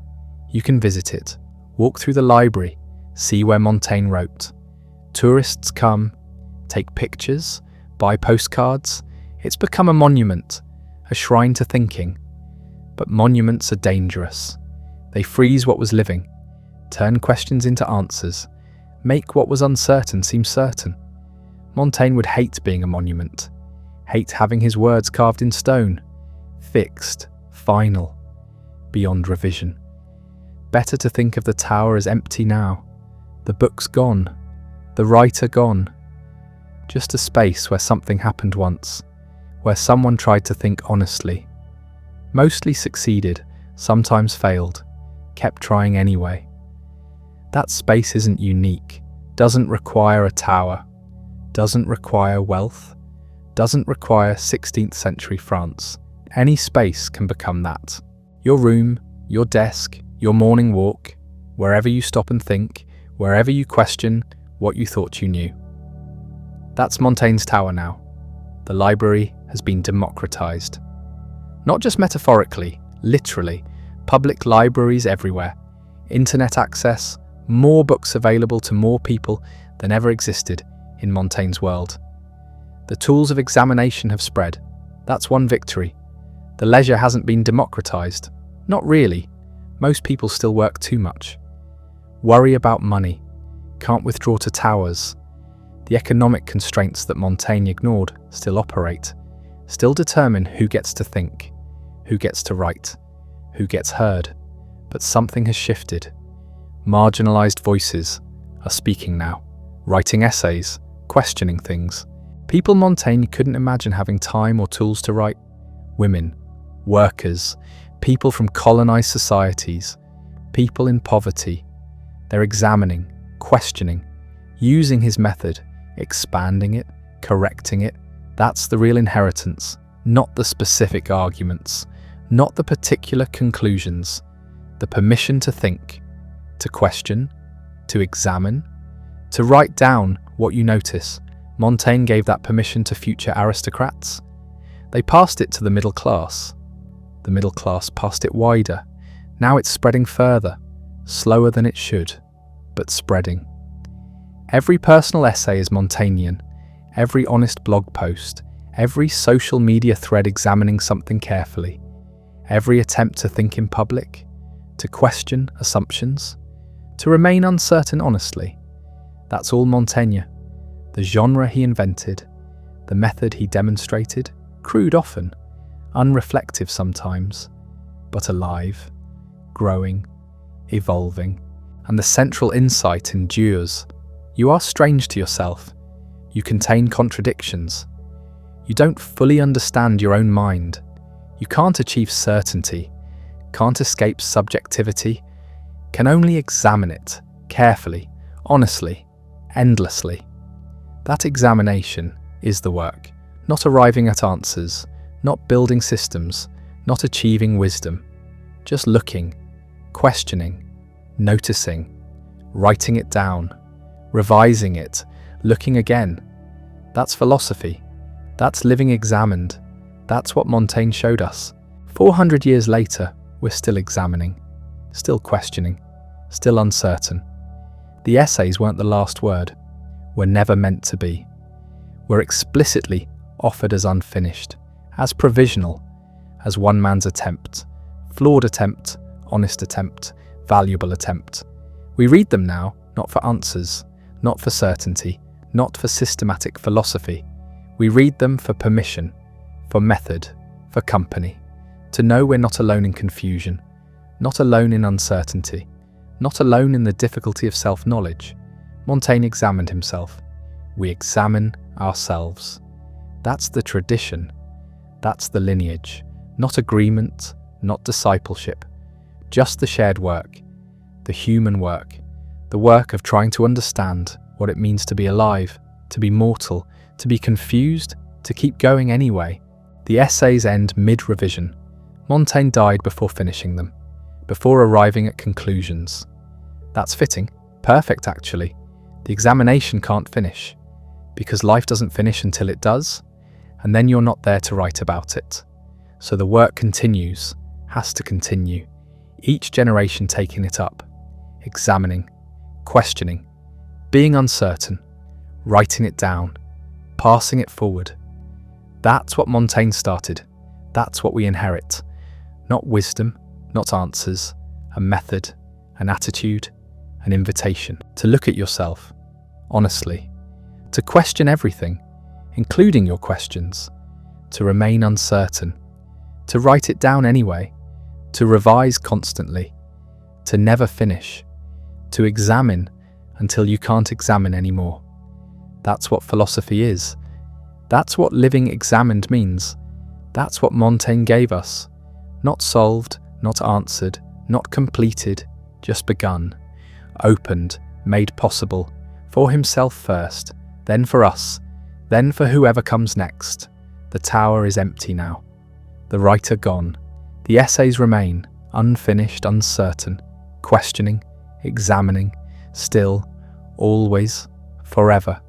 you can visit it, walk through the library, see where Montaigne wrote. Tourists come, take pictures, buy postcards. It's become a monument, a shrine to thinking. But monuments are dangerous. They freeze what was living, turn questions into answers, make what was uncertain seem certain. Montaigne would hate being a monument, hate having his words carved in stone, fixed, final, beyond revision. Better to think of the tower as empty now, the book's gone, the writer gone. Just a space where something happened once, where someone tried to think honestly. Mostly succeeded, sometimes failed, kept trying anyway. That space isn't unique, doesn't require a tower, doesn't require wealth, doesn't require 16th century France. Any space can become that. Your room, your desk, your morning walk, wherever you stop and think, wherever you question what you thought you knew. That's Montaigne's tower now. The library has been democratized. Not just metaphorically, literally. Public libraries everywhere. Internet access, more books available to more people than ever existed in Montaigne's world. The tools of examination have spread. That's one victory. The leisure hasn't been democratized. Not really. Most people still work too much. Worry about money. Can't withdraw to towers. The economic constraints that Montaigne ignored still operate, still determine who gets to think, who gets to write, who gets heard. But something has shifted. Marginalized voices are speaking now, writing essays, questioning things. People Montaigne couldn't imagine having time or tools to write. Women, workers, people from colonized societies, people in poverty. They're examining, questioning, using his method, expanding it, correcting it. That's the real inheritance, not the specific arguments, not the particular conclusions. The permission to think, to question, to examine, to write down what you notice. Montaigne gave that permission to future aristocrats. They passed it to the middle class. The middle class passed it wider. Now it's spreading further, slower than it should, but spreading. Every personal essay is Montaignian, every honest blog post, every social media thread examining something carefully, every attempt to think in public, to question assumptions, to remain uncertain honestly. That's all Montaigne. The genre he invented, the method he demonstrated, crude often, unreflective sometimes, but alive, growing, evolving, and the central insight endures. You are strange to yourself. You contain contradictions. You don't fully understand your own mind. You can't achieve certainty, can't escape subjectivity, can only examine it carefully, honestly, endlessly. That examination is the work, not arriving at answers, not building systems, not achieving wisdom, just looking, questioning, noticing, writing it down, revising it, looking again. That's philosophy. That's living examined. That's what Montaigne showed us. 400 years later, we're still examining, still questioning, still uncertain. The essays weren't the last word, were never meant to be. Were explicitly offered as unfinished, as provisional, as one man's attempt, flawed attempt, honest attempt, valuable attempt. We read them now, not for answers, not for certainty, not for systematic philosophy. We read them for permission, for method, for company, to know we're not alone in confusion, not alone in uncertainty, not alone in the difficulty of self-knowledge. Montaigne examined himself. We examine ourselves. That's the tradition. That's the lineage. Not agreement, not discipleship. Just the shared work, the human work, the work of trying to understand what it means to be alive, to be mortal, to be confused, to keep going anyway. The essays end mid-revision. Montaigne died before finishing them, before arriving at conclusions. That's fitting, perfect actually. The examination can't finish, because life doesn't finish until it does, and then you're not there to write about it. So the work continues, has to continue, each generation taking it up, examining, questioning, being uncertain, writing it down, passing it forward. That's what Montaigne started. That's what we inherit. Not wisdom, not answers, a method, an attitude, an invitation to look at yourself, honestly, to question everything, including your questions, to remain uncertain, to write it down anyway, to revise constantly, to never finish, to examine until you can't examine anymore. That's what philosophy is. That's what living examined means. That's what Montaigne gave us. Not solved, not answered, not completed, just begun, opened, made possible, for himself first, then for us, then for whoever comes next. The tower is empty now. The writer gone. The essays remain, unfinished, uncertain, questioning, examining, still, always, forever.